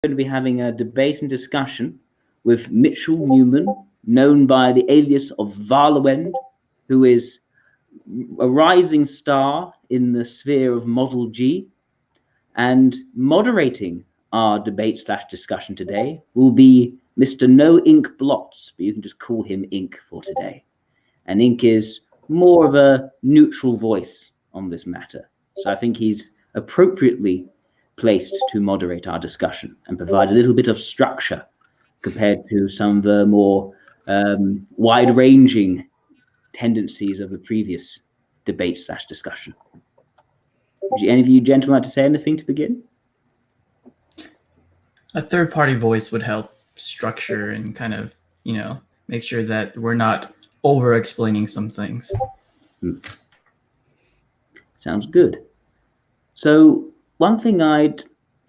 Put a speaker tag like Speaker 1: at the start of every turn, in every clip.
Speaker 1: going to be having a debate and discussion with Mitchell Nьюman, known by the alias of Varlawend, who is a rising star in the sphere of Model G. And moderating our debate/discussion today will be Mr. No Ink Blots, but you can just call him Ink for today. And Ink is more of a neutral voice on this matter. So I think he's appropriately placed to moderate our discussion and provide a little bit of structure compared to some of the more wide-ranging tendencies of the previous debate/discussion. Would any of you gentlemen like to say anything to begin?
Speaker 2: A third-party voice would help structure and kind of, make sure that we're not over-explaining some things.
Speaker 1: Sounds good. So one thing I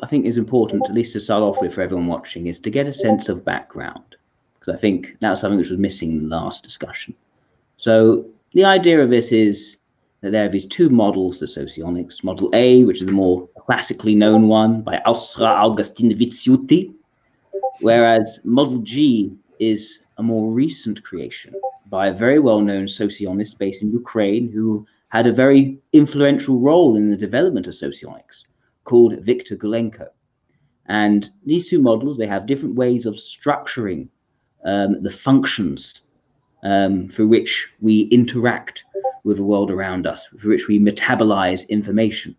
Speaker 1: think is important, at least to start off with for everyone watching, is to get a sense of background, because I think that was something which was missing in the last discussion. So the idea of this is that there are these two models, the Socionics. Model A, which is the more classically known one by Augustin Vizzuti, whereas Model G is a more recent creation by a very well-known socionist based in Ukraine who had a very influential role in the development of socionics, called Viktor Gulenko. And these two models, they have different ways of structuring the functions through which we interact with the world around us, through which we metabolize information.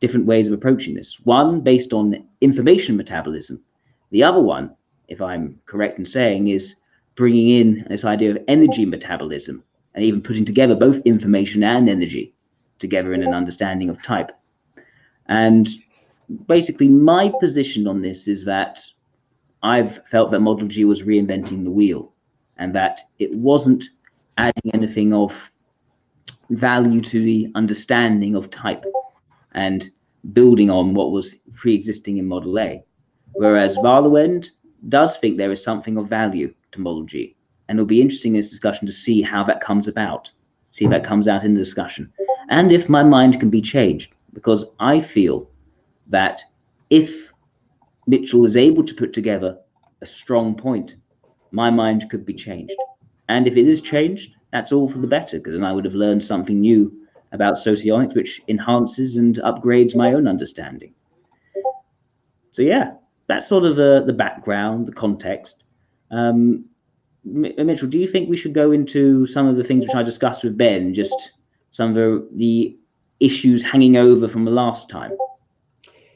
Speaker 1: Different ways of approaching this. One based on information metabolism. The other one, if I'm correct in saying, is bringing in this idea of energy metabolism and even putting together both information and energy together in an understanding of type. And basically my position on this is that I've felt that Model G was reinventing the wheel and that it wasn't adding anything of value to the understanding of type and building on what was pre-existing in Model A. Whereas Varlawend does think there is something of value to Model G. And it'll be interesting in this discussion to see how that comes about, see if that comes out in the discussion. And if my mind can be changed, because I feel that if Mitchell is able to put together a strong point, my mind could be changed. And if it is changed, that's all for the better, because then I would have learned something new about socionics, which enhances and upgrades my own understanding. So yeah, that's sort of the background, the context. Mitchell, do you think we should go into some of the things which I discussed with Ben, just some of the issues hanging over from the last time?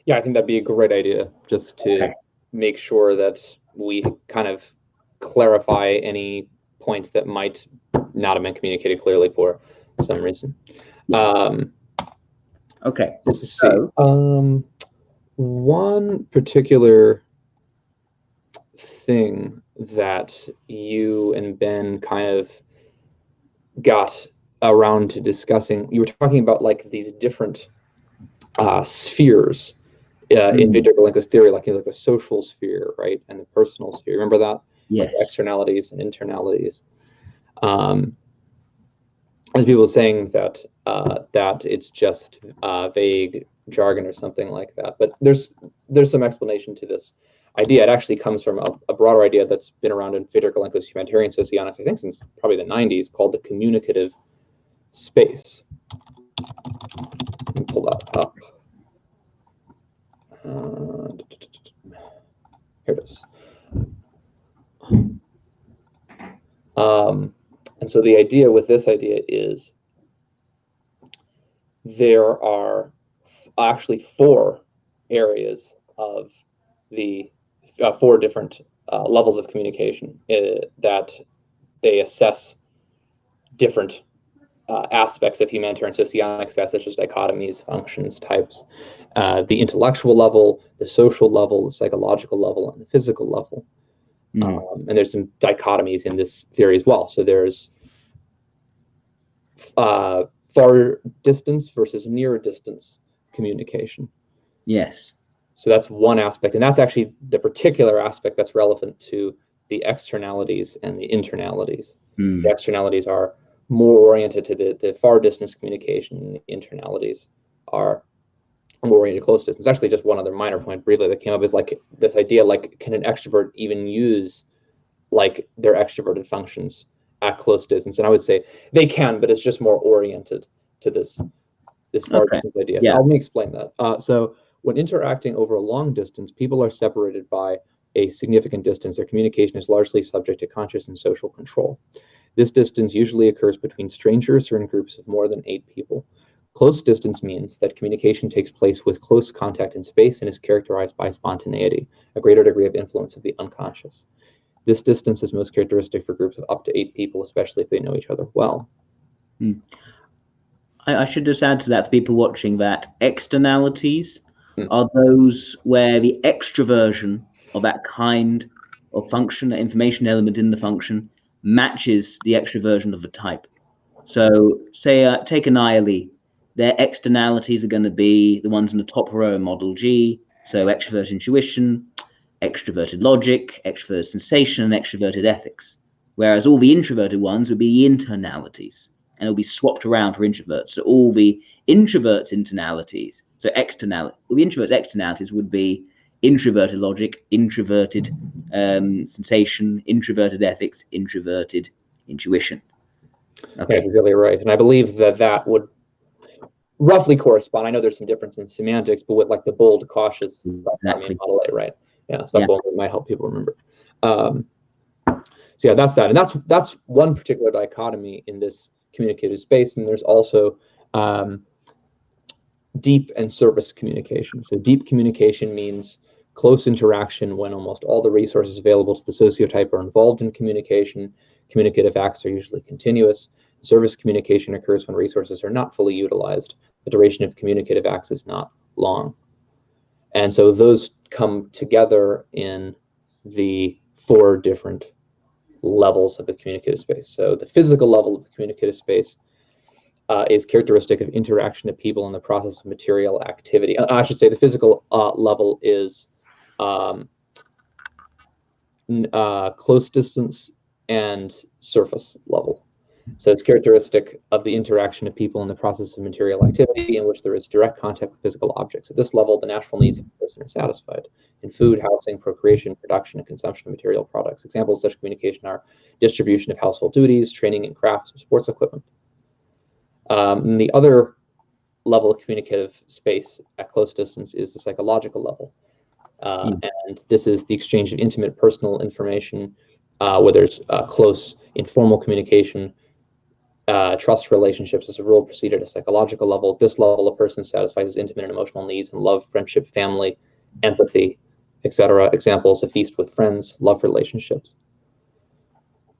Speaker 3: Yeah, I think that'd be a great idea, just to make sure that we kind of clarify any points that might not have been communicated clearly for some reason.
Speaker 1: Okay.
Speaker 3: Let's see. One particular thing that you and Ben kind of got around to discussing, you were talking about like these different spheres in Viktor Gulenko's theory, like the social sphere, right, and the personal sphere. Remember that?
Speaker 1: Yes.
Speaker 3: Like externalities and internalities. As people saying that that it's just vague jargon or something like that, but there's some explanation to this idea. It actually comes from a broader idea that's been around in Viktor Gulenko's humanitarian socionics, I think since probably the 90s, called the communicative space. Let me pull that up. Here it is. And so the idea with this idea is there are actually four areas of the four different levels of communication that they assess different aspects of humanitarian socionics, such as dichotomies, functions, types, the intellectual level, the social level, the psychological level, and the physical level. And there's some dichotomies in this theory as well. So there's far distance versus near distance communication.
Speaker 1: Yes.
Speaker 3: So that's one aspect, and that's actually the particular aspect that's relevant to the externalities and the internalities. The externalities are more oriented to the far distance communication, and the internalities are more oriented close distance. Actually, just one other minor point briefly that came up is like this idea, like, can an extrovert even use like their extroverted functions at close distance? And I would say they can, but it's just more oriented to this far distance idea. So let me explain that. So when interacting over a long distance, people are separated by a significant distance. Their communication is largely subject to conscious and social control. This distance usually occurs between strangers or in groups of more than 8 people. Close distance means that communication takes place with close contact in space and is characterized by spontaneity, a greater degree of influence of the unconscious. This distance is most characteristic for groups of up to 8 people, especially if they know each other well.
Speaker 1: I should just add to that, for people watching, that externalities are those where the extroversion of that kind of function, the information element in the function, matches the extroversion of the type. So say, take Annihilate. Their externalities are going to be the ones in the top row in Model G. So extroverted intuition, extroverted logic, extroverted sensation, and extroverted ethics. Whereas all the introverted ones would be the internalities, and it'll be swapped around for introverts. So all the introverts' internalities, so externality, all the introverts' externalities would be introverted logic, introverted sensation, introverted ethics, introverted intuition.
Speaker 3: Okay, you're really right. And I believe that that would roughly correspond. I know there's some difference in semantics, but with like the bold, cautious,
Speaker 1: Exactly.
Speaker 3: Model A, right? Yeah, so that's one that might help people remember. So yeah, that's that. And that's one particular dichotomy in this communicative space. And there's also deep and service communication. So deep communication means close interaction when almost all the resources available to the sociotype are involved in communication. Communicative acts are usually continuous. Service communication occurs when resources are not fully utilized. The duration of communicative acts is not long. And so those come together in the 4 different levels of the communicative space. So the physical level of the communicative space is characteristic of interaction of people in the process of material activity. I should say the physical level is close distance and surface level. So it's characteristic of the interaction of people in the process of material activity in which there is direct contact with physical objects. At this level, the natural needs of the person are satisfied in food, housing, procreation, production, and consumption of material products. Examples of such communication are distribution of household duties, training in crafts, and sports equipment. And the other level of communicative space at close distance is the psychological level. And this is the exchange of intimate personal information, whether it's close informal communication, trust relationships as a rule proceed at a psychological level. At this level, a person satisfies his intimate and emotional needs in love, friendship, family, empathy, etc. Examples: a feast with friends, love relationships.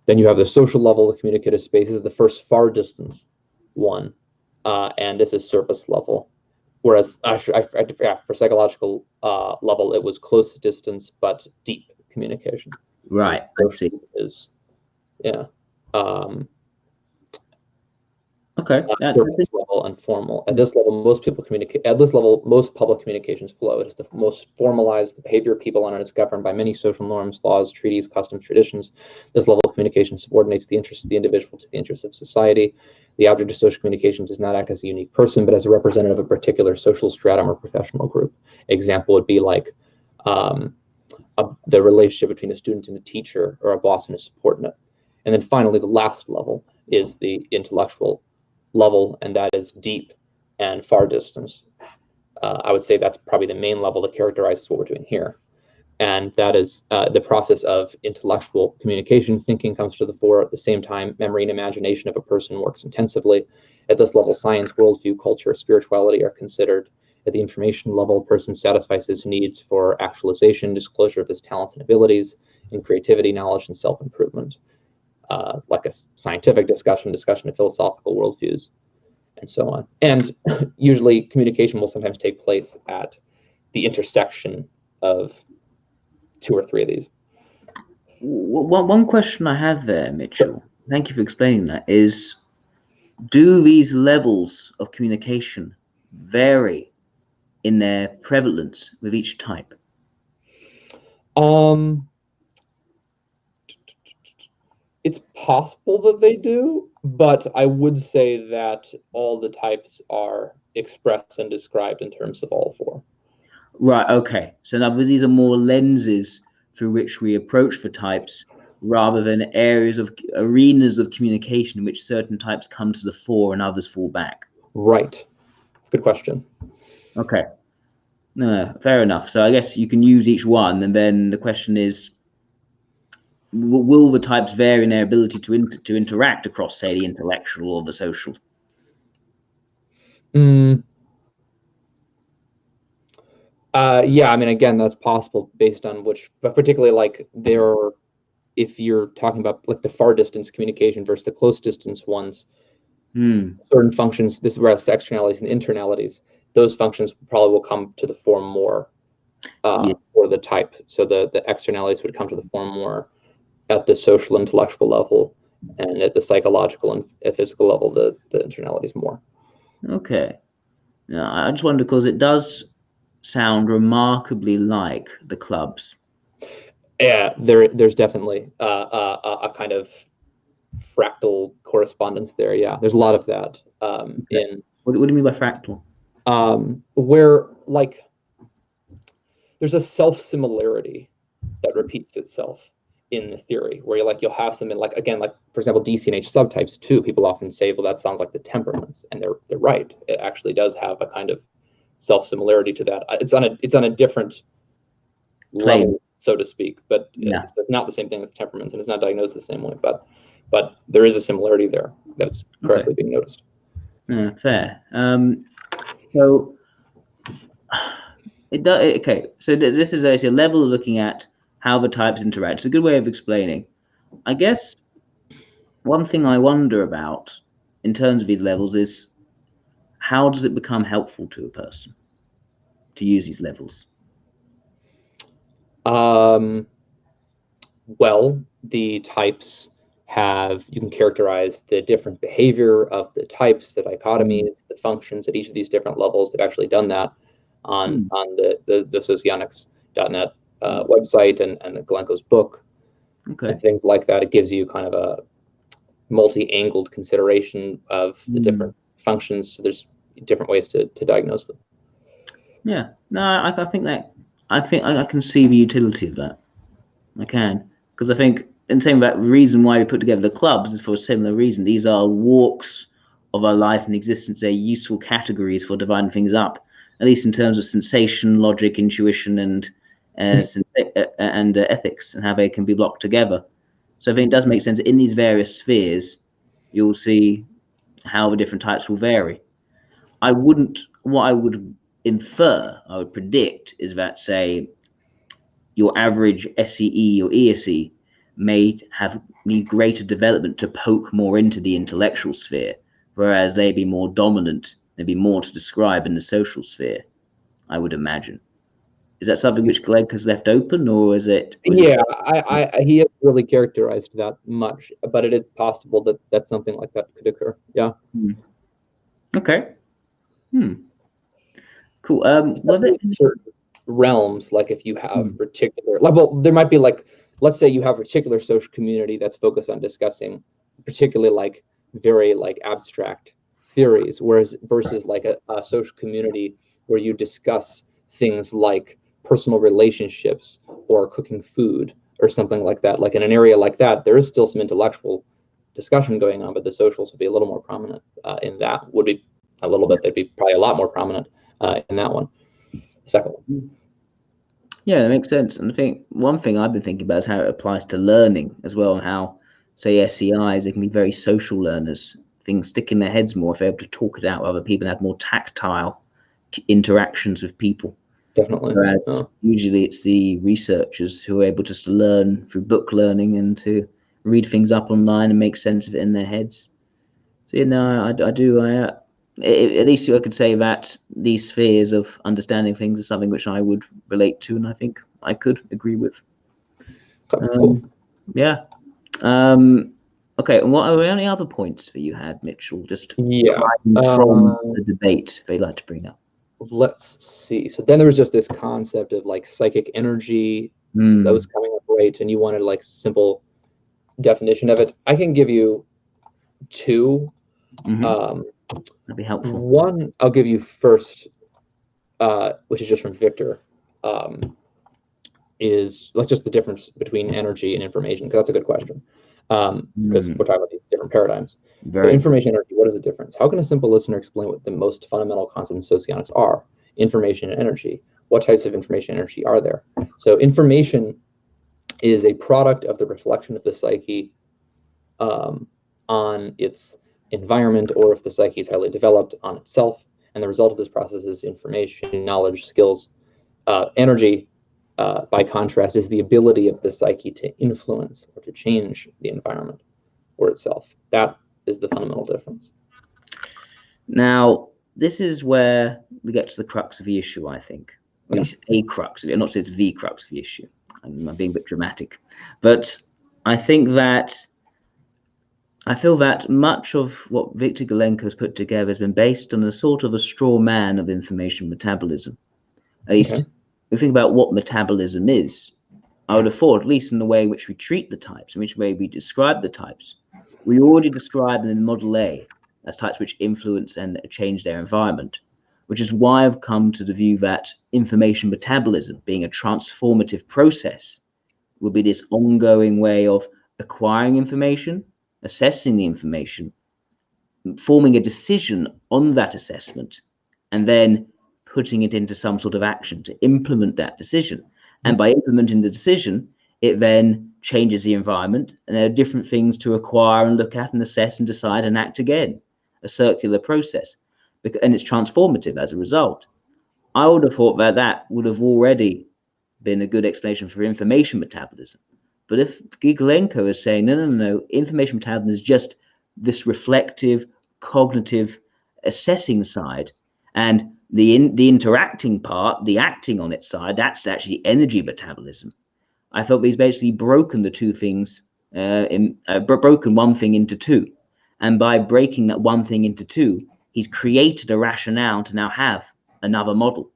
Speaker 3: Then you have the social level of communicative space. This is the first far distance one, and this is surface level. Whereas for psychological level, it was close distance but deep communication.
Speaker 1: Right, I see.
Speaker 3: Is
Speaker 1: okay.
Speaker 3: Surface level and formal. At this level, most people communicate. At this level, most public communications flow. It is the most formalized. The behavior of people on it is governed by many social norms, laws, treaties, customs, traditions. This level of communication subordinates the interests of the individual to the interests of society. The object of social communication does not act as a unique person, but as a representative of a particular social stratum or professional group. Example would be like the relationship between a student and a teacher, or a boss and a subordinate. And then finally, the last level is the intellectual level, and that is deep and far distance. I would say that's probably the main level that characterizes what we're doing here. And that is the process of intellectual communication. Thinking comes to the fore. At the same time, memory and imagination of a person works intensively. At this level, science, worldview, culture, spirituality are considered. At the information level, a person satisfies his needs for actualization, disclosure of his talents and abilities, in creativity, knowledge, and self-improvement. Like a scientific discussion of philosophical worldviews, and so on. And usually communication will sometimes take place at the intersection of 2 or 3 of these.
Speaker 1: One question I have there, Mitchell, thank you for explaining that, is do these levels of communication vary in their prevalence with each type?
Speaker 3: It's possible that they do, but I would say that all the types are expressed and described in terms of all four.
Speaker 1: Right, okay. So now these are more lenses through which we approach the types rather than arenas of communication in which certain types come to the fore and others fall back.
Speaker 3: Right. Good question.
Speaker 1: Okay. No, fair enough. So I guess you can use each one, and then the question is, will the types vary in their ability to interact across, say, the intellectual or the social?
Speaker 3: Yeah, I mean, again, that's possible based on which, but particularly like if you're talking about like the far distance communication versus the close distance ones, certain functions, this is where externalities and internalities, those functions probably will come to the fore more for the type. So the externalities would come to the fore more at the social intellectual level, and at the psychological and physical level, the internalities more.
Speaker 1: Okay. Yeah, I just wonder because it does sound remarkably like the clubs.
Speaker 3: Yeah, there's definitely a kind of fractal correspondence there. Yeah, there's a lot of that.
Speaker 1: Okay. What do you mean by fractal?
Speaker 3: Where like there's a self-similarity that repeats itself in the theory, where you'll have some in like, again, like for example, DC and H subtypes too. People often say, well, that sounds like the temperaments, and they're right. It actually does have a kind of self-similarity to that. It's on a different level, so to speak, but it's not the same thing as temperaments, and it's not diagnosed the same way. But there is a similarity there that's correctly being noticed.
Speaker 1: Fair. So it does. Okay. So this is a level of looking at how the types interact. It's a good way of explaining. I guess one thing I wonder about in terms of these levels is how does it become helpful to a person to use these levels?
Speaker 3: Well, the types you can characterize the different behavior of the types, the dichotomies, the functions at each of these different levels. They've actually done that on the Socionics.net website and the Glencoe's book, and things like that. It gives you kind of a multi-angled consideration of the different functions. So there's different ways to diagnose them.
Speaker 1: Yeah, no, I think I can see the utility of that. I can, because I think in saying that reason why we put together the clubs is for a similar reason. These are walks of our life and existence. They're useful categories for dividing things up, at least in terms of sensation, logic, intuition, and ethics, and how they can be blocked together. So I think it does make sense in these various spheres. You'll see how the different types will vary. What I would infer, I would predict, is that, say, your average SEE or ESE may need greater development to poke more into the intellectual sphere, whereas they'd be more dominant, there'd be more to describe in the social sphere, I would imagine. Is that something which Glegg has left open, or is it?
Speaker 3: He hasn't really characterized that much, but it is possible that something like that could occur. Yeah.
Speaker 1: Okay. Cool.
Speaker 3: Certain realms, like if you have particular, there might be like, let's say you have a particular social community that's focused on discussing particularly like very like abstract theories, versus like a social community where you discuss things like personal relationships or cooking food or something like that. Like in an area like that, there is still some intellectual discussion going on, but the socials would be a little more prominent in that. Would be a little bit. They'd be probably a lot more prominent in that one. Second one.
Speaker 1: Yeah, that makes sense. And I think one thing I've been thinking about is how it applies to learning as well, and how, say, SEIs, they can be very social learners. Things stick in their heads more if they're able to talk it out with other people and have more tactile interactions with people.
Speaker 3: Definitely.
Speaker 1: Whereas usually it's the researchers who are able just to learn through book learning and to read things up online and make sense of it in their heads. So, I do. At least I could say that these spheres of understanding things is something which I would relate to, and I think I could agree with.
Speaker 3: Cool.
Speaker 1: Yeah. Okay. And what are any other points that you had, Mitchell? Just from the debate they'd like to bring up.
Speaker 3: Let's see. So then there was just this concept of like psychic energy that was coming up, right? And you wanted like simple definition of it. I can give you two.
Speaker 1: That'd be helpful.
Speaker 3: One I'll give you first, which is just from Victor, is like just the difference between energy and information, because that's a good question. Because we're talking about these different paradigms. So information, energy, what is the difference? How can a simple listener explain what the most fundamental concepts in socionics are? Information and energy. What types of information and energy are there? So information is a product of the reflection of the psyche on its environment, or if the psyche is highly developed, on itself. And the result of this process is information, knowledge, skills. Energy, by contrast, is the ability of the psyche to influence or to change the environment or itself. That is the fundamental difference.
Speaker 1: Now, this is where we get to the crux of the issue, I think. At least a crux of it. I'm not saying it's the crux of the issue. I'm being a bit dramatic. But I think that I feel that much of what Victor Golenko has put together has been based on a sort of a straw man of information metabolism. At least, if you think about what metabolism is, I would have thought, at least in the way in which we treat the types, in which way we describe the types, we already describe them in Model A as types which influence and change their environment, which is why I've come to the view that information metabolism, being a transformative process, will be this ongoing way of acquiring information, assessing the information, forming a decision on that assessment, and then putting it into some sort of action to implement that decision. And by implementing the decision, it then changes the environment, and there are different things to acquire and look at and assess and decide and act again. A circular process, and it's transformative as a result. I would have thought that that would have already been a good explanation for information metabolism. But if Gigelenko is saying, no, information metabolism is just this reflective, cognitive, assessing side, and the interacting part, the acting on its side, that's actually energy metabolism. I felt he's basically broken the two things, broken one thing into two. And by breaking that one thing into two, he's created a rationale to now have another model.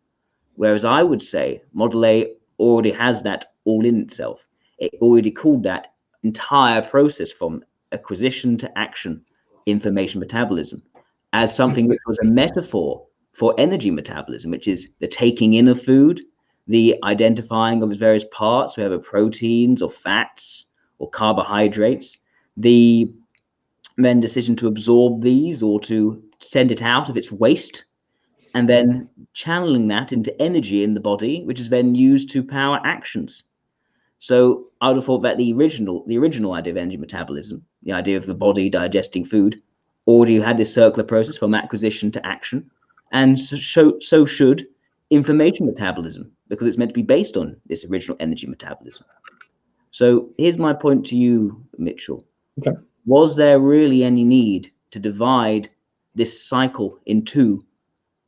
Speaker 1: Whereas I would say Model A already has that all in itself. It already called that entire process from acquisition to action, information metabolism, as something which was a metaphor for energy metabolism, which is the taking in of food, the identifying of its various parts, whether proteins or fats or carbohydrates, the then decision to absorb these or to send it out of its waste, and then channeling that into energy in the body, which is then used to power actions. So I would have thought that the original idea of energy metabolism, the idea of the body digesting food, already had this circular process from acquisition to action, and so should information metabolism, because it's meant to be based on this original energy metabolism. So here's my point to you, Mitchell.
Speaker 3: Okay.
Speaker 1: Was there really any need to divide this cycle in two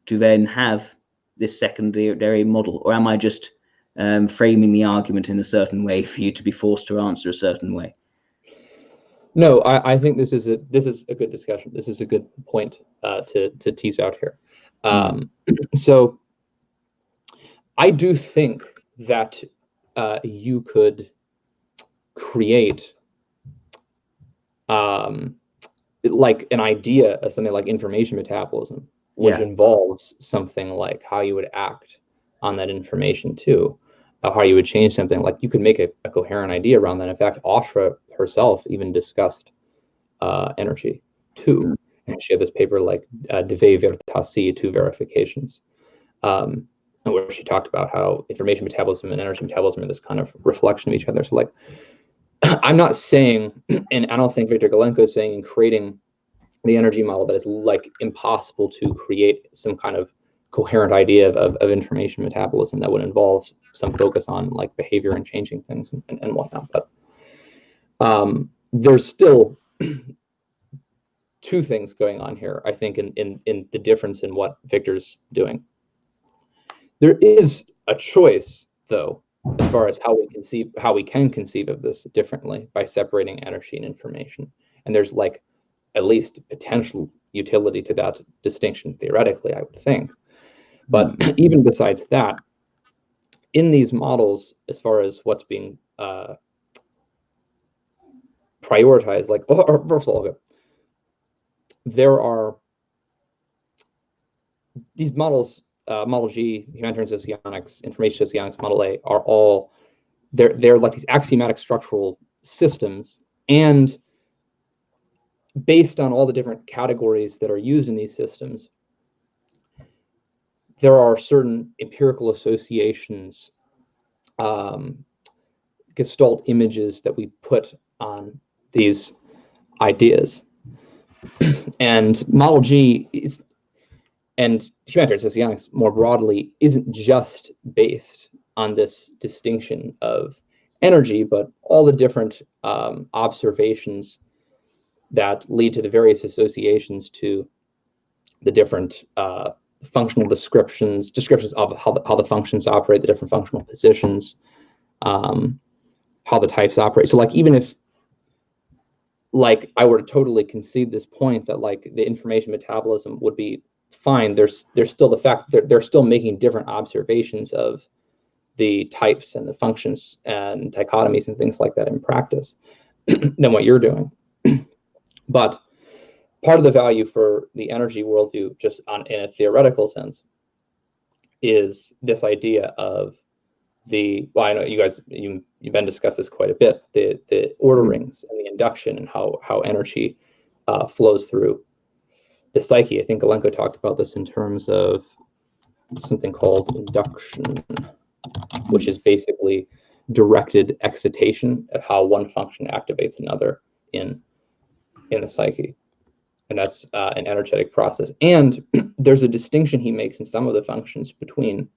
Speaker 1: to then have this secondary model? Or am I just framing the argument in a certain way for you to be forced to answer a certain way?
Speaker 3: No, I think this is a good discussion. This is a good point to tease out here. So I do think that you could create like an idea of something like information metabolism, which involves something like how you would act on that information too, how you would change something. Like you could make a coherent idea around that. In fact, Ashra herself even discussed energy too. And she had this paper like Dve Vertasi, two verifications, where she talked about how information metabolism and energy metabolism are this kind of reflection of each other. So like, I'm not saying, and I don't think Victor Golenko is saying in creating the energy model that it's like impossible to create some kind of coherent idea of information metabolism that would involve some focus on like behavior and changing things and whatnot. But there's still two things going on here, I think, in the difference in what Victor's doing. There is a choice, though, as far as how we can conceive of this differently by separating energy and information. And there's like at least potential utility to that distinction theoretically, I would think. But even besides that, in these models, as far as what's being prioritized, like first of all, there are these models, Model G, Humanitarian Socionics, Information Socionics, Model A, are all, they're like these axiomatic structural systems, and based on all the different categories that are used in these systems, there are certain empirical associations, Gestalt images that we put on these ideas. And Model G is, and Humanitarian Socionics more broadly, isn't just based on this distinction of energy, but all the different observations that lead to the various associations to the different functional descriptions of how the functions operate, the different functional positions, how the types operate. So like, even if like I were to totally concede this point that like the information metabolism would be fine, there's still the fact that they're still making different observations of the types and the functions and dichotomies and things like that in practice than what you're doing. But part of the value for the energy worldview, just in a theoretical sense, is this idea of well, I know you guys, you've been discussed this quite a bit, the order rings and the induction and how energy flows through the psyche. I think Galenko talked about this in terms of something called induction, which is basically directed excitation of how one function activates another in the psyche. And that's an energetic process. And there's a distinction he makes in some of the functions between,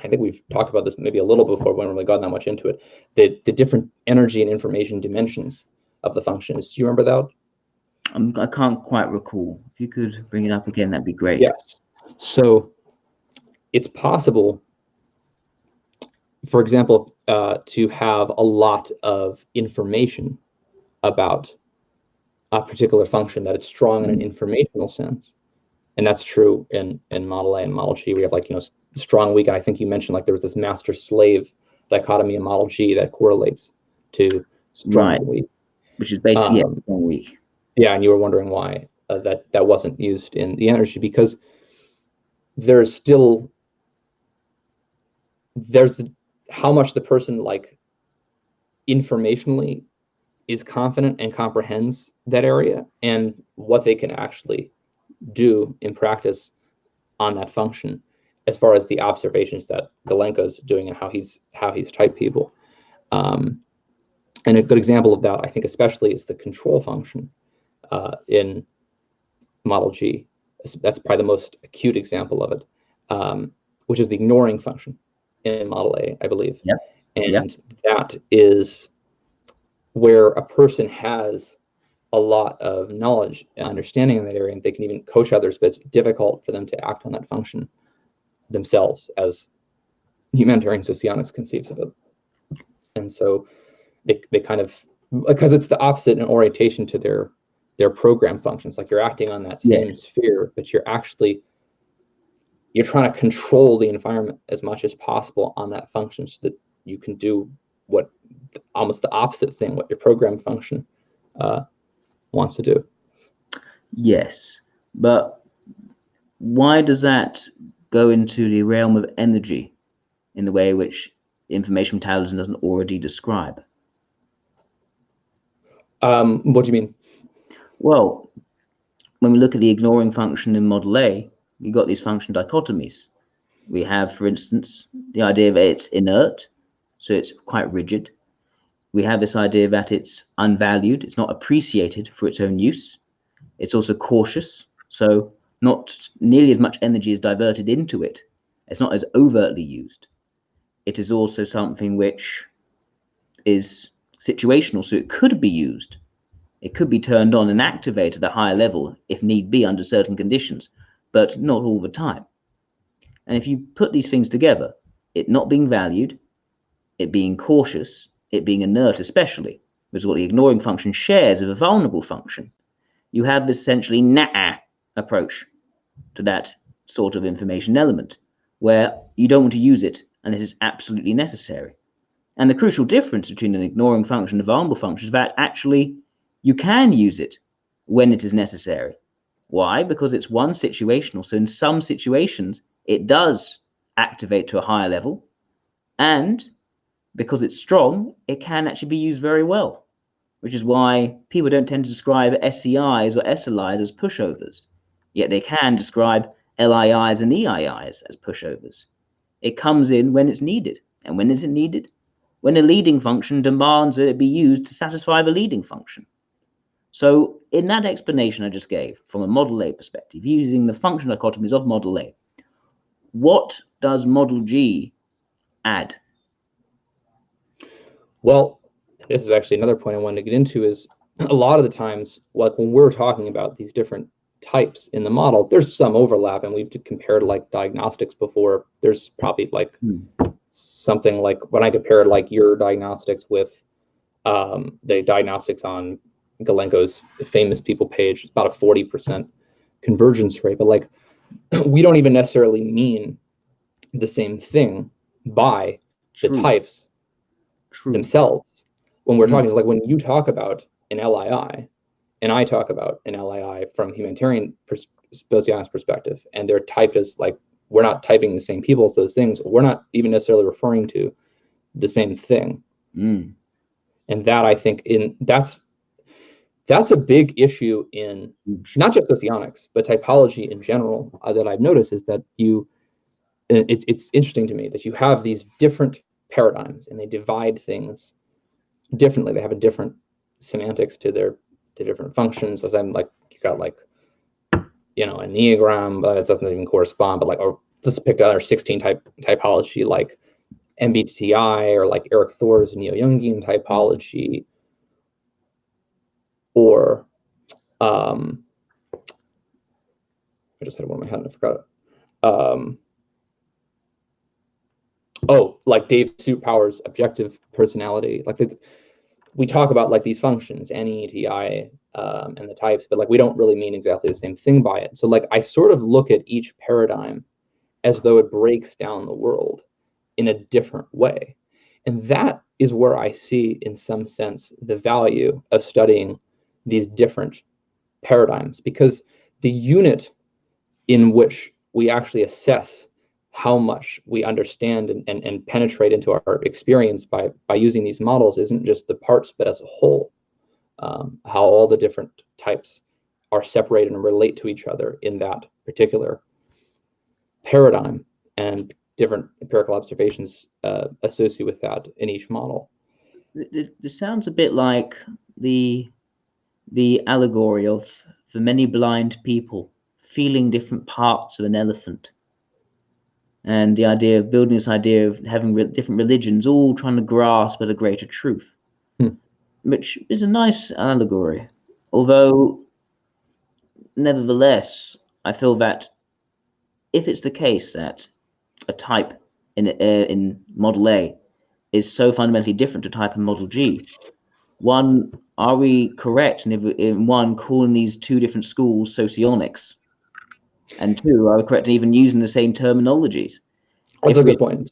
Speaker 3: I think we've talked about this maybe a little before, we haven't really gotten that much into it, the different energy and information dimensions of the functions. Do you remember that?
Speaker 1: I can't quite recall. If you could bring it up again, that'd be great.
Speaker 3: Yes. So it's possible, for example, to have a lot of information about a particular function, that it's strong in an informational sense. And that's true in Model A and Model G. We have like, strong, weak. I think you mentioned like there was this master-slave dichotomy in Model G that correlates to strong and weak.
Speaker 1: Which is basically strong weak.
Speaker 3: Yeah, and you were wondering why that wasn't used in the energy, because there's how much the person like informationally is confident and comprehends that area, and what they can actually do in practice on that function, as far as the observations that Galenko's doing and how he's typed people. And a good example of that, I think, especially, is the control function in Model G. That's probably the most acute example of it, which is the ignoring function in Model A, I believe.
Speaker 1: Yep.
Speaker 3: And that is where a person has a lot of knowledge and understanding in that area, and they can even coach others, but it's difficult for them to act on that function themselves, as Humanitarian Socionics conceives of it. And so they kind of, because it's the opposite in orientation to their program functions, like you're acting on that same sphere, but you're trying to control the environment as much as possible on that function, so that you can do what almost the opposite thing, what your program function wants to do.
Speaker 1: Yes, but why does that go into the realm of energy in the way which information metabolism doesn't already describe?
Speaker 3: What do you mean?
Speaker 1: Well, when we look at the ignoring function in Model A, you've got these function dichotomies. We have, for instance, the idea that it's inert, so it's quite rigid. We have this idea that it's unvalued, it's not appreciated for its own use. It's also cautious, so not nearly as much energy is diverted into it. It's not as overtly used. It is also something which is situational, so it could be used. It could be turned on and activated at a higher level if need be under certain conditions, but not all the time. And if you put these things together, it not being valued, it being cautious, it being inert especially, which is what the ignoring function shares with a vulnerable function, you have this essentially nah approach to that sort of information element, where you don't want to use it and it is absolutely necessary. And the crucial difference between an ignoring function and a vulnerable function is that actually you can use it when it is necessary. Why? Because it's one situational. So in some situations, it does activate to a higher level. And because it's strong, it can actually be used very well, which is why people don't tend to describe SEIs or SLIs as pushovers. Yet they can describe LIIs and EIIs as pushovers. It comes in when it's needed. And when is it needed? When a leading function demands that it be used to satisfy the leading function. So in that explanation I just gave, from a Model A perspective, using the function dichotomies of Model A, what does Model G add?
Speaker 3: Well, this is actually another point I wanted to get into, is a lot of the times, like when we're talking about these different types in the model, there's some overlap, and we've compared like diagnostics before. There's probably like something like, when I compared like your diagnostics with the diagnostics on Galenko's famous people page, it's about a 40% convergence rate. But like, we don't even necessarily mean the same thing by the types themselves. When we're talking, like when you talk about an LII and I talk about an LII from humanitarian Socionics perspective, and they're typed as like, we're not typing the same people as those things, we're not even necessarily referring to the same thing. And that, I think, that's a big issue in not just Socionics, but typology in general, that I've noticed, is that it's interesting to me that you have these different paradigms and they divide things differently. They have a different semantics to their different functions. As I'm like, you got like, you know, a Enneagram, but it doesn't even correspond, but like, or just pick another 16 typology, like MBTI, or like Eric Thor's neo-Jungian typology, or I just had one in my head and I forgot it. Oh, like Dave Suit Power's objective personality. Like we talk about like these functions, NE, TI, and the types, but like we don't really mean exactly the same thing by it. So like I sort of look at each paradigm as though it breaks down the world in a different way. And that is where I see, in some sense, the value of studying these different paradigms, because the unit in which we actually assess how much we understand and penetrate into our experience by using these models isn't just the parts, but as a whole, how all the different types are separated and relate to each other in that particular paradigm, and different empirical observations associated with that in each model.
Speaker 1: This sounds a bit like the allegory of the many blind people feeling different parts of an elephant, and the idea of building this idea of having different religions all trying to grasp at a greater truth, which is a nice allegory. Although, nevertheless, I feel that if it's the case that a type in Model A is so fundamentally different to type in Model G, one, are we correct in one, calling these two different schools socionics? And two, are we correct in even using the same terminologies?
Speaker 3: That's a good point.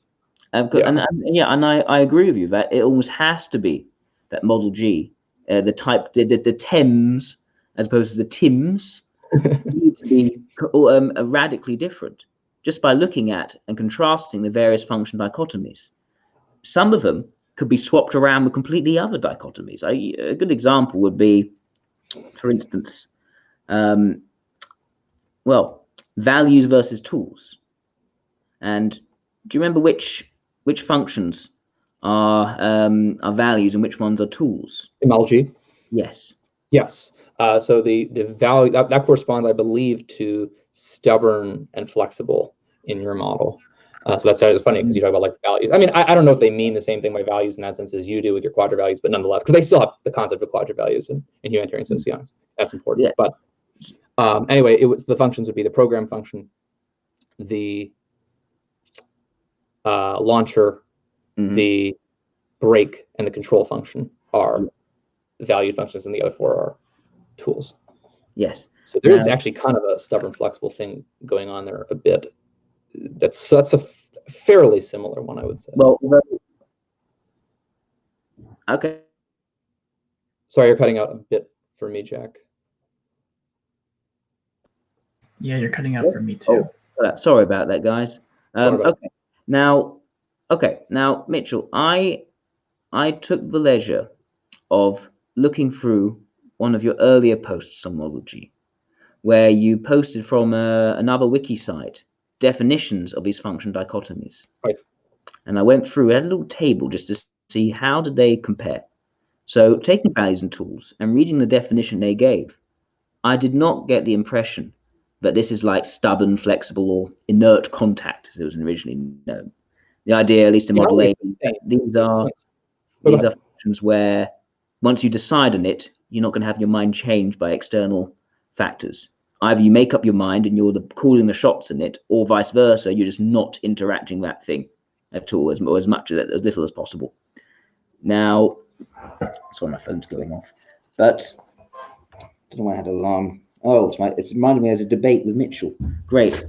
Speaker 1: And I agree with you that it almost has to be that Model G, the type, the TEMs as opposed to the TIMs, need to be radically different, just by looking at and contrasting the various function dichotomies. Some of them could be swapped around with completely other dichotomies. A good example would be, for instance, values versus tools. And do you remember which functions are values and which ones are tools?
Speaker 3: Model G?
Speaker 1: Yes.
Speaker 3: Yes. So the value that corresponds, I believe, to stubborn and flexible in your model. So that's funny, because you talk about like values. I mean, I don't know if they mean the same thing by values in that sense as you do with your quadra values, but nonetheless, because they still have the concept of quadra values in humanitarian socionics. That's important. Yeah. But anyway, the functions would be the program function, the launcher, the brake, and the control function are valued functions, and the other four are tools.
Speaker 1: Yes.
Speaker 3: So there is actually kind of a stubborn, flexible thing going on there a bit. That's a fairly similar one, I would say.
Speaker 1: Well, okay.
Speaker 3: Sorry, you're cutting out a bit for me, Jack.
Speaker 2: Yeah, you're cutting out for me too.
Speaker 1: Sorry about that, guys. Okay, now, Mitchell, I took the leisure of looking through one of your earlier posts on Model G, where you posted from another wiki site definitions of these function dichotomies.
Speaker 3: Right.
Speaker 1: And I went through, I had a little table just to see how did they compare. So taking values and tools and reading the definition they gave, I did not get the impression that this is like stubborn, flexible, or inert contact, as it was originally known. The idea, at least in Model A, these are functions where once you decide on it, you're not going to have your mind changed by external factors. Either you make up your mind and you're calling the shots in it, or vice versa, you're just not interacting with that thing at all, as little as possible. Now, sorry, my phone's going off, but I don't know why I had an alarm. Oh, it's reminded me as a debate with Mitchell. Great.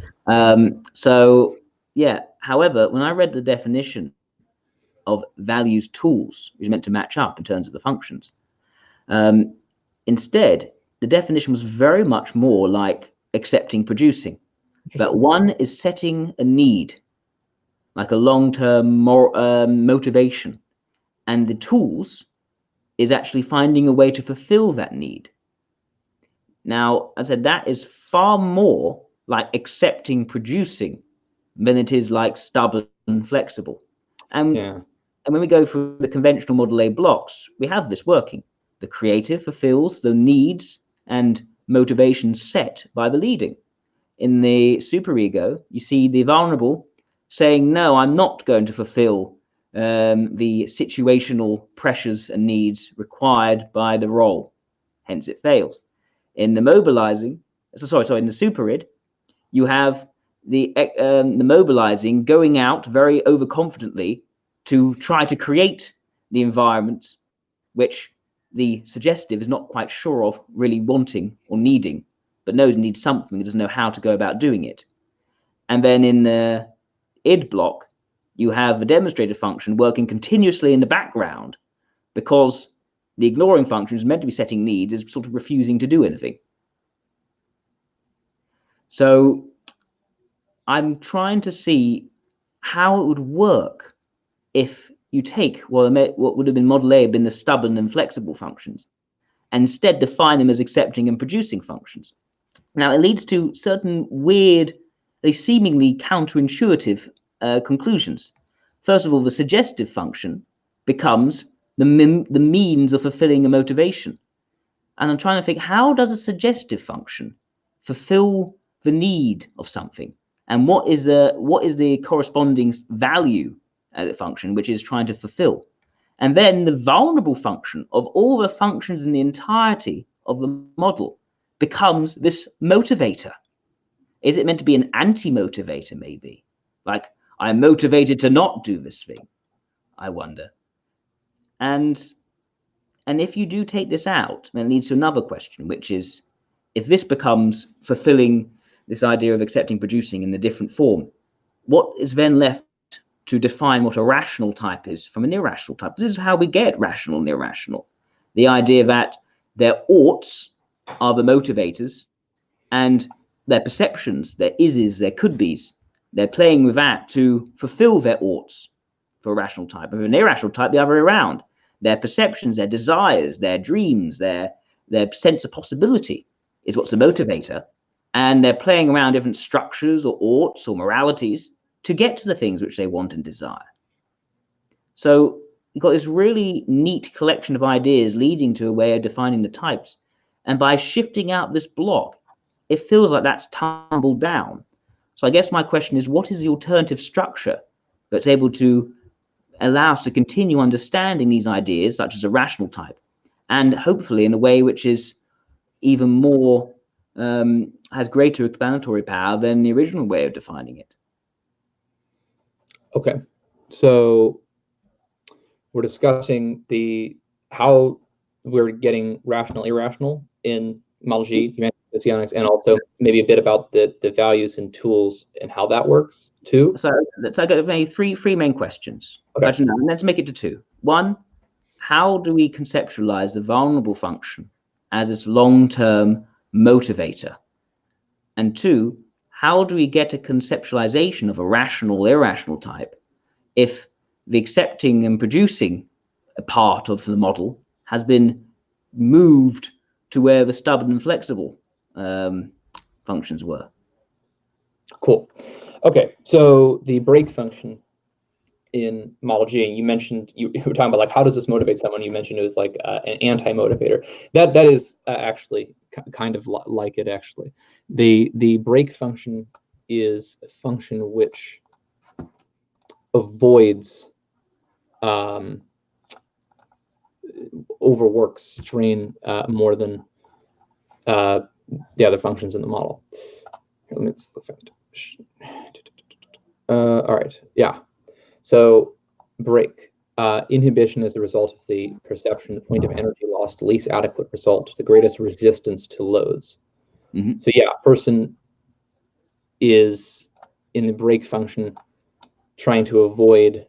Speaker 1: So yeah, however, when I read the definition of values tools, which is meant to match up in terms of the functions, instead, the definition was very much more like accepting producing. But one is setting a need, like a long-term motivation, and the tools is actually finding a way to fulfill that need. Now, as I said, that is far more like accepting producing than it is like stubborn and flexible. And when we go through the conventional Model A blocks, we have this working. The creative fulfills the needs and motivations set by the leading. In the superego, you see the vulnerable saying, no, I'm not going to fulfill the situational pressures and needs required by the role. Hence it fails. In the mobilizing, in the superid, you have the mobilizing going out very overconfidently to try to create the environment which the suggestive is not quite sure of really wanting or needing, but knows it needs something, it doesn't know how to go about doing it. And then in the id block, you have the demonstrated function working continuously in the background because the ignoring function is meant to be setting needs, is sort of refusing to do anything. So I'm trying to see how it would work if you take what would have been Model A, been the stubborn and flexible functions, and instead define them as accepting and producing functions. Now, it leads to certain weird, they seemingly counterintuitive conclusions. First of all, the suggestive function becomes the means of fulfilling a motivation. And I'm trying to think, how does a suggestive function fulfill the need of something? And what is the corresponding value as a function which is trying to fulfill? And then the vulnerable function of all the functions in the entirety of the model becomes this motivator. Is it meant to be an anti-motivator, maybe? Like, I'm motivated to not do this thing, I wonder. And if you do take this out, then it leads to another question, which is, if this becomes fulfilling this idea of accepting producing in a different form, what is then left to define what a rational type is from an irrational type? This is how we get rational and irrational. The idea that their oughts are the motivators and their perceptions, their ises, their could be's, they're playing with that to fulfill their oughts for a rational type. And an irrational type, the other way around. Their perceptions, their desires, their dreams, their sense of possibility is what's the motivator. And they're playing around different structures or oughts or moralities to get to the things which they want and desire. So you've got this really neat collection of ideas leading to a way of defining the types. And by shifting out this block, it feels like that's tumbled down. So I guess my question is, what is the alternative structure that's able to allow us to continue understanding these ideas, such as a rational type, and hopefully in a way which is even more, has greater explanatory power than the original way of defining it?
Speaker 3: Okay, so we're discussing how we're getting rational, irrational in Model G, Socionics, and also maybe a bit about the values and tools and how that works too. So
Speaker 1: let's get maybe three main questions. Okay. Actually, no, let's make it to two. One, how do we conceptualize the vulnerable function as this long-term motivator? And two, how do we get a conceptualization of a rational, irrational type if the accepting and producing a part of the model has been moved to where the stubborn and flexible functions were?
Speaker 3: Cool. Okay, so the break function in Model G, you mentioned, you were talking about like, how does this motivate someone? You mentioned it was like an anti-motivator. That is actually kind of like it actually. The break function is a function which avoids overworks strain more than the other functions in the model. Here, let me look at all right, yeah. So break. Inhibition is the result of the perception, the point of energy loss, the least adequate result, the greatest resistance to loads.
Speaker 1: Mm-hmm.
Speaker 3: So yeah, a person is in the break function trying to avoid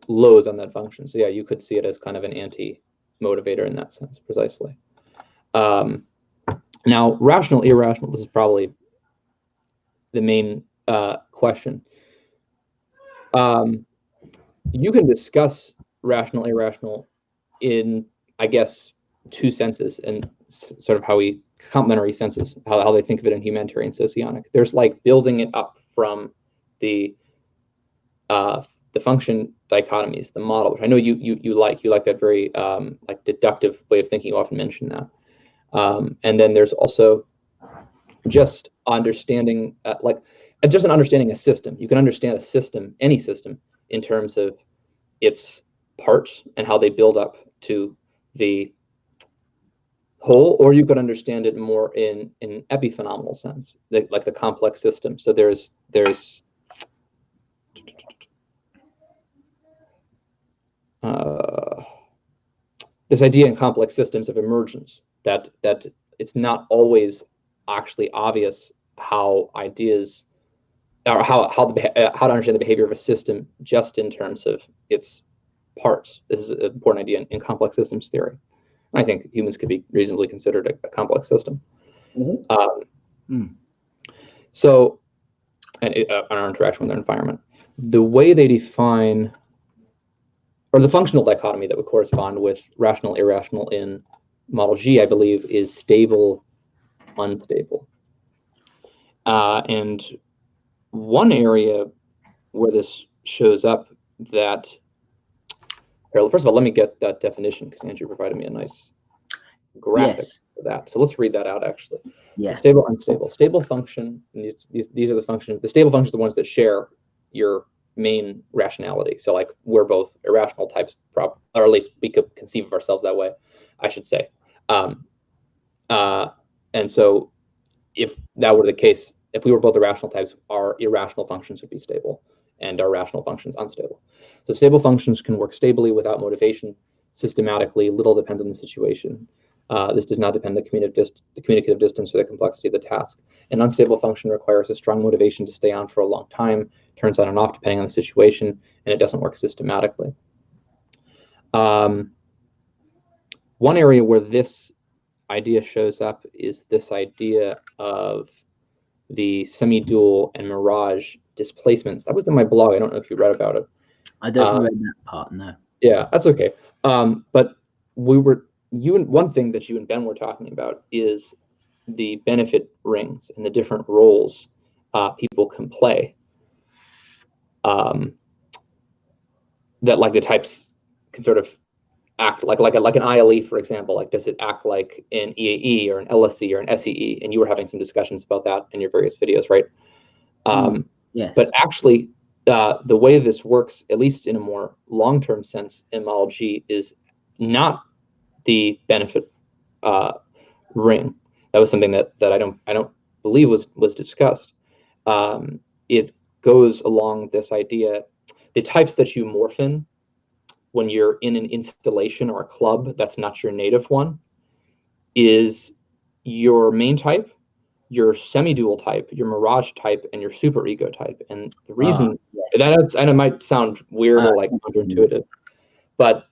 Speaker 3: loads on that function. So yeah, you could see it as kind of an anti-motivator in that sense, precisely. Now, rational, irrational, this is probably the main question. You can discuss rational, irrational in, I guess, two senses, and sort of how we, complementary senses, how they think of it in humanitarian socionic. There's like building it up from the function dichotomies, the model, which I know you like that very like deductive way of thinking. You often mention that. And then there's also just understanding, just an understanding a system. You can understand a system, any system, in terms of its parts and how they build up to the whole, or you could understand it more in an epiphenomenal sense, like the complex system. So there's this idea in complex systems of emergence, that it's not always actually obvious how ideas, or how to understand the behavior of a system just in terms of its parts. This is an important idea in complex systems theory. I think humans could be reasonably considered a complex system. Mm-hmm. So, and our interaction with their environment, the way they define, or the functional dichotomy that would correspond with rational, irrational in Model G, I believe, is stable, unstable. And one area where this shows up that, first of all, let me get that definition, because Andrew provided me a nice graphic for that. So let's read that out, actually.
Speaker 1: Yeah.
Speaker 3: So stable, unstable. Stable function, and these are the functions. The stable functions are the ones that share your main rationality. So like, we're both irrational types, or at least we could conceive of ourselves that way, I should say. And so if that were the case, if we were both irrational types, our irrational functions would be stable and our rational functions unstable. So stable functions can work stably without motivation, systematically. Little depends on the situation. This does not depend on the communicative distance or the complexity of the task. An unstable function requires a strong motivation to stay on for a long time, turns on and off depending on the situation, and it doesn't work systematically. One area where this idea shows up is this idea of the semi-dual and mirage displacements. That was in my blog. I don't know if you read about it.
Speaker 1: I don't read that part, no.
Speaker 3: Yeah, that's okay. But one thing that you and Ben were talking about is the benefit rings and the different roles people can play. That like the types can sort of act like an ILE, for example. Like, does it act like an EAE or an LSE or an SEE? And you were having some discussions about that in your various videos, right?
Speaker 1: Yes.
Speaker 3: But actually, the way this works, at least in a more long-term sense in Model G, is not the benefit ring. That was something that I don't believe was discussed. It goes along this idea, the types that you morph in when you're in an installation or a club that's not your native one is your main type, your semi-dual type, your mirage type, and your superego type. And the reason and it might sound weird or like counterintuitive, but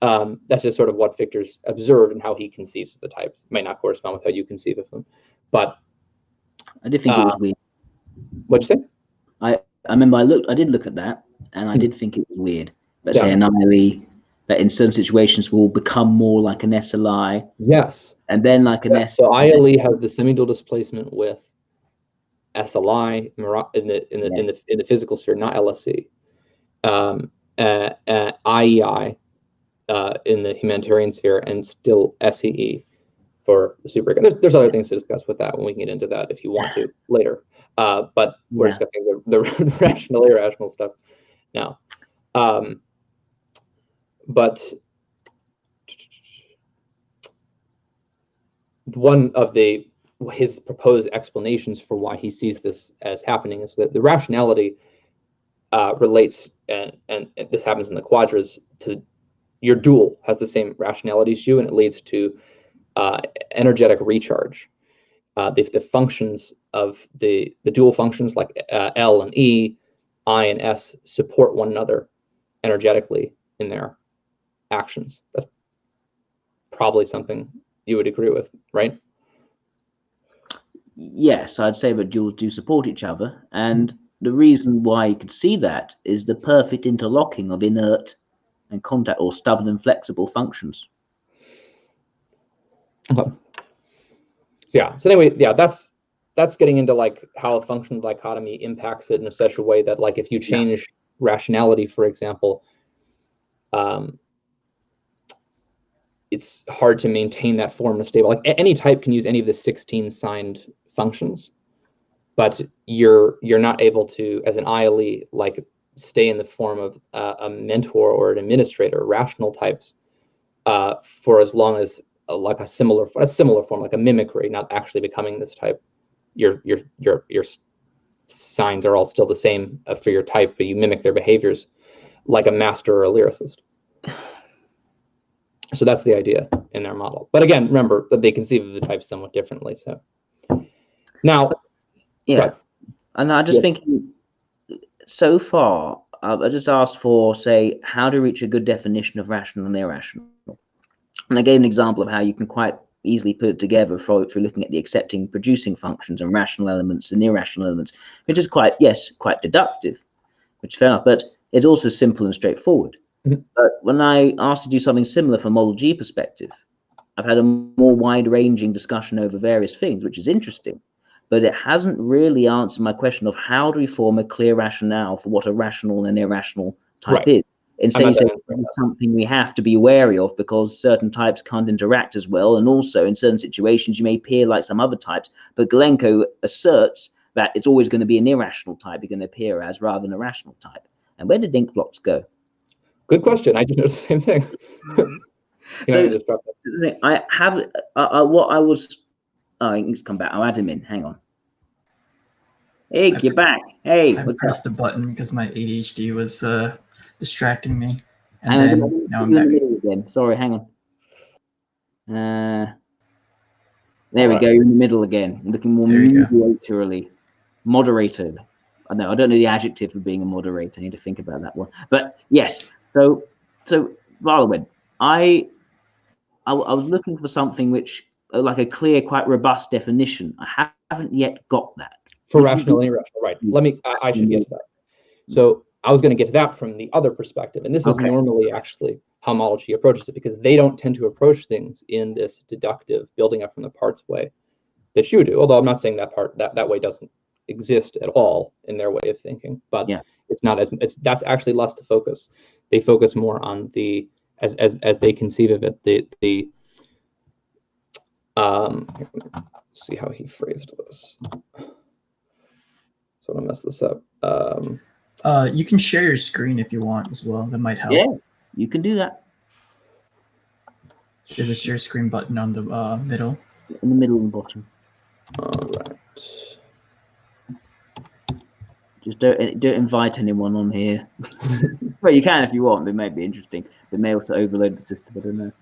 Speaker 3: that's just sort of what Victor's observed and how he conceives of the types. It might not correspond with how you conceive of them, but
Speaker 1: I did think it was weird.
Speaker 3: What'd you say?
Speaker 1: I remember I did look at that, and I did think it was weird. Let's say an ILE that in certain situations will become more like an SLI.
Speaker 3: Yes.
Speaker 1: And then like an S.
Speaker 3: So ILE has the semi-dual displacement with SLI in the physical sphere, not LSE. IEI in the humanitarian sphere, and still SEE for the super. There's other things to discuss with that when we can get into that if you want to later. But we're discussing the rational, irrational stuff now. But one of his proposed explanations for why he sees this as happening is that the rationality relates, and this happens in the quadras, to your dual has the same rationality as you, and it leads to energetic recharge. The functions of the dual functions like L and E, I and S support one another energetically in their actions. That's probably something you would agree with, right?
Speaker 1: Yes, I'd say that duals do support each other, and the reason why you could see that is the perfect interlocking of inert and contact, or stubborn and flexible functions.
Speaker 3: Okay. So anyway, that's getting into like how a functional dichotomy impacts it in such a way that, like, if you change rationality, for example, it's hard to maintain that form of stable. Like any type can use any of the 16 signed functions, but you're not able to, as an ILE, like stay in the form of a mentor or an administrator, rational types, for as long as like a similar form, like a mimicry, not actually becoming this type. Your signs are all still the same for your type, but you mimic their behaviors like a master or a lyricist. So that's the idea in their model. But again, remember that they conceive of the types somewhat differently. So now,
Speaker 1: and I just thinking, so far, I just asked for, say, how to reach a good definition of rational and irrational. And I gave an example of how you can quite easily put it together through looking at the accepting, producing functions and rational elements and irrational elements, which is quite deductive, which is fair enough, but it's also simple and straightforward. Mm-hmm. But when I asked to do something similar from Model G perspective, I've had a more wide-ranging discussion over various things, which is interesting, but it hasn't really answered my question of how do we form a clear rationale for what a rational and irrational type is. Instead, it's something we have to be wary of because certain types can't interact as well, and also in certain situations you may appear like some other types. But Galenko asserts that it's always going to be an irrational type you're going to appear as rather than a rational type. And where did ink blocks go?
Speaker 3: Good question. I just noticed the same thing.
Speaker 1: So I have what I was. Oh, ink's come back. I'll add him in. Hang on. Ink, you're back. Hey,
Speaker 2: I pressed the button because my ADHD was distracting me, and then now I'm back.
Speaker 1: Again. Sorry, hang on. There we go. You're in the middle again. Looking more moderated. I don't know the adjective for being a moderator. I need to think about that one. But yes. So Varlawend, I was looking for something which, like a clear, quite robust definition. I haven't yet got that.
Speaker 3: For rational and irrational, right. I should get to that. So I was going to get to that from the other perspective. And this is normally actually how Model G approaches it, because they don't tend to approach things in this deductive, building up from the parts way that you do. Although I'm not saying that way doesn't exist at all in their way of thinking, but it's not that's actually less the focus. They focus more on the, as they conceive of it, the see how he phrased this. So I'm gonna mess this up.
Speaker 2: You can share your screen if you want as well. That might help.
Speaker 1: Yeah, you can do that.
Speaker 2: There's a share screen button on the middle.
Speaker 1: In the middle and bottom.
Speaker 3: All right.
Speaker 1: Just don't invite anyone on here. Well, you can if you want. It may be interesting. It may also overload the system. I don't know.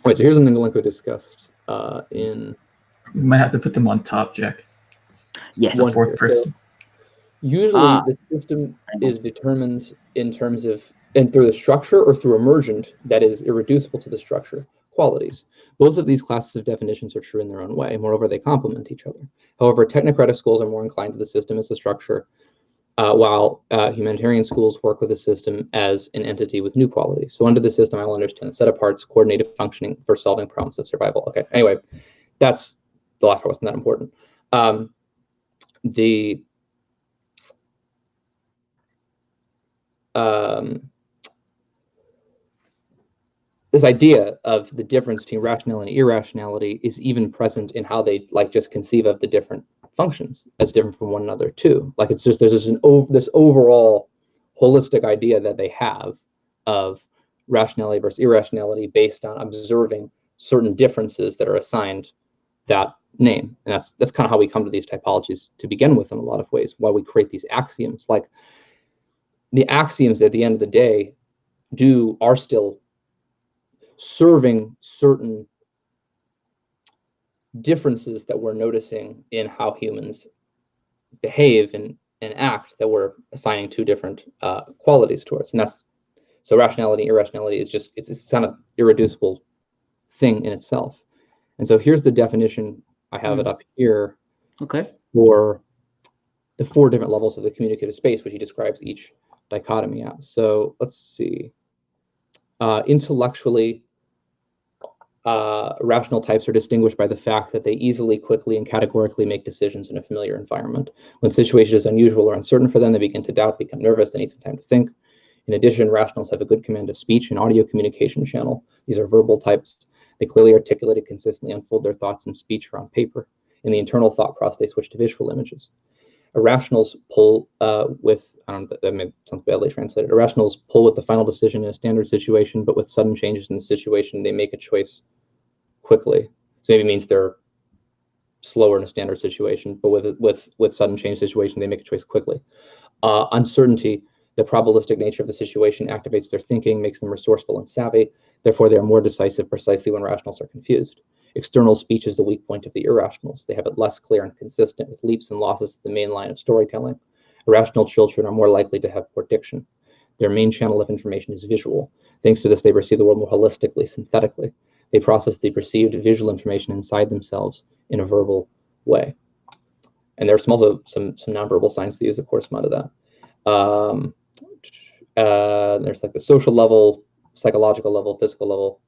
Speaker 3: Wait, so here's something Galenko discussed in.
Speaker 2: We might have to put them on top, Jack.
Speaker 1: Yes.
Speaker 2: The fourth person.
Speaker 3: So usually the system is determined in terms of, and through the structure or through emergent that is irreducible to the structure. qualities. Both of these classes of definitions are true in their own way. Moreover, they complement each other. However, technocratic schools are more inclined to the system as a structure, while humanitarian schools work with the system as an entity with new qualities. So under the system, I will understand set of parts, coordinated functioning for solving problems of survival. Okay, anyway, that's the last part wasn't that important. This idea of the difference between rationality and irrationality is even present in how they just conceive of the different functions as different from one another too. Like it's just there's this overall holistic idea that they have of rationality versus irrationality based on observing certain differences that are assigned that name. And that's kind of how we come to these typologies to begin with in a lot of ways, why we create these axioms. Like the axioms at the end of the day are still serving certain differences that we're noticing in how humans behave and act that we're assigning two different qualities towards. And that's so rationality and irrationality is just it's kind of irreducible thing in itself. And so here's the definition. I have it up here.
Speaker 1: Okay.
Speaker 3: For the 4 different levels of the communicative space, which he describes each dichotomy at. So let's see. Intellectually, rational types are distinguished by the fact that they easily, quickly, and categorically make decisions in a familiar environment. When the situation is unusual or uncertain for them, they begin to doubt, become nervous, they need some time to think. In addition, rationals have a good command of speech and audio communication channel. These are verbal types. They clearly articulate and consistently unfold their thoughts in speech or on paper. In the internal thought process, they switch to visual images. Irrationals pull with, I don't know, that sounds badly translated. Irrationals pull with the final decision in a standard situation, but with sudden changes in the situation, they make a choice quickly. So maybe it means they're slower in a standard situation, but with sudden change situation, they make a choice quickly. Uncertainty, the probabilistic nature of the situation activates their thinking, makes them resourceful and savvy. Therefore, they are more decisive precisely when rationals are confused. External speech is the weak point of the irrationals. They have it less clear and consistent with leaps and losses to the main line of storytelling. Irrational children are more likely to have poor diction. Their main channel of information is visual. Thanks to this, they perceive the world more holistically, synthetically. They process the perceived visual information inside themselves in a verbal way. And there's also some nonverbal signs to use that correspond to that. There's like the social level, psychological level, physical level.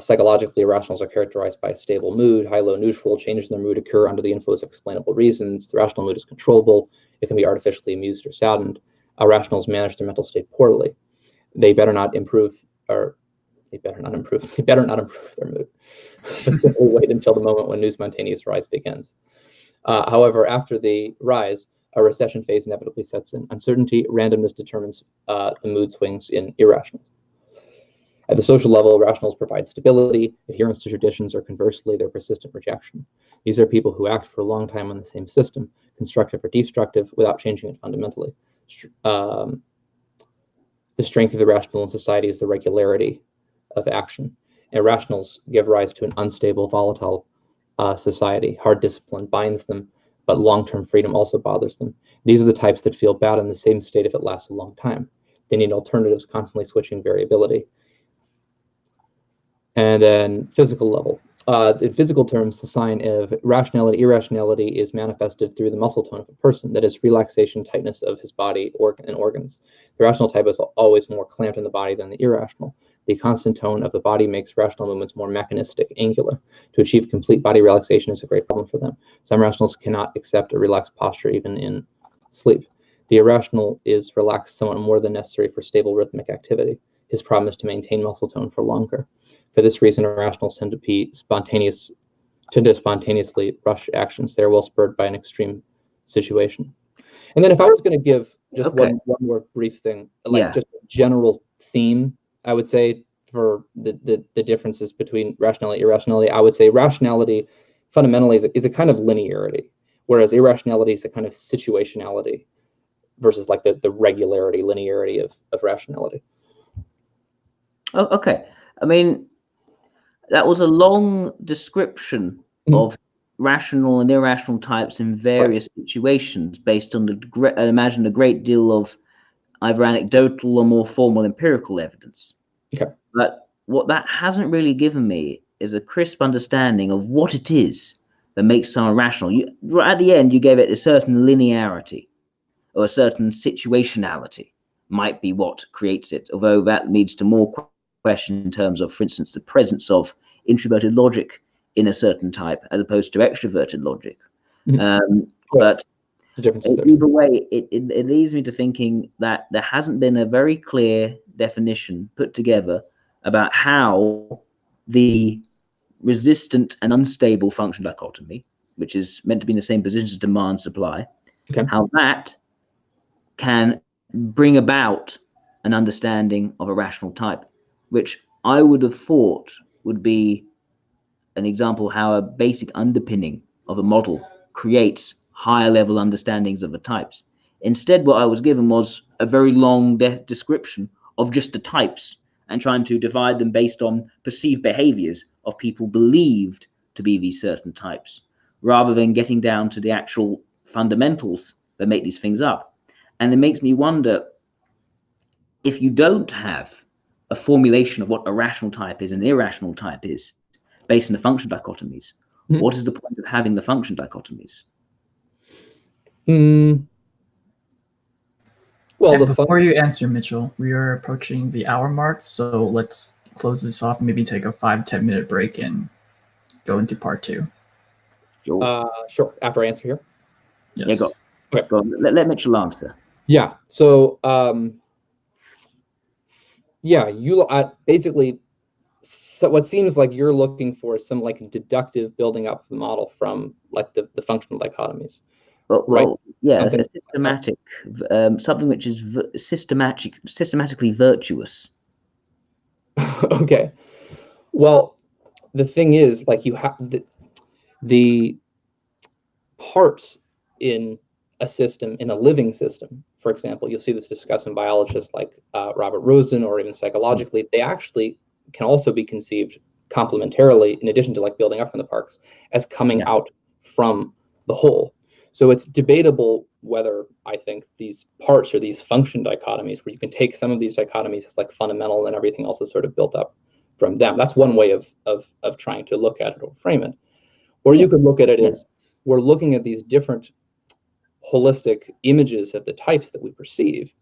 Speaker 3: Psychologically, irrationals are characterized by a stable mood, high, low, neutral. Changes in their mood occur under the influence of explainable reasons. The rational mood is controllable. It can be artificially amused or saddened. Irrationals manage their mental state poorly. They better not improve their mood. We'll wait until the moment when new spontaneous rise begins. However, after the rise, a recession phase inevitably sets in. Uncertainty, randomness determines the mood swings in irrational. At the social level, rationals provide stability, adherence to traditions, or conversely, their persistent rejection. These are people who act for a long time on the same system, constructive or destructive, without changing it fundamentally. The strength of the rational in society is the regularity of action. Irrationals give rise to an unstable, volatile society. Hard discipline binds them, but long-term freedom also bothers them. These are the types that feel bad in the same state if it lasts a long time. They need alternatives, constantly switching variability. And then physical level. In physical terms, the sign of rationality, irrationality is manifested through the muscle tone of a person, that is, relaxation, tightness of his body and organs. The rational type is always more clamped in the body than the irrational. The constant tone of the body makes rational movements more mechanistic, angular. To achieve complete body relaxation is a great problem for them. Some rationals cannot accept a relaxed posture even in sleep. The irrational is relaxed somewhat more than necessary for stable rhythmic activity. His problem is to maintain muscle tone for longer. For this reason, irrationals tend to spontaneously rush actions. They're well spurred by an extreme situation. And then if I was going to give just one more brief thing, just a general theme, I would say for the differences between rationality and irrationality, I would say rationality fundamentally is a kind of linearity, whereas irrationality is a kind of situationality versus like the regularity, linearity of rationality.
Speaker 1: Oh, okay. I mean, that was a long description of rational and irrational types in various situations based on I imagine a great deal of either anecdotal or more formal empirical evidence.
Speaker 3: Okay.
Speaker 1: But what that hasn't really given me is a crisp understanding of what it is that makes someone rational. At the end, you gave it a certain linearity or a certain situationality might be what creates it, although that leads to more question in terms of, for instance, the presence of introverted logic in a certain type as opposed to extroverted logic. But either way, it leads me to thinking that there hasn't been a very clear definition put together about how the resistant and unstable function dichotomy, which is meant to be in the same position as demand supply, how that can bring about an understanding of a rational type, which I would have thought would be an example how a basic underpinning of a model creates higher level understandings of the types. Instead, what I was given was a very long description of just the types and trying to divide them based on perceived behaviors of people believed to be these certain types, rather than getting down to the actual fundamentals that make these things up. And it makes me wonder, if you don't have a formulation of what a rational type is and an irrational type is based on the function dichotomies, what is the point of having the function dichotomies?
Speaker 2: Well, before you answer, Mitchell, we are approaching the hour mark, so let's close this off and maybe take a 5-10 minute break and go into part 2.
Speaker 3: Sure. After I answer here.
Speaker 2: Yes.
Speaker 1: Yeah, go on. Let Mitchell answer.
Speaker 3: Yeah. So, yeah, you basically. So what seems like you're looking for is some like deductive building up of the model from like the functional dichotomies.
Speaker 1: Well, yeah, something systematic, something which is systematically virtuous.
Speaker 3: Okay. Well, the thing is, like, you have the parts in a system, in a living system, for example, you'll see this discussed in biologists like Robert Rosen, or even psychologically, they actually can also be conceived complementarily, in addition to like building up from the parts, as coming out from the whole. So it's debatable whether, I think, these parts or these function dichotomies, where you can take some of these dichotomies as like fundamental and everything else is sort of built up from them. That's one way of trying to look at it or frame it. Or you could look at it as we're looking at these different holistic images of the types that we perceive,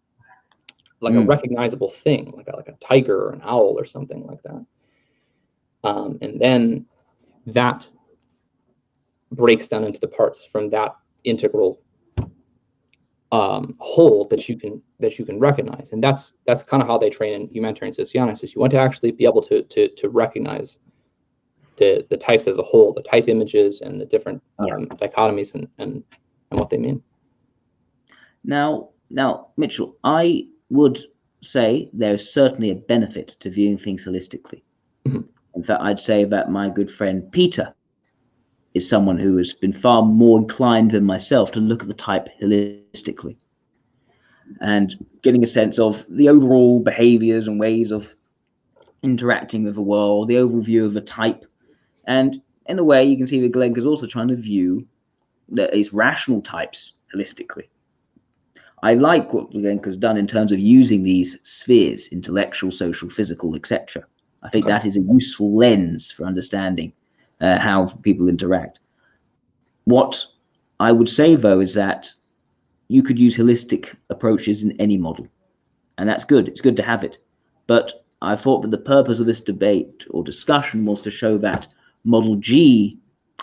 Speaker 3: like a recognizable thing, like a tiger or an owl or something like that. And then that breaks down into the parts from that integral whole that you can recognize. And that's kind of how they train in humanitarian socionics, is you want to actually be able to recognize the types as a whole, the type images and the different dichotomies and what they mean.
Speaker 1: Now, Mitchell, I would say there's certainly a benefit to viewing things holistically. In fact, I'd say that my good friend Peter is someone who has been far more inclined than myself to look at the type holistically and getting a sense of the overall behaviors and ways of interacting with the world, the overall view of a type. And in a way, you can see that Glenn is also trying to view these rational types holistically. I like what Glenco's done in terms of using these spheres, intellectual, social, physical, etc. I think that is a useful lens for understanding how people interact. What I would say, though, is that you could use holistic approaches in any model, and that's good. It's good to have it. But I thought that the purpose of this debate or discussion was to show that Model G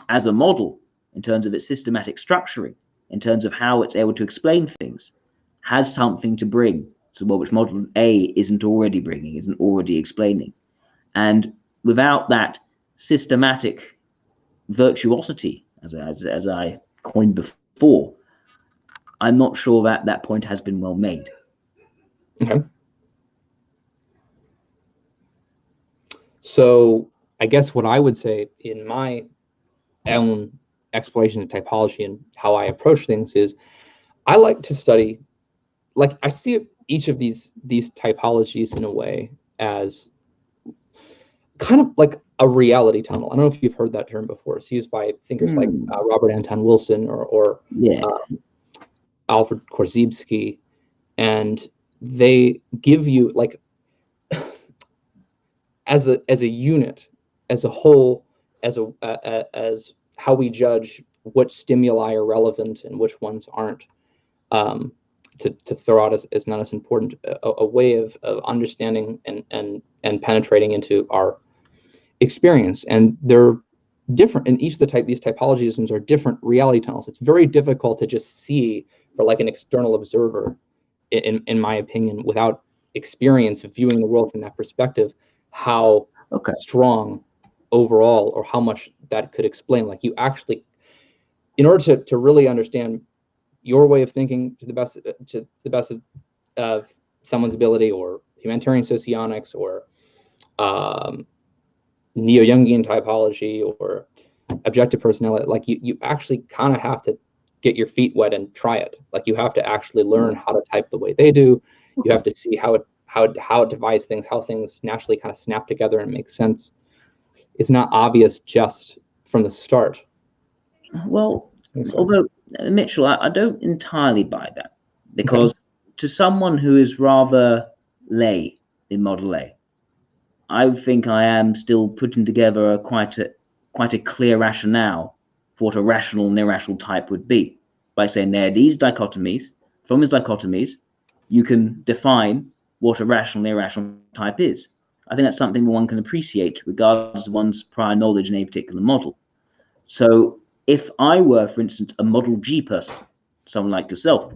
Speaker 1: as a model, in terms of its systematic structuring, in terms of how it's able to explain things, has something to bring to what which Model A isn't already bringing, isn't already explaining. And without that systematic virtuosity, as I coined before, I'm not sure that that point has been well made.
Speaker 3: Okay. So I guess what I would say in my own exploration of typology and how I approach things is I like to study, like I see each of these typologies in a way as kind of like a reality tunnel. I don't know if you've heard that term before. It's used by thinkers like Robert Anton Wilson or Alfred Korzybski, and they give you like as a unit, as a whole, as how we judge which stimuli are relevant and which ones aren't, to throw out as not as important a way of understanding and penetrating into our experience. And they're different in each of these typologies are different reality tunnels. It's very difficult to just see for like an external observer, in my opinion, without experience of viewing the world from that perspective, how strong overall, or how much that could explain. Like you actually, in order to really understand your way of thinking to the best of someone's ability, or humanitarian socionics, or neo-Jungian typology, or objective personality, like you actually kind of have to get your feet wet and try it. Like you have to actually learn how to type the way they do. You have to see how it divides things, how things naturally kind of snap together and make sense. It's not obvious just from the start.
Speaker 1: Well, although Mitchell, I don't entirely buy that, because to someone who is rather lay in Model A, I think I am still putting together quite a clear rationale for what a rational and irrational type would be, by saying there are these dichotomies. From these dichotomies, you can define what a rational and irrational type is. I think that's something one can appreciate regardless of one's prior knowledge in a particular model. So if I were, for instance, a Model G person, someone like yourself,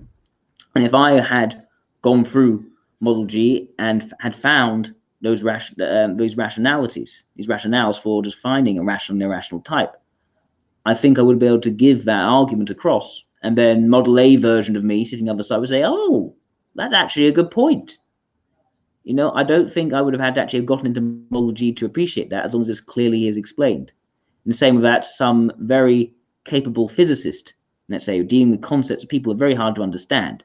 Speaker 1: and if I had gone through Model G and had found those rationalities, these rationales for defining a rational and irrational type, I think I would be able to give that argument across, and then Model A version of me sitting on the other side would say, oh, that's actually a good point. You know, I don't think I would have had to actually have gotten into Model G to appreciate that, as long as this clearly is explained. And the same with that, some very capable physicist, let's say, dealing with concepts that people are very hard to understand.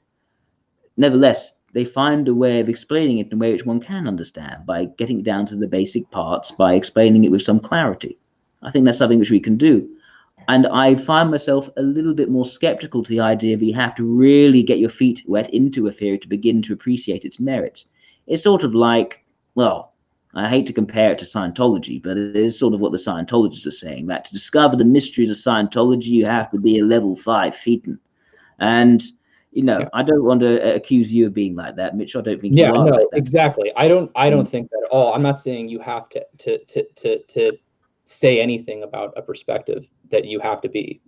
Speaker 1: Nevertheless, they find a way of explaining it in a way which one can understand, by getting it down to the basic parts, by explaining it with some clarity. I think that's something which we can do. And I find myself a little bit more skeptical to the idea that you have to really get your feet wet into a theory to begin to appreciate its merits. It's sort of like, well, I hate to compare it to Scientology, but it is sort of what the Scientologists are saying, that to discover the mysteries of Scientology, you have to be a level 5 thetan. And, you know, I don't want to accuse you of being like that, Mitch. I don't think you are like that.
Speaker 3: Exactly. I don't think that at all. I'm not saying you have to say anything about a perspective that you have to be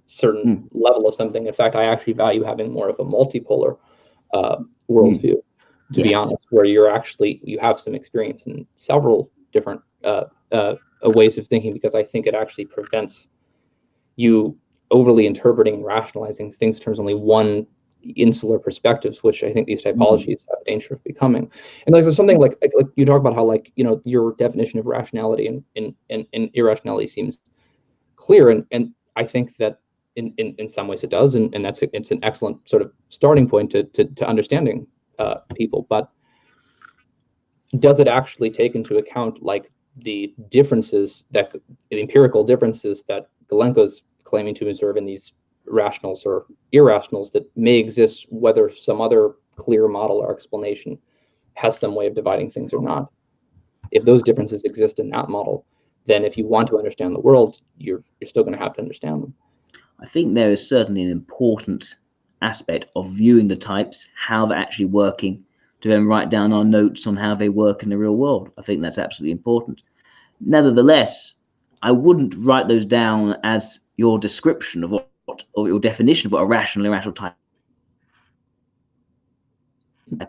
Speaker 3: certain level of something. In fact, I actually value having more of a multipolar worldview, to be honest, where you have some experience in several different ways of thinking, because I think it actually prevents you overly interpreting and rationalizing things in terms of only one insular perspectives, which I think these typologies have a danger of becoming. And like, there's something like you talk about how, like, you know, your definition of rationality and irrationality seems clear, and I think that in some ways it does, and it's an excellent sort of starting point to understanding people. But does it actually take into account like the differences, the empirical differences that Galenko's claiming to observe in these rationals or irrationals that may exist, whether some other clear model or explanation has some way of dividing things or not? If those differences exist in that model, then if you want to understand the world, you're still going to have to understand them.
Speaker 1: I think there is certainly an important aspect of viewing the types, how they're actually working, to then write down our notes on how they work in the real world. I think that's absolutely important. Nevertheless, I wouldn't write those down as your description of what, or your definition of what a rational and irrational type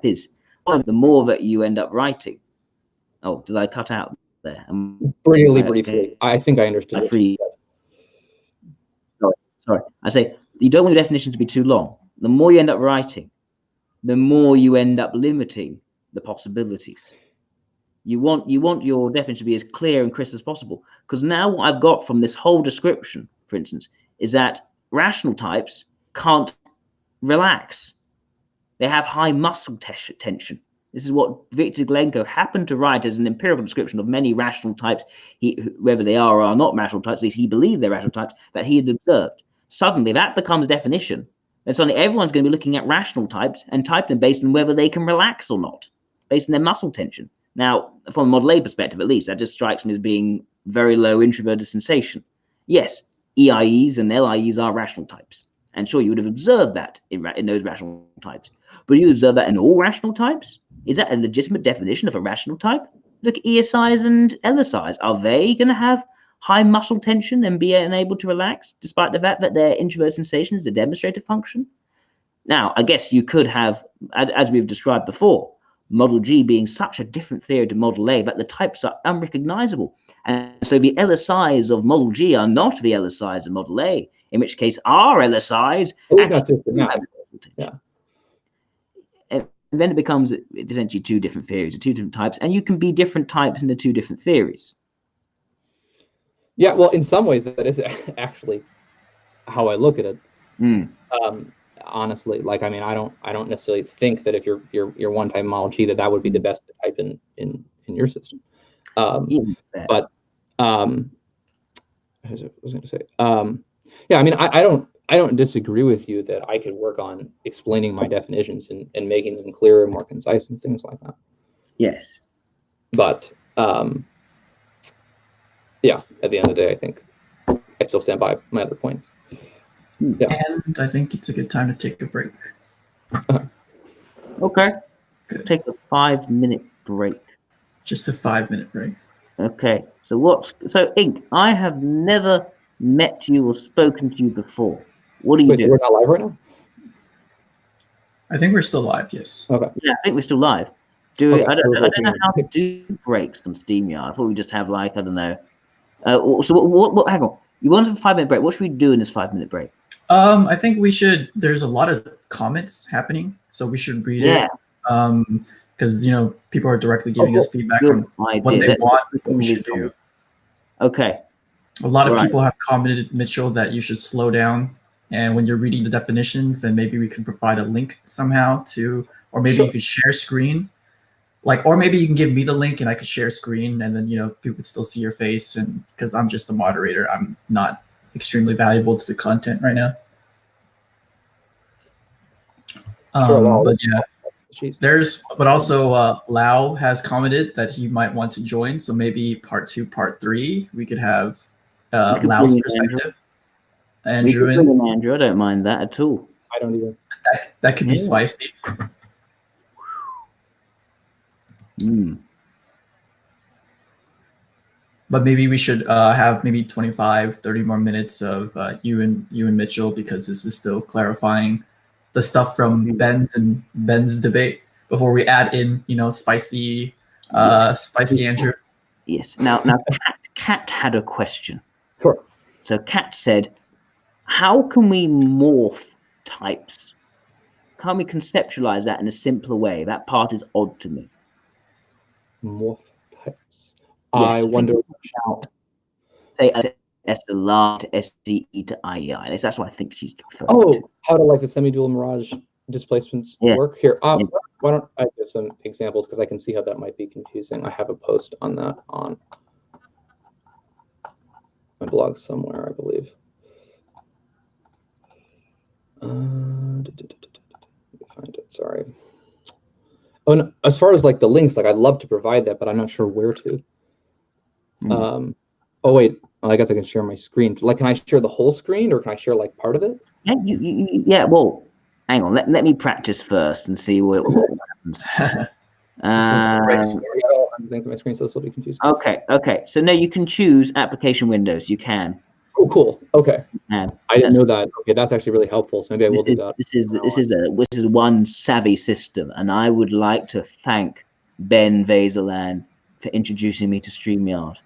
Speaker 1: is. The more that you end up writing. Oh, did I cut out there?
Speaker 3: Really briefly. I think I understood.
Speaker 1: Sorry. I say you don't want your definition to be too long. The more you end up writing, the more you end up limiting the possibilities. You want your definition to be as clear and crisp as possible, because now what I've got from this whole description, for instance, is that rational types can't relax. They have high muscle tension. This is what Victor Galenko happened to write as an empirical description of many rational types, whether they are or are not rational types, at least he believed they're rational types, that he had observed. Suddenly that becomes definition. And suddenly everyone's going to be looking at rational types and typing them based on whether they can relax or not, based on their muscle tension. Now, from a Model A perspective, at least, that just strikes me as being very low introverted sensation. Yes, EIEs and LIEs are rational types. And sure, you would have observed that in those rational types. But you observe that in all rational types? Is that a legitimate definition of a rational type? Look at ESIs and LSIs. Are they going to have high muscle tension and be unable to relax, despite the fact that their introverted sensation is a demonstrative function? Now, I guess you could have, as we've described before, Model G being such a different theory to Model A that the types are unrecognizable. And so the LSIs of Model G are not the LSIs of Model A, in which case our LSIs actually have
Speaker 3: yeah.
Speaker 1: And then it becomes essentially two different theories, or two different types, and you can be different types in the two different theories.
Speaker 3: Yeah, well, in some ways, that is actually how I look at it. Honestly, like, I mean, I don't necessarily think that if you're one type Model G, that would be the best type in your system. But I was going to say, yeah, I mean, I don't disagree with you that I could work on explaining my definitions and making them clearer and more concise and things like that.
Speaker 1: Yes.
Speaker 3: But yeah, at the end of the day, I think I still stand by my other points. Yeah.
Speaker 2: And I think it's a good time to take a break.
Speaker 1: Okay.
Speaker 2: Good.
Speaker 1: Take a 5-minute break.
Speaker 2: Just a 5-minute break.
Speaker 1: Okay. So Ink, I have never met you or spoken to you before. What do you do?
Speaker 3: So we're not live right now?
Speaker 2: I think we're still live, yes.
Speaker 3: Okay.
Speaker 1: Yeah, I think we're still live.
Speaker 3: Okay.
Speaker 1: I don't know how to do breaks on StreamYard. I thought we just have, like, I don't know. So what hang on. You want a 5-minute break. What should we do in this 5-minute break?
Speaker 2: I think we should, there's a lot of comments happening, so we should read it. Because, you know, people are directly giving us feedback on what they want, what we should do.
Speaker 1: Okay.
Speaker 2: A lot of people have commented, Mitchell, that you should slow down. And when you're reading the definitions, then maybe we can provide a link somehow to, or maybe you could share screen. Like, or maybe you can give me the link and I could share screen, and then, you know, people could still see your face. And because I'm just a moderator, I'm not extremely valuable to the content right now. But yeah, but also Lau has commented that he might want to join. So maybe part 2, part 3, we could have Lau's perspective. Andrew,
Speaker 1: I don't mind that at all.
Speaker 3: I don't either.
Speaker 2: That could be spicy. But maybe we should have maybe 25, 30 more minutes of you and Mitchell, because this is still clarifying the stuff from Ben's debate before we add in, you know, spicy Andrew.
Speaker 1: Yes. Now Kat had a question.
Speaker 3: Sure.
Speaker 1: So Kat said, how can we morph types? Can't we conceptualize that in a simpler way? That part is odd to me.
Speaker 3: Morph types.
Speaker 1: Yes,
Speaker 3: I wonder
Speaker 1: how. Say SLR to SDE to IEI. That's what I think she's referring to.
Speaker 3: How do like the semi-dual mirage displacements work here? Why don't I give some examples, because I can see how that might be confusing. I have a post on that on my blog somewhere, I believe. Let me find it. Sorry. Oh no, as far as like the links, like I'd love to provide that, but I'm not sure where to. Oh wait, well, I guess I can share my screen. Like, can I share the whole screen, or can I share like part of it?
Speaker 1: Yeah, yeah. Well, hang on. Let me practice first and see what happens.
Speaker 3: I think my screen, so this will be confusing.
Speaker 1: Okay. So no, you can choose application windows. You can.
Speaker 3: Oh, cool. Okay. I didn't know that. Okay, that's actually really helpful. So maybe I will do that.
Speaker 1: This is one savvy system, and I would like to thank Ben Vazelan for introducing me to StreamYard.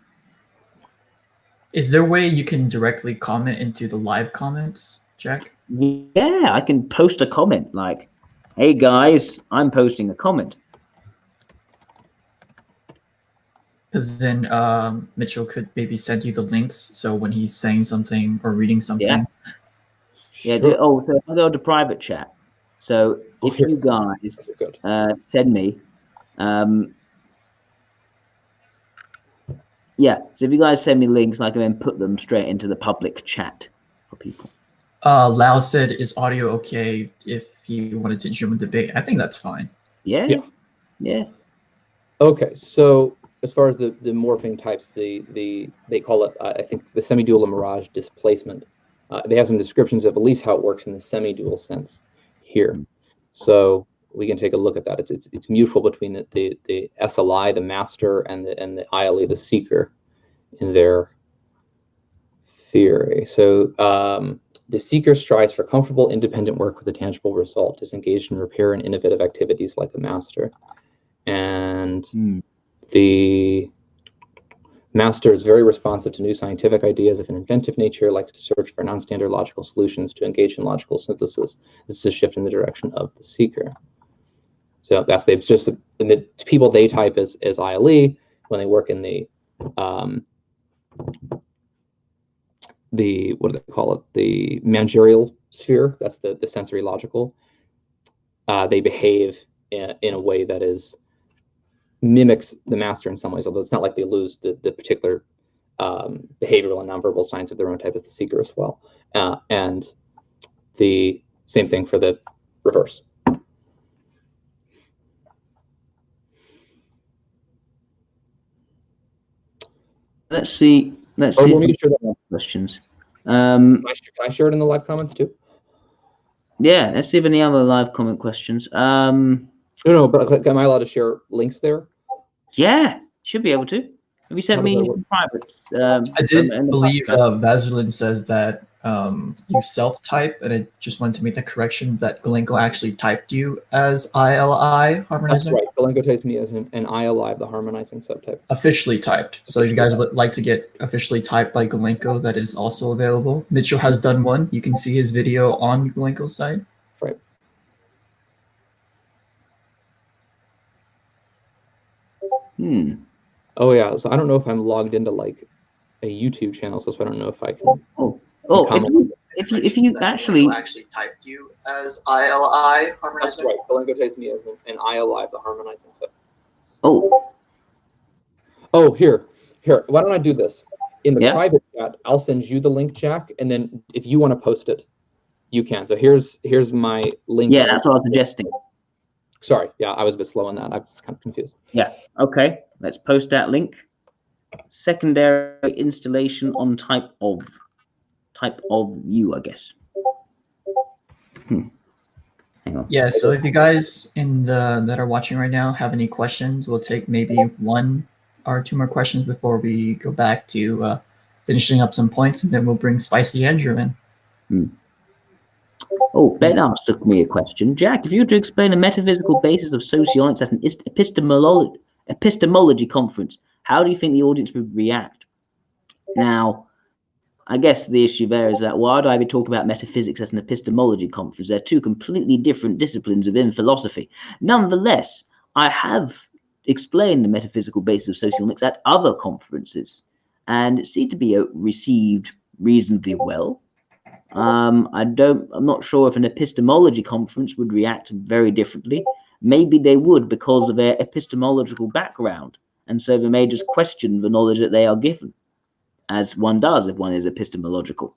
Speaker 2: Is there a way you can directly comment into the live comments, Jack?
Speaker 1: Yeah, I can post a comment like, "Hey guys, I'm posting a comment."
Speaker 2: Because then Mitchell could maybe send you the links, so when he's saying something or reading something.
Speaker 1: Yeah. Sure. So I'll go to private chat. So if you guys send me, so if you guys send me links, I can then put them straight into the public chat for people.
Speaker 2: Lau said, "Is audio okay if you wanted to join the debate?" I think that's fine.
Speaker 1: Yeah.
Speaker 3: Okay, so as far as the morphing types, they call it, I think, the semi-dual and mirage displacement. They have some descriptions of at least how it works in the semi-dual sense here. So we can take a look at that. It's mutual between the SLI, the master, and the ILE, the seeker, in their theory. So the seeker strives for comfortable, independent work with a tangible result, is engaged in repair and innovative activities like a master. And the master is very responsive to new scientific ideas of an inventive nature, likes to search for non-standard logical solutions, to engage in logical synthesis. This is a shift in the direction of the seeker. So that's the people they type as ILE when they work in the what do they call it? The managerial sphere. That's the sensory logical. They behave in a way that mimics the master in some ways, although it's not like they lose the particular behavioral and nonverbal signs of their own type as the seeker as well. And the same thing for the reverse.
Speaker 1: Let's see. Let's see. Questions.
Speaker 3: Can I share it in the live comments too?
Speaker 1: Yeah, let's see if any other live comment questions.
Speaker 3: No, but am I allowed to share links there?
Speaker 1: Yeah, should be able to. Have you sent me private?
Speaker 2: I did believe Vaseline says that you self-type, and I just wanted to make that correction that Galenko actually typed you as ILI harmonizer.
Speaker 3: That's right. Galenko types me as an ILI, the harmonizing subtype.
Speaker 2: Officially typed. So if you guys would like to get officially typed by Galenko, that is also available. Mitchell has done one. You can see his video on Galenko's site.
Speaker 3: Right. Oh yeah. So I don't know if I'm logged into like a YouTube channel, so I don't know if I can.
Speaker 1: If you actually
Speaker 2: typed you as ILI harmonizer.
Speaker 3: That's right. Galenko types me as an ILI, the harmonizing subtype. Oh, here. Why don't I do this? In the private chat, I'll send you the link, Jack, and then if you want to post it, you can. So here's my link.
Speaker 1: Yeah, that's what I was suggesting.
Speaker 3: Sorry, yeah, I was a bit slow on that. I was kind of confused.
Speaker 1: Yeah, okay. Let's post that link. Secondary installation on type of view, I guess. Hang on.
Speaker 2: Yeah, so if you guys that are watching right now have any questions, we'll take maybe 1 or 2 more questions before we go back to finishing up some points, and then we'll bring Spicy Andrew in.
Speaker 1: Oh, Ben asked me a question. Jack, if you were to explain the metaphysical basis of socionics at an epistemology conference, how do you think the audience would react? Now, I guess the issue there is that why do I be talking about metaphysics at an epistemology conference? They're 2 completely different disciplines within philosophy. Nonetheless, I have explained the metaphysical basis of socionics at other conferences, and it seemed to be received reasonably well. I'm not sure if an epistemology conference would react very differently. Maybe they would because of their epistemological background, and so they may just question the knowledge that they are given, as one does if one is epistemological.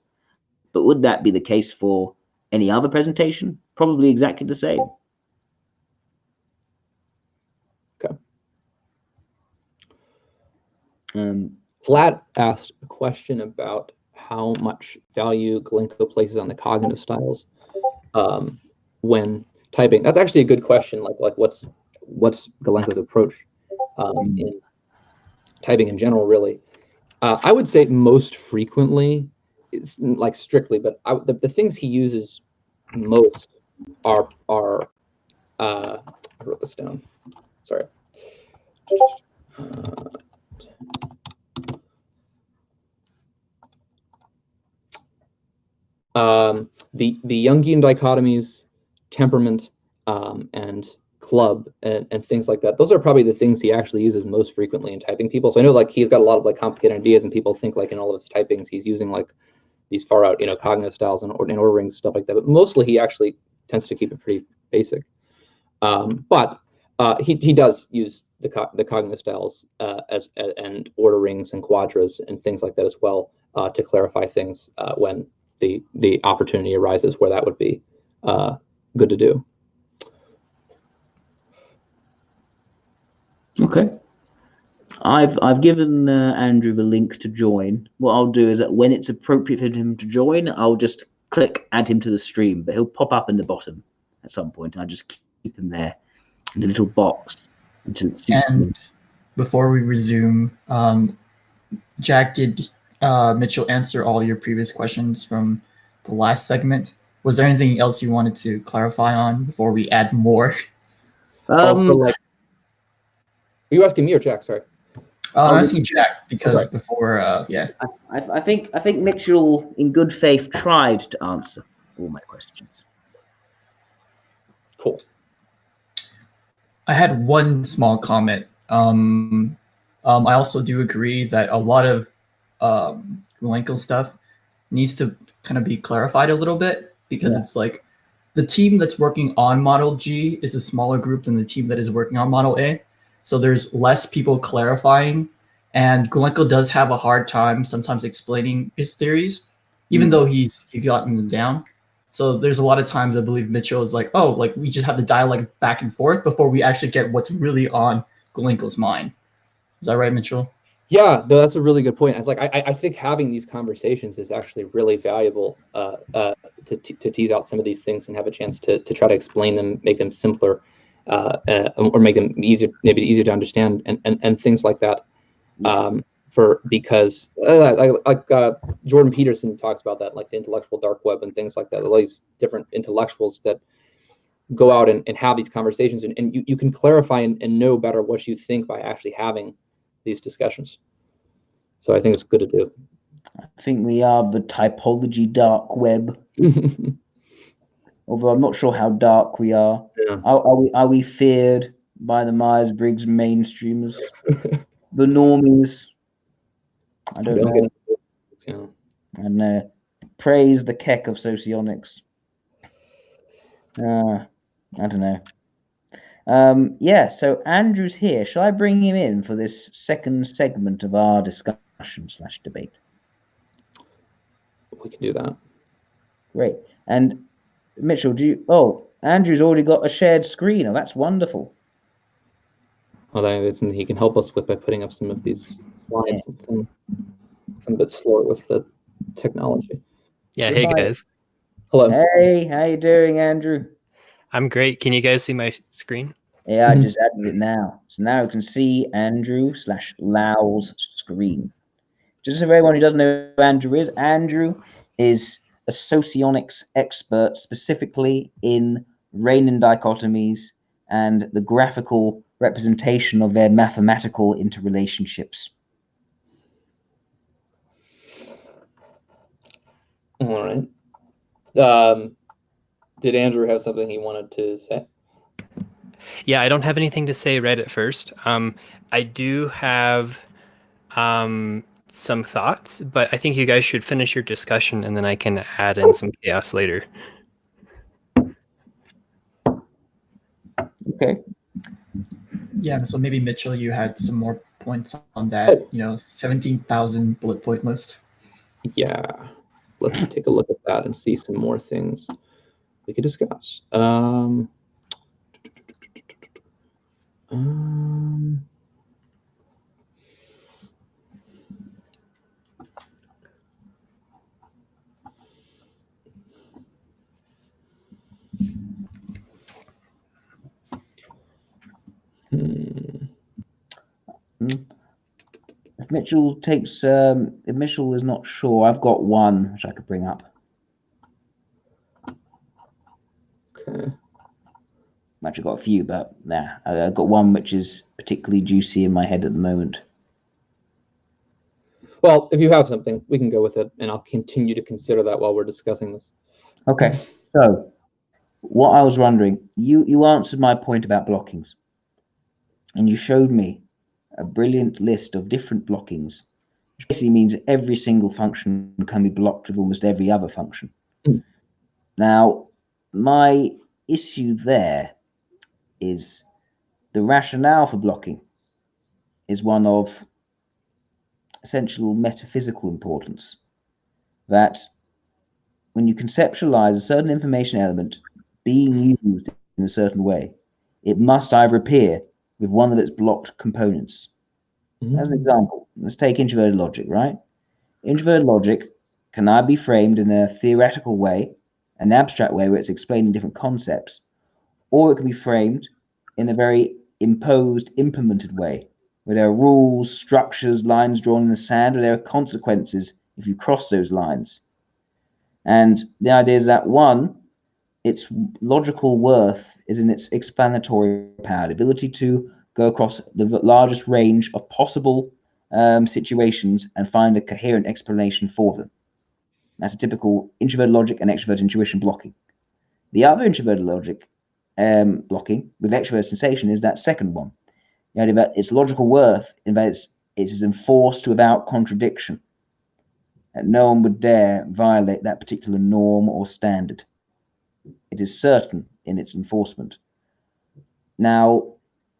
Speaker 1: But would that be the case for any other presentation? Probably exactly the same.
Speaker 3: Okay. Flat asked a question about how much value Galenko places on the cognitive styles when typing. That's actually a good question. Like what's Galenko's approach in typing in general, really? I would say most frequently, it's like strictly, but the things he uses most are I wrote this down. Sorry. The Jungian dichotomies, temperament, and club, and things like that. Those are probably the things he actually uses most frequently in typing people. So I know like he's got a lot of like complicated ideas, and people think like in all of his typings he's using like these far out, cognitive styles and order rings, stuff like that. But mostly he actually tends to keep it pretty basic. But he does use the cognitive styles and order rings and quadras and things like that as well to clarify things when the opportunity arises where that would be good to do.
Speaker 1: Okay. I've given Andrew the link to join. What I'll do is that when it's appropriate for him to join, I'll just click add him to the stream, but he'll pop up in the bottom at some point, and I just keep him there in a little box until it suits me.
Speaker 2: Before we resume, Jack, did Mitchell answer all your previous questions from the last segment? Was there anything else you wanted to clarify on before we add more?
Speaker 3: Are you asking me or Jack? Sorry.
Speaker 2: I'm asking Jack because before, yeah.
Speaker 1: I think Mitchell, in good faith, tried to answer all my questions.
Speaker 3: Cool.
Speaker 2: I had one small comment. I also do agree that a lot of Gulenko stuff needs to kind of be clarified a little bit, because it's like the team that's working on Model G is a smaller group than the team that is working on Model A. So there's less people clarifying, and Gulenko does have a hard time sometimes explaining his theories, even though he's gotten them down. So there's a lot of times I believe Mitchell is like, oh, like we just have the dialogue back and forth before we actually get what's really on Gulenko's mind. Is that right, Mitchell?
Speaker 3: Yeah, no, that's a really good point. I think having these conversations is actually really valuable to tease out some of these things and have a chance to try to explain them, make them simpler, or make them easier, maybe easier to understand, and things like that. Because Jordan Peterson talks about that, like the intellectual dark web and things like that. All these different intellectuals that go out and have these conversations, and you can clarify and know better what you think by actually having these discussions. So I think it's good to do.
Speaker 1: I think we are the typology dark web. Although I'm not sure how dark we are.
Speaker 3: Yeah.
Speaker 1: Are we feared by the Myers-Briggs mainstreamers? The normies? I don't know. I don't know. Praise the Keck of Socionics. I don't know. Yeah, so Andrew's here. Shall I bring him in for this second segment of our discussion/debate?
Speaker 3: We can do that.
Speaker 1: Great. And Mitchell, Andrew's already got a shared screen. Oh, that's wonderful.
Speaker 3: Well, that's something he can help us with by putting up some of these slides and things. I'm a bit slower with the technology.
Speaker 4: Yeah, hey guys.
Speaker 3: Hello.
Speaker 1: Hey, how you doing, Andrew?
Speaker 4: I'm great. Can you guys see my screen?
Speaker 1: Yeah, I just added it now. So now we can see Andrew/Lau's screen. Just for everyone who doesn't know who Andrew is a socionics expert, specifically in Riemann dichotomies and the graphical representation of their mathematical interrelationships.
Speaker 3: All right. Did Andrew have something he wanted to say?
Speaker 4: Yeah, I don't have anything to say right at first. I do have some thoughts, but I think you guys should finish your discussion and then I can add in some chaos later.
Speaker 1: Okay.
Speaker 2: Yeah, so maybe Mitchell, you had some more points on that, 17,000 bullet point list.
Speaker 3: Yeah, let's take a look at that and see some more things we could discuss.
Speaker 1: If Mitchell is not sure, I've got one which I could bring up.
Speaker 3: Okay.
Speaker 1: I've actually got a few, but I've got one which is particularly juicy in my head at the moment.
Speaker 3: Well, if you have something, we can go with it, and I'll continue to consider that while we're discussing this.
Speaker 1: Okay, so what I was wondering, you answered my point about blockings, and you showed me a brilliant list of different blockings, which basically means every single function can be blocked with almost every other function. Now, my issue there is the rationale for blocking is one of essential metaphysical importance, that when you conceptualize a certain information element being used in a certain way, it must either appear with one of its blocked components. As an example, let's take introverted logic, right? Introverted logic can either be framed in a theoretical way, an abstract way where it's explaining different concepts, or it can be framed in a very imposed, implemented way, where there are rules, structures, lines drawn in the sand, where there are consequences if you cross those lines. And the idea is that one, its logical worth is in its explanatory power, the ability to go across the largest range of possible situations and find a coherent explanation for them. That's a typical introverted logic and extrovert intuition blocking. The other introverted logic blocking with extrovert sensation is that second one. The idea that its logical worth in that it is enforced without contradiction. And no one would dare violate that particular norm or standard. It is certain in its enforcement. Now,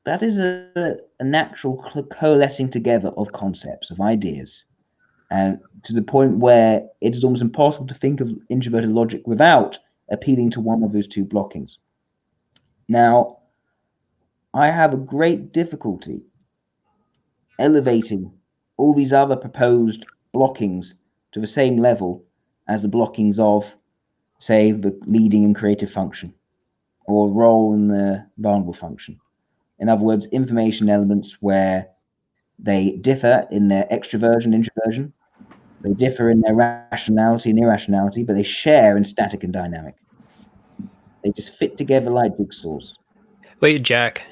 Speaker 1: that is a natural coalescing together of concepts, of ideas, and to the point where it is almost impossible to think of introverted logic without appealing to one of those two blockings. Now, I have a great difficulty elevating all these other proposed blockings to the same level as the blockings of, say, the leading and creative function, or role in the vulnerable function. In other words, information elements where they differ in their extroversion, introversion, they differ in their rationality and irrationality, but they share in static and dynamic. They just fit together like jigsaws.
Speaker 4: Wait, Jack,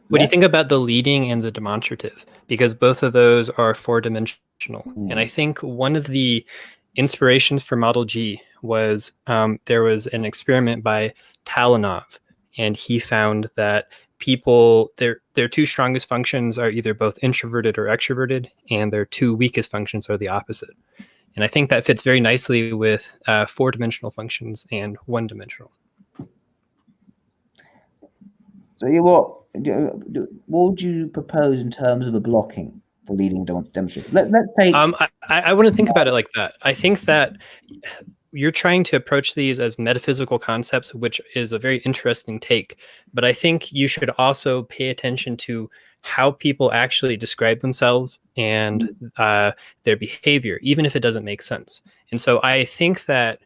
Speaker 4: what do you think about the leading and the demonstrative? Because both of those are four-dimensional. And I think one of the inspirations for Model G was there was an experiment by Talanov, and he found that people, their two strongest functions are either both introverted or extroverted, and their two weakest functions are the opposite. And I think that fits very nicely with four-dimensional functions and one-dimensional.
Speaker 1: So what would you propose in terms of a blocking for leading demonstration? Let's take.
Speaker 4: I want to think about it like that. I think that you're trying to approach these as metaphysical concepts, which is a very interesting take. But I think you should also pay attention to how people actually describe themselves and their behavior, even if it doesn't make sense. And so I think that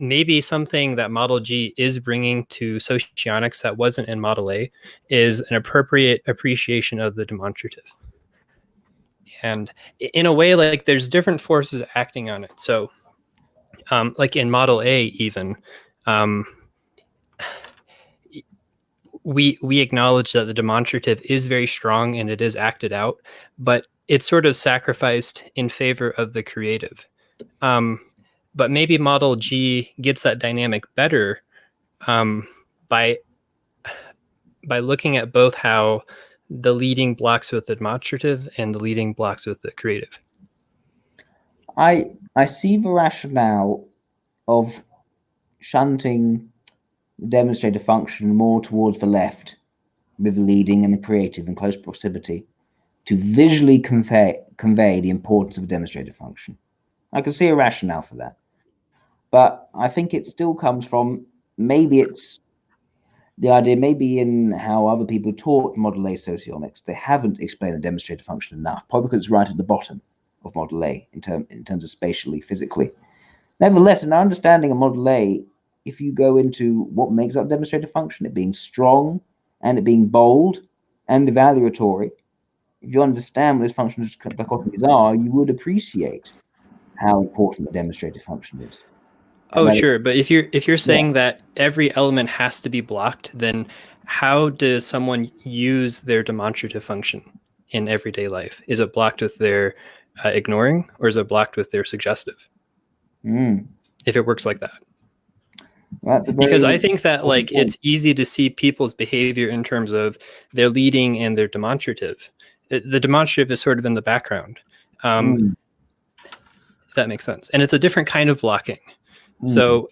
Speaker 4: maybe something that Model G is bringing to Socionics that wasn't in Model A is an appropriate appreciation of the demonstrative. And in a way, like there's different forces acting on it. So like in Model A even, we acknowledge that the demonstrative is very strong and it is acted out, but it's sort of sacrificed in favor of the creative. But maybe Model G gets that dynamic better by looking at both how the leading blocks with the demonstrative and the leading blocks with the creative.
Speaker 1: I see the rationale of shunting the demonstrative function more towards the left with the leading and the creative in close proximity to visually convey the importance of a demonstrative function. I can see a rationale for that. But I think it still comes from, maybe it's the idea, maybe in how other people taught Model A socionics, they haven't explained the demonstrative function enough, probably because it's right at the bottom of Model A in terms of spatially, physically. Nevertheless, in our understanding of Model A, if you go into what makes up demonstrative function, it being strong and it being bold and evaluatory, if you understand what those functional dichotomies are, you would appreciate how important the demonstrative function is.
Speaker 4: Oh, sure. But if you're saying that every element has to be blocked, then how does someone use their demonstrative function in everyday life? Is it blocked with their ignoring, or is it blocked with their suggestive? If it works like that. Because I think that like it's easy to see people's behavior in terms of their leading and their demonstrative. The demonstrative is sort of in the background. If that makes sense. And it's a different kind of blocking. So,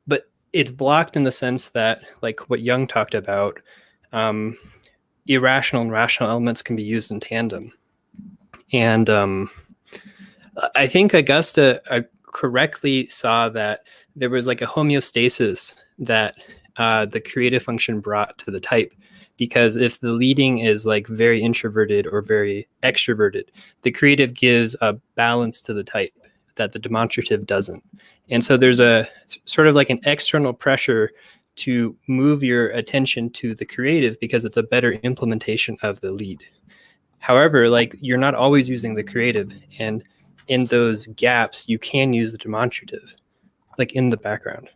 Speaker 4: but it's blocked in the sense that, like what Jung talked about, irrational and rational elements can be used in tandem. And I think Augusta correctly saw that there was like a homeostasis that the creative function brought to the type, because if the leading is like very introverted or very extroverted, the creative gives a balance to the type that the demonstrative doesn't. And so there's a sort of like an external pressure to move your attention to the creative because it's a better implementation of the lead. However, like you're not always using the creative, and in those gaps, you can use the demonstrative, like in the background.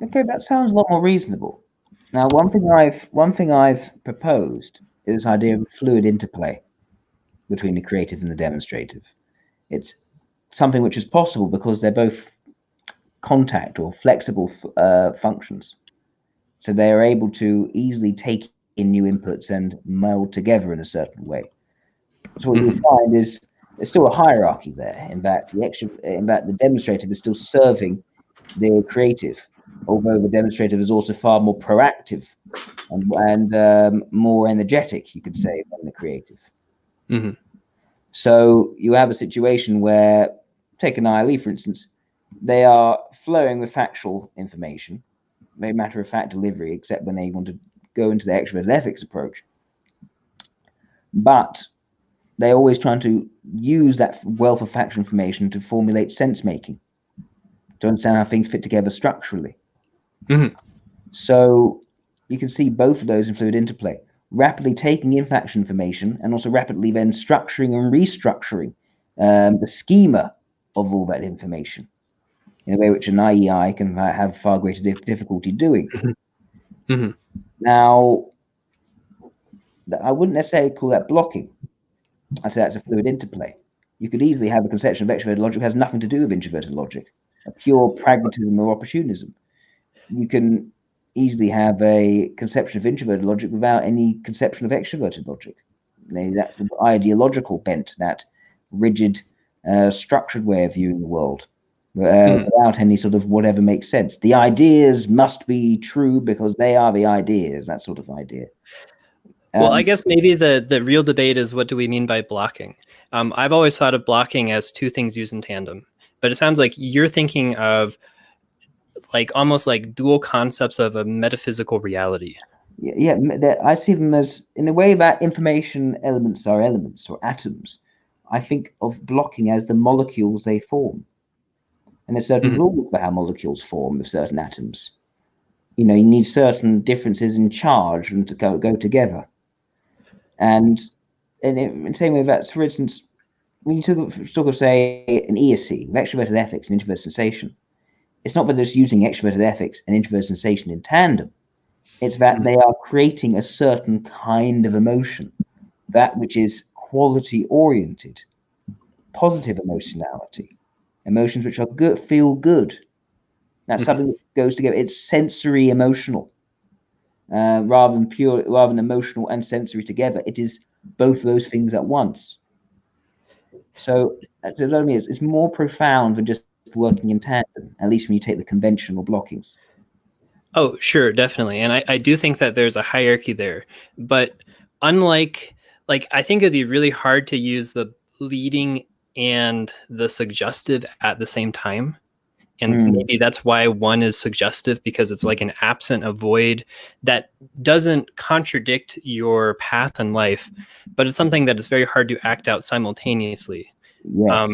Speaker 1: Okay, that sounds a lot more reasonable. Now, one thing I've proposed is this idea of fluid interplay between the creative and the demonstrative. It's something which is possible because they're both contact or flexible functions. So they are able to easily take in new inputs and meld together in a certain way. So what you'll find is there's still a hierarchy there. In fact, the demonstrative is still serving the creative, although the demonstrative is also far more proactive and more energetic, you could say, than the creative.
Speaker 4: Mm-hmm.
Speaker 1: So you have a situation where, take an ILE, for instance, they are flowing with factual information, very matter-of-fact delivery, except when they want to go into the extroverted ethics approach. But they're always trying to use that wealth of factual information to formulate sense-making, to understand how things fit together structurally.
Speaker 4: Mm-hmm.
Speaker 1: So you can see both of those in fluid interplay, rapidly taking in factual information and also rapidly then structuring and restructuring the schema of all that information in a way which an IEI can have far greater difficulty doing.
Speaker 4: Mm-hmm.
Speaker 1: Now, I wouldn't necessarily call that blocking. I'd say that's a fluid interplay. You could easily have a conception of extroverted logic that has nothing to do with introverted logic, a pure pragmatism or opportunism. You can easily have a conception of introverted logic without any conception of extroverted logic. That sort of ideological bent, that rigid, structured way of viewing the world, without any sort of whatever makes sense. The ideas must be true because they are the ideas, that sort of idea.
Speaker 4: Well, I guess maybe the real debate is, what do we mean by blocking? I've always thought of blocking as two things used in tandem, but it sounds like you're thinking of like almost like dual concepts of a metaphysical reality.
Speaker 1: Yeah, I see them as, in a way that information elements are elements or atoms. I think of blocking as the molecules they form. And there's certain rules for how molecules form with certain atoms. You know, you need certain differences in charge and to go together. And in the same way that, for instance, when you talk of, say, an ESC, extroverted ethics and introverted sensation, it's not that they're just using extroverted ethics and introverted sensation in tandem. It's that they are creating a certain kind of emotion, that which is quality-oriented, positive emotionality, emotions which are good, feel good. That's something that goes together. It's sensory emotional, rather than emotional and sensory together. It is both those things at once. So it's more profound than just working in tandem, at least when you take the conventional blockings.
Speaker 4: Oh, sure, definitely. And I do think that there's a hierarchy there. But unlike, like, I think it'd be really hard to use the leading and the suggestive at the same time. And maybe that's why one is suggestive, because it's like an absent, a void that doesn't contradict your path in life, but it's something that is very hard to act out simultaneously.
Speaker 1: Yes.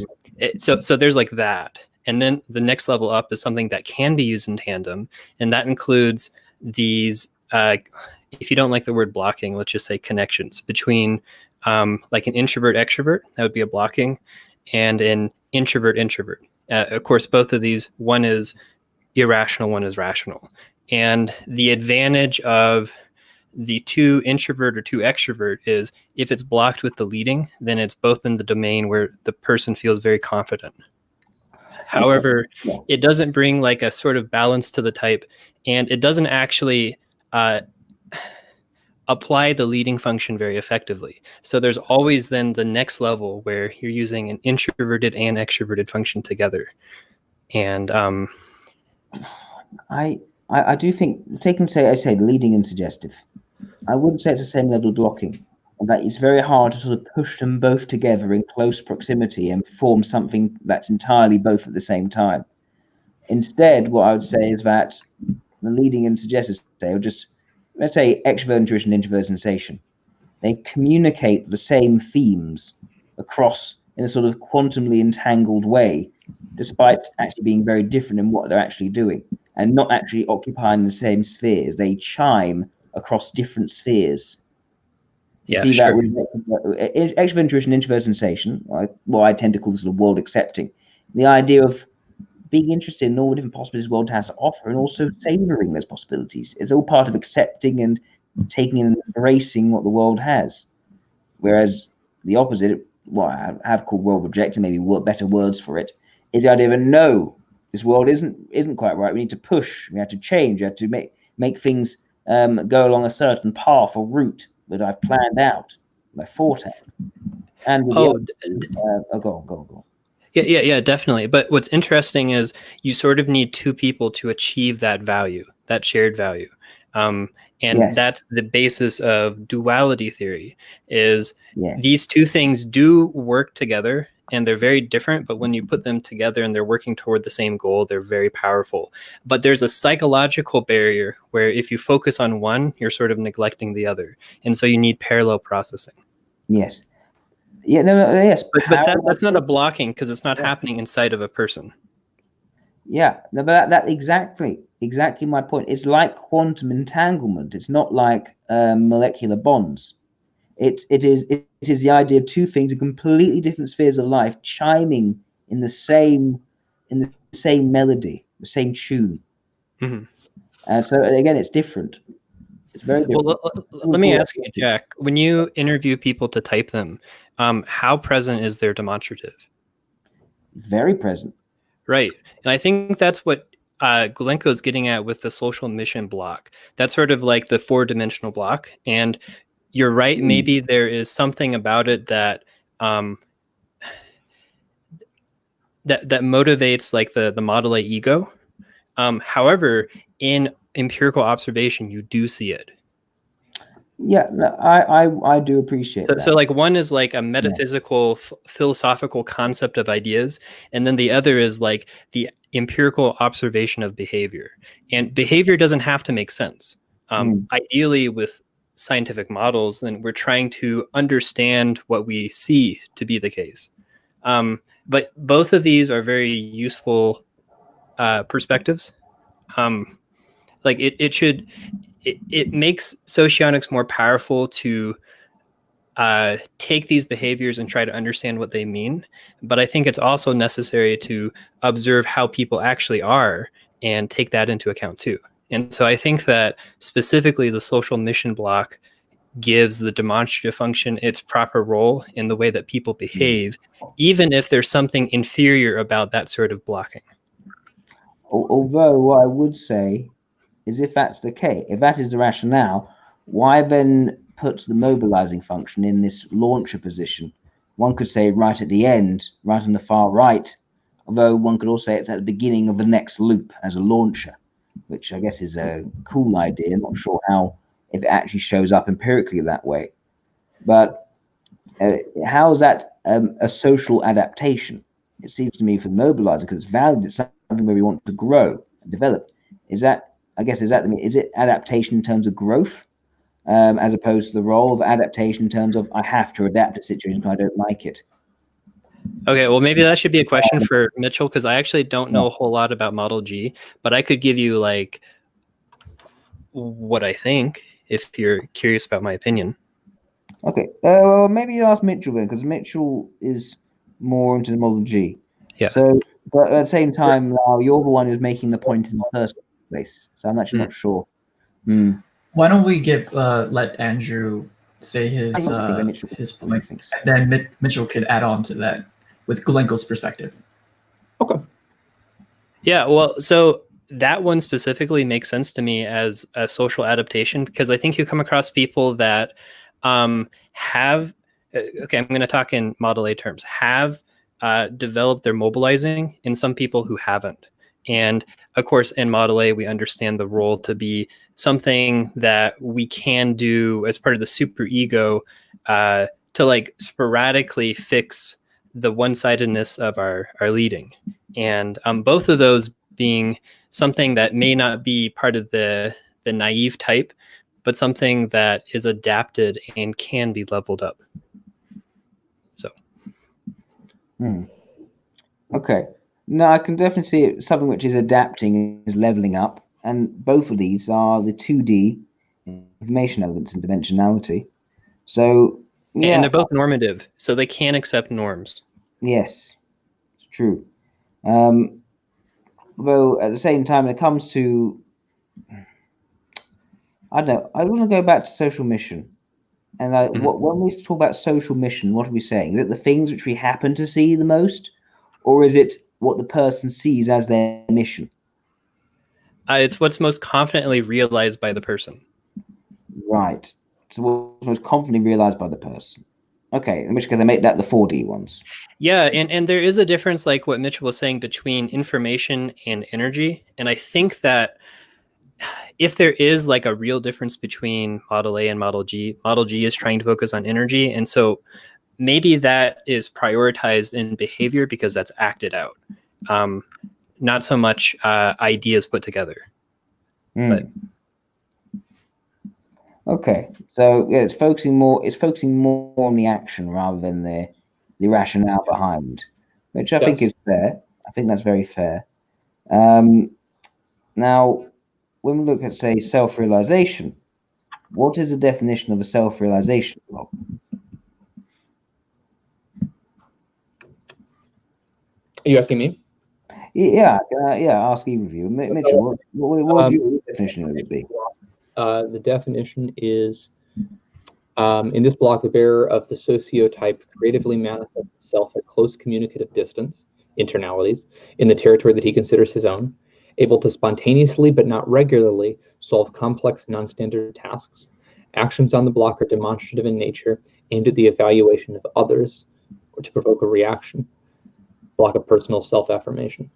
Speaker 4: So there's like that. And then the next level up is something that can be used in tandem. And that includes these, if you don't like the word blocking, let's just say connections between like an introvert extrovert, that would be a blocking, and an introvert introvert. Of course, both of these, one is irrational, one is rational. And the advantage of the two introvert or two extrovert is if it's blocked with the leading, then it's both in the domain where the person feels very confident. However, it doesn't bring like a sort of balance to the type, and it doesn't actually apply the leading function very effectively. So there's always then the next level where you're using an introverted and extroverted function together. And
Speaker 1: I do think, taking, say, leading and suggestive, I wouldn't say it's the same level of blocking. In fact, it's very hard to sort of push them both together in close proximity and form something that's entirely both at the same time. Instead, what I would say is that the leading and suggestive, say, are just let's say extrovert intuition, introvert sensation, they communicate the same themes across in a sort of quantumly entangled way, despite actually being very different in what they're actually doing and not actually occupying the same spheres. They chime across different spheres. You see that with extrovert intuition, introvert sensation, what I tend to call sort of world accepting. The idea of being interested in all the different possibilities the world has to offer and also savoring those possibilities. It's all part of accepting and taking and embracing what the world has. Whereas the opposite, what I have called world rejecting, maybe better words for it, is the idea of no, this world isn't quite right. We need to push, we have to change, we have to make things go along a certain path or route that I've planned out, I thought out. And with go on.
Speaker 4: Yeah, definitely. But what's interesting is you sort of need two people to achieve that value, that shared value. That's the basis of duality theory, is these two things do work together and they're very different, but when you put them together and they're working toward the same goal, they're very powerful. But there's a psychological barrier where if you focus on one, you're sort of neglecting the other. And so you need parallel processing.
Speaker 1: Yes. Yeah, yes.
Speaker 4: But that's not a blocking because it's not happening inside of a person.
Speaker 1: Yeah, but that exactly my point. It's like quantum entanglement. It's not like molecular bonds. It is the idea of two things in completely different spheres of life chiming in the same melody, the same tune. Mm-hmm. So again, it's different. It's very different.
Speaker 4: Well, let me ask you, Jack. When you interview people to type them, how present is their demonstrative?
Speaker 1: Very present.
Speaker 4: Right. And I think that's what Gulenko is getting at with the social mission block. That's sort of like the 4-dimensional block. And you're right. Maybe there is something about it that that motivates like the Model A ego. However, in empirical observation, you do see it.
Speaker 1: Yeah, no, I do appreciate that.
Speaker 4: So like one is like a metaphysical, philosophical concept of ideas, and then the other is like the empirical observation of behavior. And behavior doesn't have to make sense. Ideally, with scientific models, then we're trying to understand what we see to be the case. But both of these are very useful perspectives. Like it makes socionics more powerful to take these behaviors and try to understand what they mean. But I think it's also necessary to observe how people actually are and take that into account too. And so I think that specifically the social mission block gives the demonstrative function its proper role in the way that people behave, even if there's something inferior about that sort of blocking.
Speaker 1: Although what I would say is if that's the case, if that is the rationale, why then put the mobilizing function in this launcher position? One could say right at the end, right on the far right, although one could also say it's at the beginning of the next loop as a launcher, which I guess is a cool idea. I'm not sure if it actually shows up empirically that way. But how is that a social adaptation? It seems to me for the mobilizer, because it's valid, it's something where we want to grow and develop. Is it adaptation in terms of growth, as opposed to the role of adaptation in terms of I have to adapt to a situation because I don't like it?
Speaker 4: Okay, well, maybe that should be a question for Mitchell, because I actually don't know a whole lot about Model G, but I could give you like what I think if you're curious about my opinion.
Speaker 1: Okay, well, maybe you ask Mitchell then, because Mitchell is more into the Model G.
Speaker 4: Yeah.
Speaker 1: So, but at the same time, now you're the one who's making the point in the first place, so I'm actually not sure.
Speaker 2: Why don't we let Andrew say his point, and then Mitchell could add on to that with Gulenko's perspective.
Speaker 3: Okay.
Speaker 4: Yeah, well, so that one specifically makes sense to me as a social adaptation, because I think you come across people that have, okay, I'm going to talk in Model A terms, have developed their mobilizing, and some people who haven't. And of course, in Model A, we understand the role to be something that we can do as part of the superego to like sporadically fix the one-sidedness of our leading. And both of those being something that may not be part of the naive type, but something that is adapted and can be leveled up. So.
Speaker 1: Okay. No, I can definitely see it. Something which is adapting is leveling up, and both of these are the 2D information elements and dimensionality. So, yeah.
Speaker 4: And they're both normative, so they can accept norms.
Speaker 1: Yes, it's true. Though at the same time, when it comes to, I don't know, I want to go back to social mission. And when we talk about social mission, what are we saying? Is it the things which we happen to see the most, or is it what the person sees as their mission?
Speaker 4: It's what's most confidently realized by the person.
Speaker 1: Right. So what's most confidently realized by the person. Okay, in which case they make that the 4D ones.
Speaker 4: Yeah, and there is a difference, like what Mitchell was saying, between information and energy. And I think that if there is like a real difference between Model A and Model G is trying to focus on energy. And so maybe that is prioritized in behavior because that's acted out. Not so much ideas put together. But
Speaker 1: okay, so yeah, it's focusing more on the action rather than the rationale behind, which I think is fair. I think that's very fair. Now, when we look at, say, self-realization, what is the definition of a self-realization block?
Speaker 3: Are you asking me?
Speaker 1: Yeah, ask either of you. Mitchell, what would your definition of it be?
Speaker 3: The definition is, in this block, the bearer of the sociotype creatively manifests itself at close communicative distance, internalities, in the territory that he considers his own, able to spontaneously but not regularly solve complex non-standard tasks. Actions on the block are demonstrative in nature, aimed at the evaluation of others or to provoke a reaction. Block of personal self-affirmation.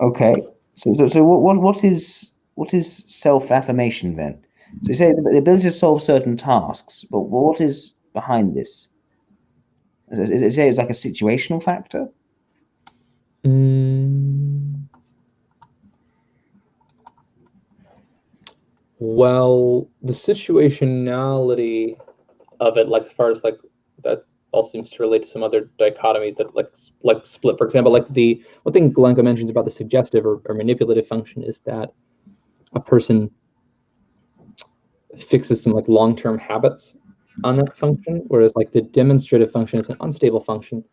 Speaker 1: Okay, so what is self-affirmation then? So you say the ability to solve certain tasks, but what is behind this? Is it say it's like a situational factor?
Speaker 3: Well, the situationality of it, like as far as like that, all seems to relate to some other dichotomies that like split. For example, like the one thing Glenka mentions about the suggestive or manipulative function is that a person fixes some like long-term habits on that function, whereas like the demonstrative function is an unstable function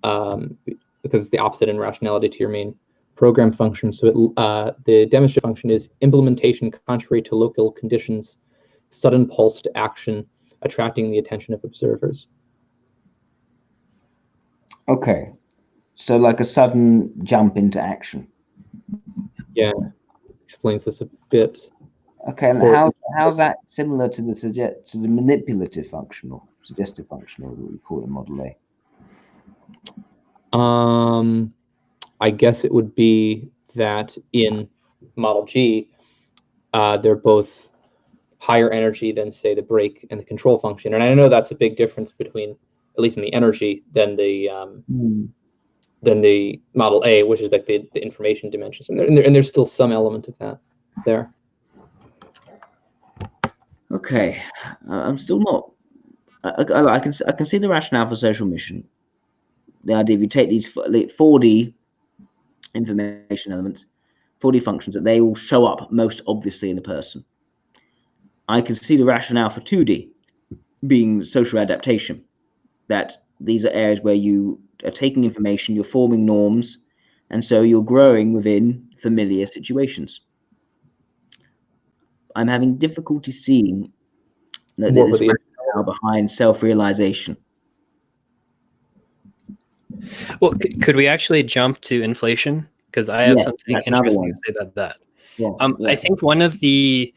Speaker 3: because it's the opposite in rationality to your main program function. So the demonstrative function is implementation contrary to local conditions, sudden pulse to action, attracting the attention of observers.
Speaker 1: Okay, so like a sudden jump into action.
Speaker 3: Yeah, explains this a bit.
Speaker 1: Okay, and how's that similar to the manipulative function or suggestive function, or what we call it in Model A?
Speaker 3: I guess it would be that in Model G, they're both higher energy than, say, the brake and the control function. And I know that's a big difference between, at least in the energy, than the Model A, which is like the information dimensions. And there's still some element of that there.
Speaker 1: Okay, I'm still not. I can see the rationale for social mission. The idea if you take these 4D information elements, 4D functions, that they all show up most obviously in a person. I can see the rationale for 2D being social adaptation, that these are areas where you are taking information, you're forming norms, and so you're growing within familiar situations. I'm having difficulty seeing that there's rationale behind self-realization.
Speaker 4: Well, could we actually jump to inflation? Because I have something interesting to say about that.
Speaker 1: Yeah,
Speaker 4: I think one of the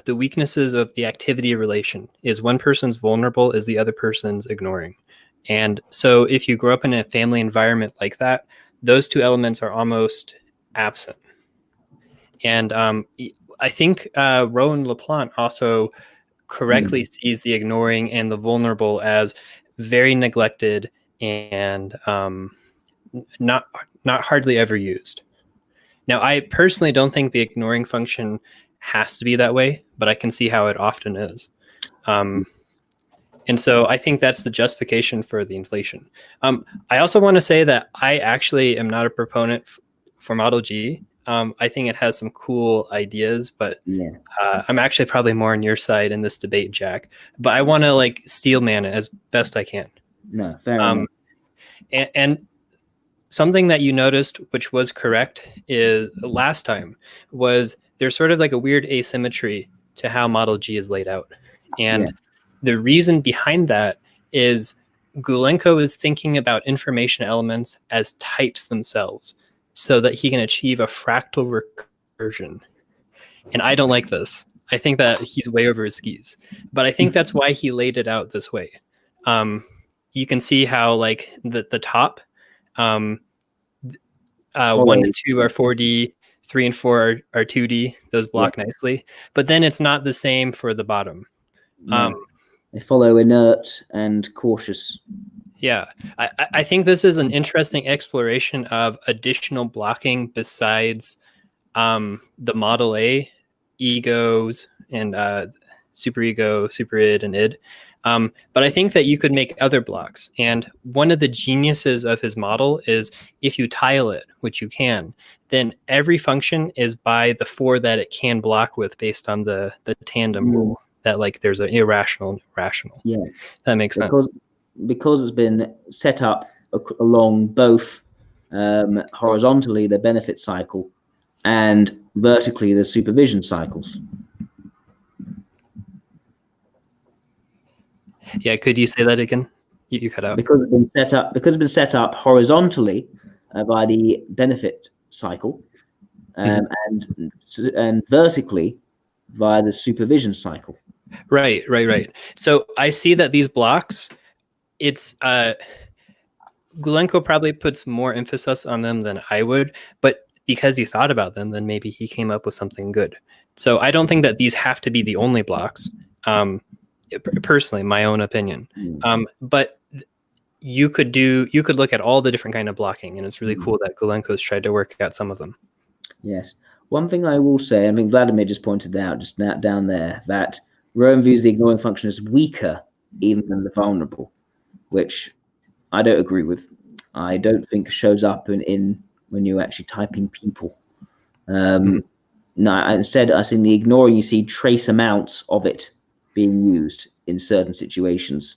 Speaker 4: weaknesses of the activity relation is one person's vulnerable is the other person's ignoring. And so if you grow up in a family environment like that, those two elements are almost absent. And I think Rowan LaPlante also correctly sees the ignoring and the vulnerable as very neglected and not hardly ever used. Now, I personally don't think the ignoring function has to be that way, but I can see how it often is. And so I think that's the justification for the inflation. I also want to say that I actually am not a proponent for Model G. I think it has some cool ideas, but I'm actually probably more on your side in this debate, Jack. But I want to like steelman it as best I can.
Speaker 1: No, fair enough.
Speaker 4: And something that you noticed, which was correct, is last time was there's sort of like a weird asymmetry to how Model G is laid out. And the reason behind that is Gulenko is thinking about information elements as types themselves so that he can achieve a fractal recursion. And I don't like this. I think that he's way over his skis. But I think that's why he laid it out this way. You can see how like the top, 1 and 2 are 4D, 3 and 4 are 2D. Those block nicely. But then it's not the same for the bottom.
Speaker 1: They follow inert and cautious.
Speaker 4: Yeah, I think this is an interesting exploration of additional blocking besides the Model A, egos, and superego, superid, and id. But I think that you could make other blocks. And one of the geniuses of his model is if you tile it, which you can, then every function is by the 4 that it can block with based on the tandem rule. That like there's an irrational and rational. Yeah, that makes sense.
Speaker 1: Because it's been set up along both horizontally the benefit cycle and vertically the supervision cycles.
Speaker 4: Yeah, could you say that again? You cut out.
Speaker 1: Because it's been set up horizontally by the benefit cycle, and vertically via the supervision cycle.
Speaker 4: Right. So I see that these blocks, it's Gulenko probably puts more emphasis on them than I would, but because he thought about them, then maybe he came up with something good. So I don't think that these have to be the only blocks. Personally, my own opinion. But you could look at all the different kind of blocking, and it's really cool that Gulenko's tried to work out some of them.
Speaker 1: Yes. One thing I will say, I think Vladimir just pointed out just down there, that Rome views the ignoring function as weaker even than the vulnerable, which I don't agree with. I don't think shows up in when you're actually typing people. No, instead, I think the ignoring, you see trace amounts of it being used in certain situations,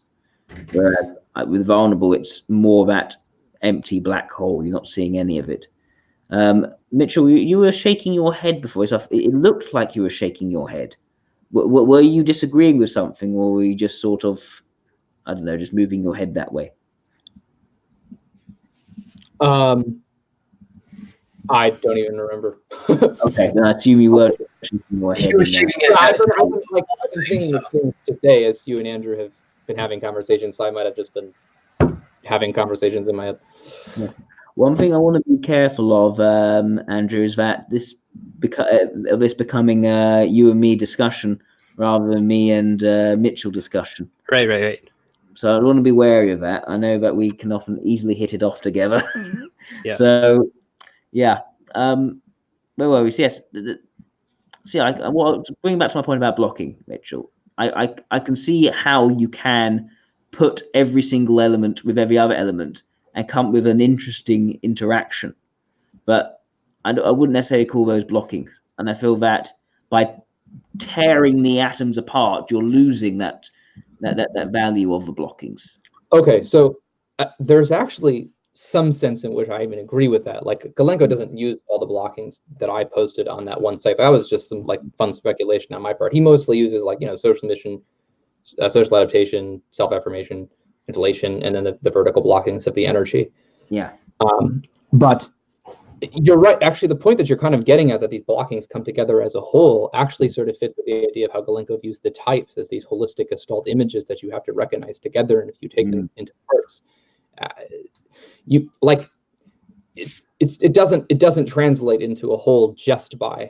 Speaker 1: whereas with vulnerable, it's more that empty black hole. You're not seeing any of it. Mitchell, you were shaking your head before stuff. It looked like you were shaking your head. Were you disagreeing with something, or were you just sort of, I don't know, just moving your head that way?
Speaker 3: I don't even remember.
Speaker 1: Okay, then I assume you were shaking your head.
Speaker 3: I've been thinking the thing to say as you and Andrew have been having conversations, so I might have just been having conversations in my head.
Speaker 1: Yeah. One thing I want to be careful of, Andrew, is that this becoming you and me discussion rather than me and Mitchell discussion.
Speaker 4: Right.
Speaker 1: So I want to be wary of that. I know that we can often easily hit it off together.
Speaker 4: Yeah.
Speaker 1: So, yeah. Where were we? Yes. See, bring back to my point about blocking, Mitchell. I can see how you can put every single element with every other element and come up with an interesting interaction, but I wouldn't necessarily call those blocking. And I feel that by tearing the atoms apart, you're losing that value of the blockings.
Speaker 3: Okay, so there's actually some sense in which I even agree with that. Like Gulenko doesn't use all the blockings that I posted on that one site. That was just some like fun speculation on my part. He mostly uses like, social mission, social adaptation, self-affirmation, inflation, and then the vertical blockings of the energy.
Speaker 1: Yeah.
Speaker 3: But you're right. Actually, the point that you're kind of getting at, that these blockings come together as a whole, actually sort of fits with the idea of how Gulenko views the types as these holistic gestalt images that you have to recognize together. And if you take them into parts, it doesn't translate into a whole just by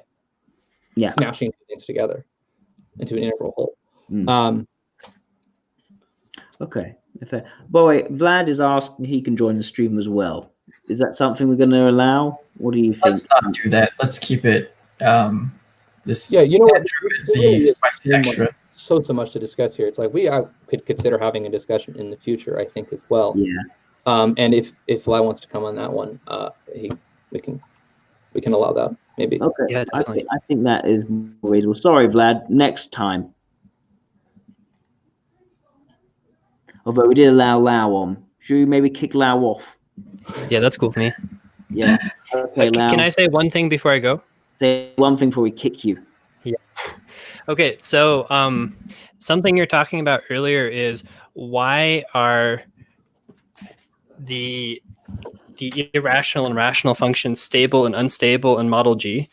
Speaker 3: smashing things together into an integral whole.
Speaker 1: Okay. By the way, Vlad is asking he can join the stream as well. Is that something we're going to allow? What do you think?
Speaker 2: Let's not do that. Let's keep it This
Speaker 3: Yeah, you know what?
Speaker 2: is the spicy extra.
Speaker 3: So much to discuss here. It's like we could consider having a discussion in the future, I think, as well.
Speaker 1: Yeah.
Speaker 3: And if Vlad wants to come on that one, we can allow that maybe.
Speaker 1: Okay.
Speaker 4: Yeah, definitely.
Speaker 1: I think that is more reasonable. Sorry, Vlad. Next time. Although we did allow Lau on, should we maybe kick Lau off?
Speaker 4: Yeah, that's cool with me.
Speaker 1: Yeah. Okay, Lau.
Speaker 4: Can I say one thing before I go?
Speaker 1: Say one thing before we kick you.
Speaker 4: Yeah. Okay, so something you're talking about earlier is why are the irrational and rational functions stable and unstable in Model G?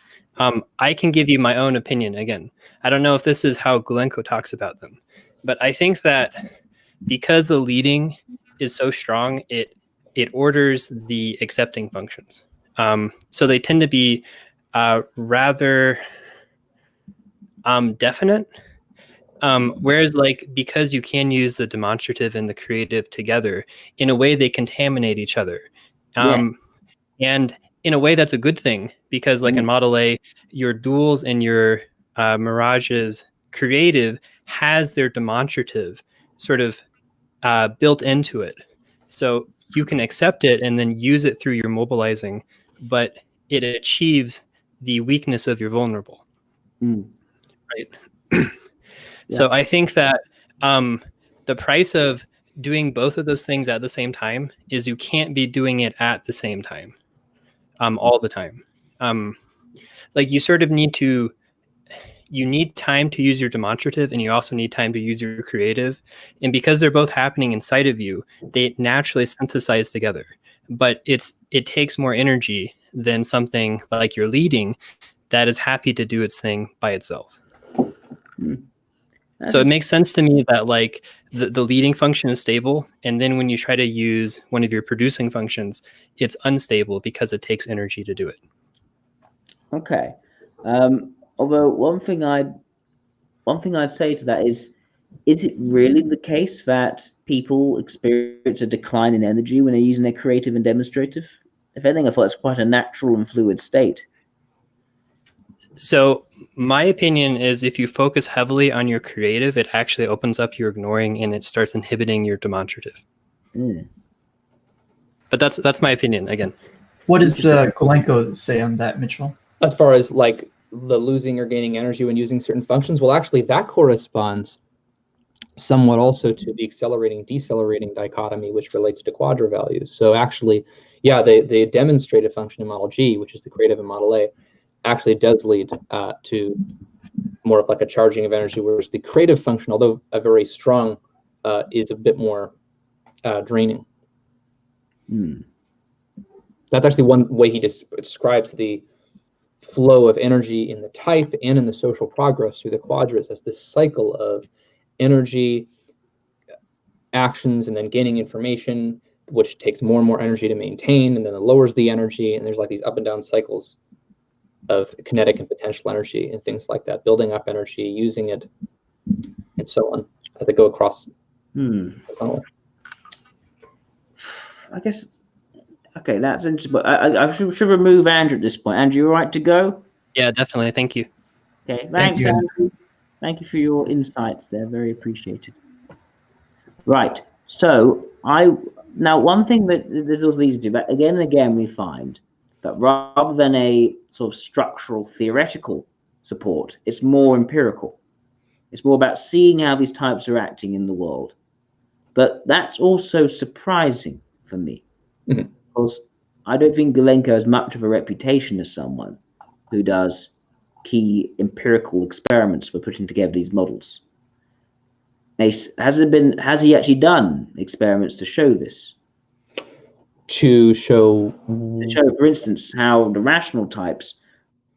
Speaker 4: I can give you my own opinion again. I don't know if this is how Gulenko talks about them, but I think that because the leading is so strong, it orders the accepting functions. So they tend to be rather definite. Whereas because you can use the demonstrative and the creative together, in a way they contaminate each other. And in a way that's a good thing, because in Model A, your duals and your mirages creative has their demonstrative sort of built into it. So you can accept it and then use it through your mobilizing, but it achieves the weakness of your vulnerable. Right. So I think that the price of doing both of those things at the same time is you can't be doing it at the same time all the time. You sort of need time to use your demonstrative, and you also need time to use your creative. And because they're both happening inside of you, they naturally synthesize together. But it takes more energy than something like your leading that is happy to do its thing by itself. So it makes sense to me that the leading function is stable, and then when you try to use one of your producing functions, it's unstable because it takes energy to do it.
Speaker 1: Okay. Although one thing I'd say to that is it really the case that people experience a decline in energy when they're using their creative and demonstrative? If anything, I thought it's quite a natural and fluid state.
Speaker 4: So my opinion is if you focus heavily on your creative, it actually opens up your ignoring and it starts inhibiting your demonstrative. But that's my opinion again.
Speaker 2: What does Gulenko say on that, Mitchell?
Speaker 3: As far as the losing or gaining energy when using certain functions, well, actually that corresponds somewhat also to the accelerating decelerating dichotomy, which relates to quadra values. So actually, yeah, the demonstrative function in Model G, which is the creative in Model A, actually does lead to more of a charging of energy, whereas the creative function, although a very strong, is a bit more draining. That's actually one way he describes the flow of energy in the type and in the social progress through the quadras as this cycle of energy, actions, and then gaining information, which takes more and more energy to maintain, and then it lowers the energy, and there's these up and down cycles of kinetic and potential energy and things like that, building up energy, using it, and so on as they go across the tunnel.
Speaker 1: I guess, okay, that's interesting. But I should remove Andrew at this point. Andrew, you all right to go?
Speaker 4: Yeah, definitely. Thank you.
Speaker 1: Okay, thanks, Andrew. Thank you for your insights there. Very appreciated. Right. So now one thing that this also leads to, but again and again we find that rather than a sort of structural theoretical support, it's more empirical. It's more about seeing how these types are acting in the world. But that's also surprising for me, because I don't think Gulenko has much of a reputation as someone who does key empirical experiments for putting together these models. Has he actually done experiments to show this?
Speaker 3: To show,
Speaker 1: for instance, how the rational types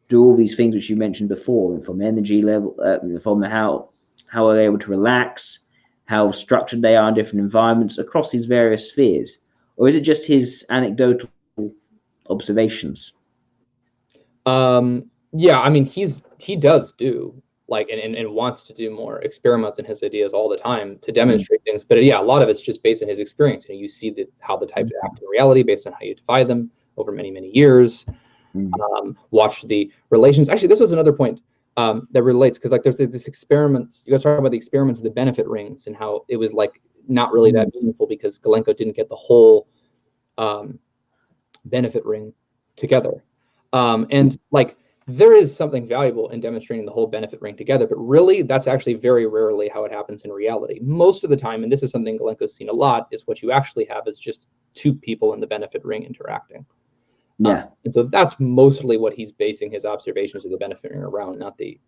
Speaker 1: do all these things which you mentioned before, from energy level, from how are they able to relax, how structured they are in different environments across these various spheres, or is it just his anecdotal observations?
Speaker 3: Yeah, I mean, he does do and wants to do more experiments in his ideas all the time to demonstrate things. But yeah, a lot of it's just based on his experience. And you see how the types act in reality based on how you divide them over many, many years. Watch the relations. Actually, this was another point that relates, because like there's this experiments, you guys talk about the experiments of the benefit rings and how it was like not really that meaningful because Galenko didn't get the whole benefit ring together. And like there is something valuable in demonstrating the whole benefit ring together, but really that's actually very rarely how it happens in reality. Most of the time, and this is something Galenko's seen a lot, is what you actually have is just two people in the benefit ring interacting.
Speaker 1: Yeah.
Speaker 3: And so that's mostly what he's basing his observations of the benefit ring around, not these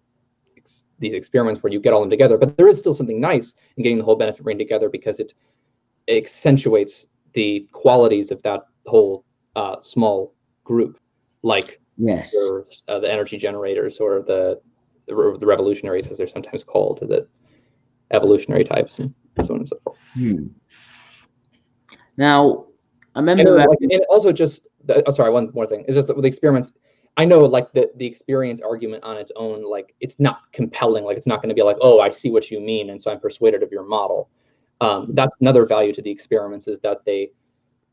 Speaker 3: experiments where you get all them together. But there is still something nice in getting the whole benefit ring together because it accentuates the qualities of that whole small group, like
Speaker 1: Yes.
Speaker 3: The energy generators or the revolutionaries, as they're sometimes called, or the evolutionary types, and so on and so forth.
Speaker 1: Now, I remember
Speaker 3: and also just, sorry, one more thing. It's just that with the experiments, I know like the experience argument on its own, like it's not compelling. Like it's not going to be like, oh, I see what you mean, and so I'm persuaded of your model. That's another value to the experiments, is that they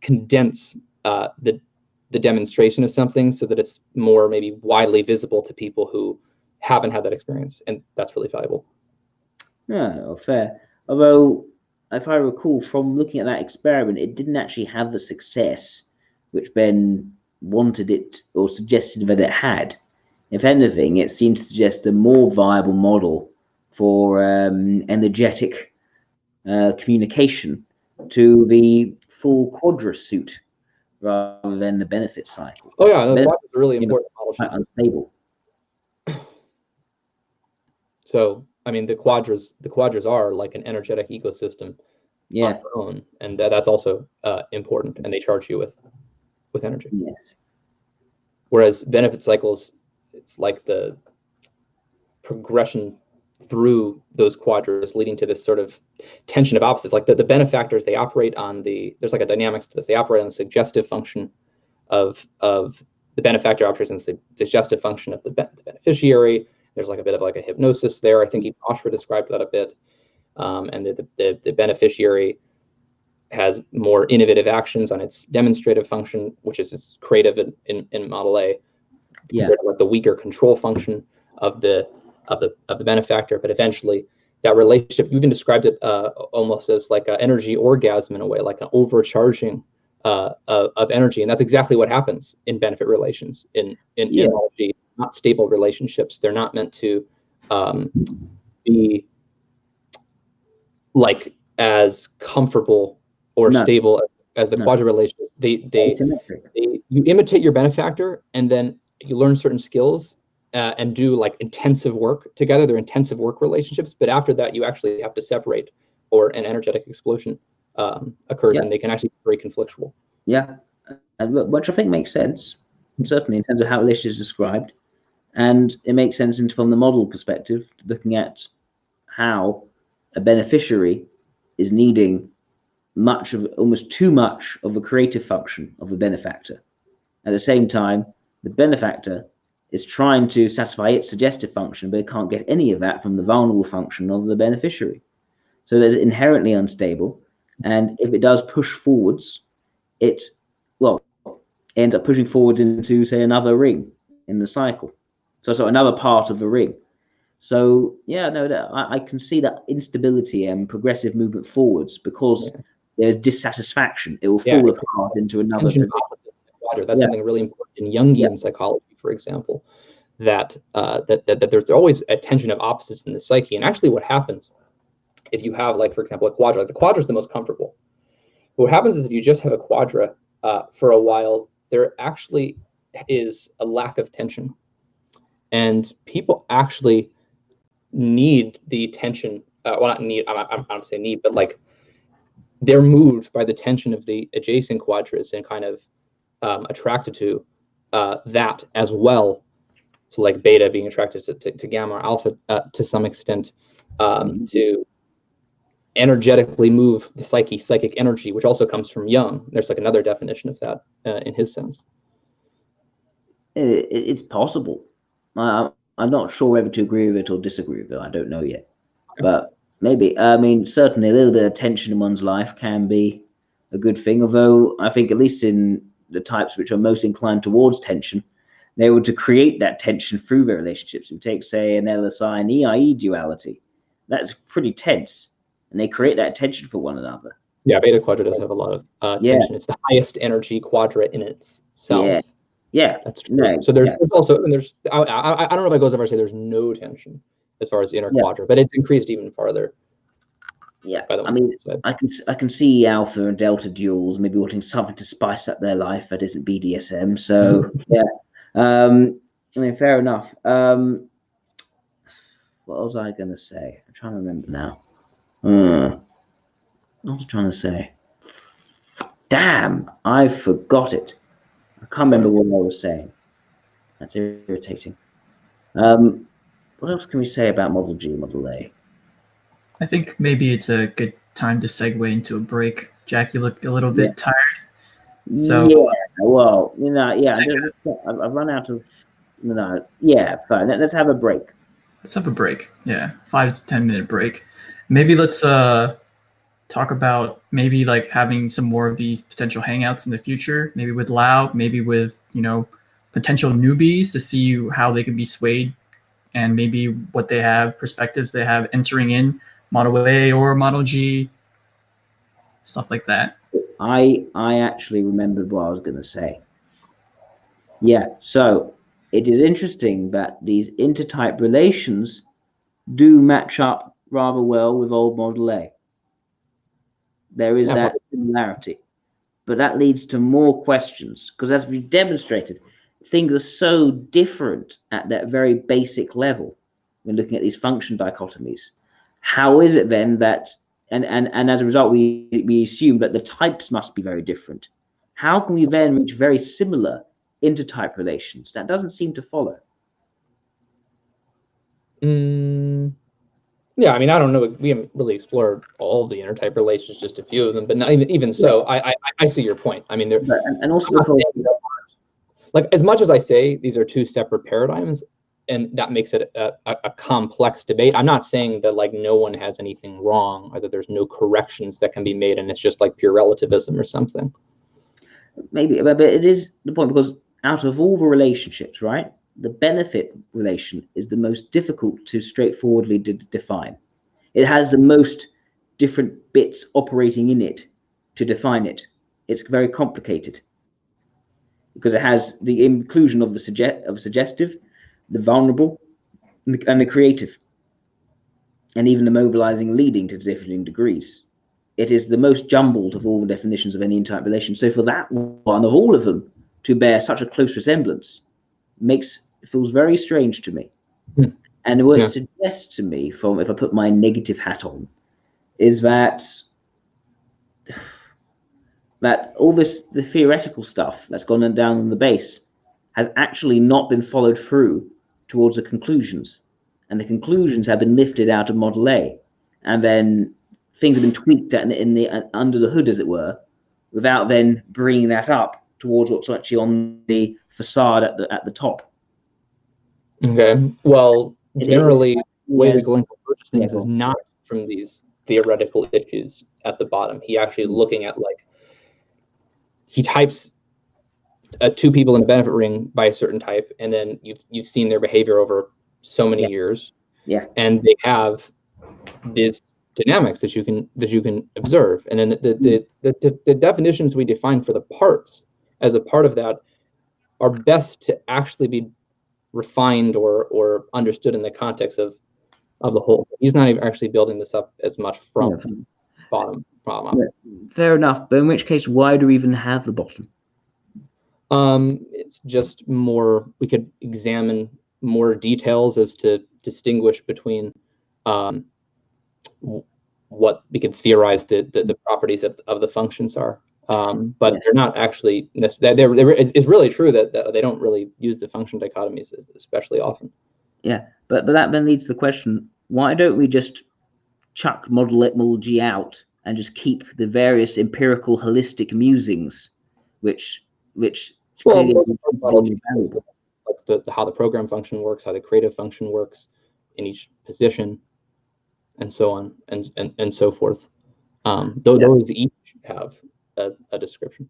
Speaker 3: condense the demonstration of something so that it's more maybe widely visible to people who haven't had that experience, and that's really valuable.
Speaker 1: Yeah, fair. Although, if I recall from looking at that experiment, it didn't actually have the success which Ben wanted it or suggested that it had. If anything, it seemed to suggest a more viable model for energetic communication to the full quadrus suit rather than the benefit cycle.
Speaker 3: Oh yeah, no, that's a really important model.
Speaker 1: Quite unstable.
Speaker 3: So I mean, the quadras are like an energetic ecosystem on their own, and that's also important. And they charge you with energy.
Speaker 1: Yes.
Speaker 3: Whereas benefit cycles, it's like the progression through those quadras leading to this sort of tension of opposites. Like the benefactors, they operate on there's like a dynamics to this. They operate on the suggestive function of the benefactor, operates on the suggestive function of the beneficiary. There's like a bit of like a hypnosis there. I think Oshra described that a bit. And the beneficiary has more innovative actions on its demonstrative function, which is creative in Model A.
Speaker 1: Yeah.
Speaker 3: Like the weaker control function of the benefactor, but eventually that relationship, you even described it almost as like an energy orgasm in a way, like an overcharging of energy, and that's exactly what happens in benefit relations in energy. Not stable relationships. They're not meant to be like as comfortable or stable as the quadra relationships. You imitate your benefactor, and then you learn certain skills and do like intensive work together. They're intensive work relationships, but after that, you actually have to separate, or an energetic explosion occurs, and they can actually be very conflictual.
Speaker 1: Yeah, which I think makes sense, certainly in terms of how relationships is described. And it makes sense from the model perspective, looking at how a beneficiary is needing almost too much of a creative function of the benefactor. At the same time, the benefactor is trying to satisfy its suggestive function, but it can't get any of that from the vulnerable function of the beneficiary. So it's inherently unstable. And if it does push forwards, it ends up pushing forwards into, say, another ring in the cycle. So another part of the ring. So yeah, no, I can see that instability and progressive movement forwards because there's dissatisfaction. It will fall apart into another.
Speaker 3: That's something really important in Jungian psychology, for example, that there's always a tension of opposites in the psyche. And actually, what happens if you have, like, for example, a quadra? Like the quadra is the most comfortable. But what happens is if you just have a quadra for a while, there actually is a lack of tension. And people actually need the tension. Well, not need. I'm not saying need, but like they're moved by the tension of the adjacent quadras and kind of attracted to that as well. So like beta being attracted to gamma or alpha to some extent to energetically move the psychic energy, which also comes from Jung. There's like another definition of that in his sense.
Speaker 1: It's possible. I'm not sure whether to agree with it or disagree with it. I don't know yet, but maybe. I mean, certainly a little bit of tension in one's life can be a good thing. Although I think, at least in the types which are most inclined towards tension, They're able to create that tension through their relationships. We take, say, an LSI and EIE duality. That's pretty tense, and they create that tension for one another.
Speaker 3: Yeah, beta quadra does have a lot of tension. It's the highest energy quadra in itself.
Speaker 1: Yeah,
Speaker 3: that's true. No, so there's also, and there's, I don't know if I go as far as say there's no tension as far as the inner quadra, but it's increased even farther.
Speaker 1: Yeah, I mean, I can see alpha and delta duels maybe wanting something to spice up their life that isn't BDSM. So I mean, fair enough. What was I going to say? I'm trying to remember now. What was I trying to say? Damn, I forgot it. I can't remember what I was saying. That's irritating. What else can we say about Model G, Model A?
Speaker 2: I think maybe it's a good time to segue into a break. Jack, you look a little bit tired. So
Speaker 1: well, I've run out of. Fine. Let's have a break.
Speaker 2: Let's have a break. Yeah, 5 to 10 minute break. Maybe let's talk about maybe like having some more of these potential hangouts in the future. Maybe with Lau, maybe with potential newbies to see how they can be swayed, and maybe what they have, perspectives they have entering in Model A or Model G, stuff like that.
Speaker 1: I actually remembered what I was going to say. Yeah, so it is interesting that these intertype relations do match up rather well with old Model A. There is that similarity, but that leads to more questions, because as we've demonstrated, things are so different at that very basic level when looking at these function dichotomies. How is it then that, and as a result, we assume that the types must be very different? How can we then reach very similar intertype relations? That doesn't seem to follow.
Speaker 3: Yeah, I mean, I don't know. We haven't really explored all the intertype relations, just a few of them. But not even so, I see your point. I mean,
Speaker 1: and also
Speaker 3: like, as much as I say these are two separate paradigms, and that makes it a complex debate. I'm not saying that like no one has anything wrong, or that there's no corrections that can be made, and it's just like pure relativism or something.
Speaker 1: Maybe, but it is the point, because out of all the relationships, right, the benefit relation is the most difficult to straightforwardly define. It has the most different bits operating in it to define it. It's very complicated because it has the inclusion of the suggestive, the vulnerable, and the creative, and even the mobilizing leading to differing degrees. It is the most jumbled of all the definitions of any intertype relation. So for that one of all of them to bear such a close resemblance feels very strange to me. And what it suggests to me, from if I put my negative hat on, is that all the theoretical stuff that's gone down on the base has actually not been followed through towards the conclusions, and the conclusions have been lifted out of Model A, and then things have been tweaked in the under the hood, as it were, without then bringing that up towards what's actually on the facade at the top.
Speaker 3: Okay. Well, generally, the way Glenn approaches things is not from these theoretical issues at the bottom. He actually is looking at, like, he types two people in a benefit ring by a certain type, and then you've seen their behavior over so many years.
Speaker 1: Yeah.
Speaker 3: And they have these dynamics that you can observe, and then the definitions we define for the parts as a part of that are best to actually be refined or understood in the context of the whole. He's not even actually building this up as much from bottom up.
Speaker 1: Fair enough, but in which case, why do we even have the bottom?
Speaker 3: It's just more, we could examine more details as to distinguish between what we could theorize the properties of the functions are. But they're not actually necessarily. It's really true that they don't really use the function dichotomies especially often.
Speaker 1: Yeah, but that then leads to the question: why don't we just chuck Model G out and just keep the various empirical holistic musings, which clearly valuable,
Speaker 3: like how the program function works, how the creative function works in each position, and so on and so forth. Those each have a description.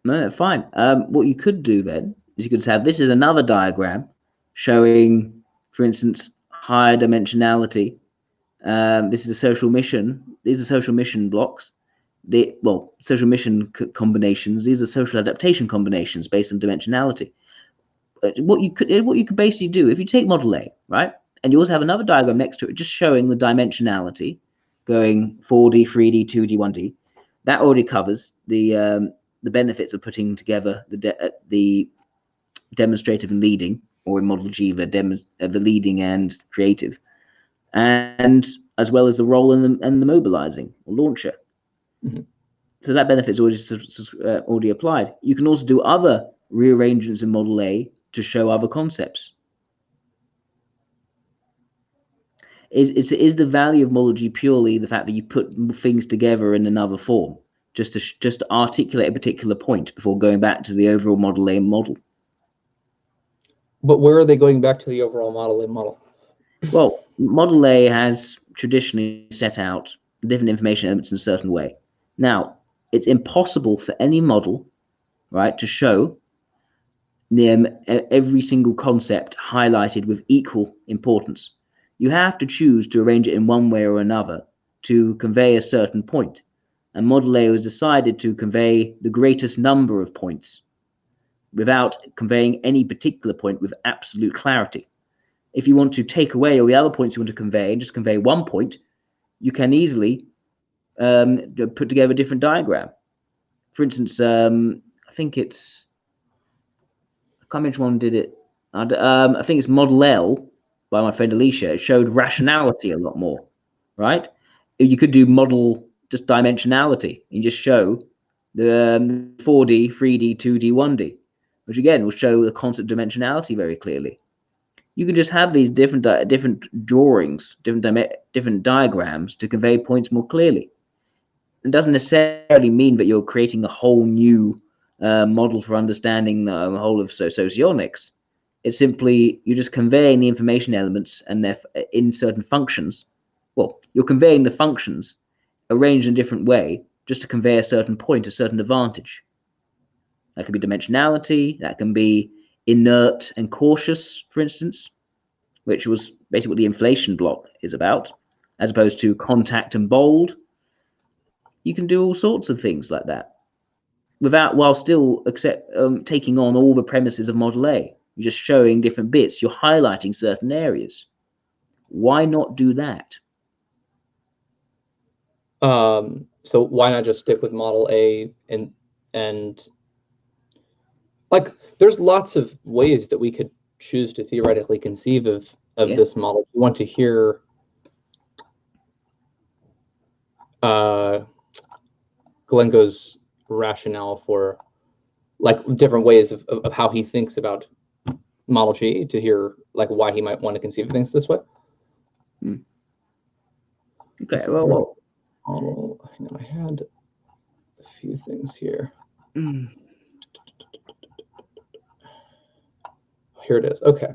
Speaker 1: No, fine. What you could do then is you could have this is another diagram showing, for instance, higher dimensionality. This is a social mission. These are social mission blocks. Social mission combinations. These are social adaptation combinations based on dimensionality. What you could basically do if you take Model A, right, and you also have another diagram next to it, just showing the dimensionality, going 4D, 3D, 2D, 1D. That already covers the benefits of putting together the demonstrative and leading, or in Model G, the leading and creative, and as well as the role and the mobilizing or launcher. Mm-hmm. So that benefit's already applied. You can also do other rearrangements in Model A to show other concepts. Is the value of Model G purely the fact that you put things together in another form, just to articulate a particular point before going back to the overall Model A model?
Speaker 3: But where are they going back to the overall Model A model?
Speaker 1: Well, Model A has traditionally set out different information elements in a certain way. Now, it's impossible for any model, right, to show every single concept highlighted with equal importance. You have to choose to arrange it in one way or another to convey a certain point. And Model A was decided to convey the greatest number of points without conveying any particular point with absolute clarity. If you want to take away all the other points you want to convey and just convey one point, you can easily put together a different diagram. For instance, I think it's, I can't remember which one did it. I think it's Model L by my friend Alicia. It showed rationality a lot more, right? You could do model just dimensionality and just show the 4D, 3D, 2D, 1D, which again will show the concept of dimensionality very clearly. You can just have these different drawings, different diagrams to convey points more clearly. It doesn't necessarily mean that you're creating a whole new model for understanding the whole of socionics. It's simply you're just conveying the information elements and they're in certain functions. Well, you're conveying the functions arranged in a different way just to convey a certain point, a certain advantage. That can be dimensionality, that can be inert and cautious, for instance, which was basically what the inflation block is about, as opposed to contact and bold. You can do all sorts of things like that while still taking on all the premises of Model A. You're just showing different bits. You're highlighting certain areas. Why not do that?
Speaker 3: So why not just stick with Model A and like there's lots of ways that we could choose to theoretically conceive of this model. We want to hear Glencoe's rationale for like different ways of how he thinks about Model G, to hear like why he might want to conceive of things this way.
Speaker 1: Okay, well,
Speaker 3: hang on, I had a few things here. Here it is. Okay.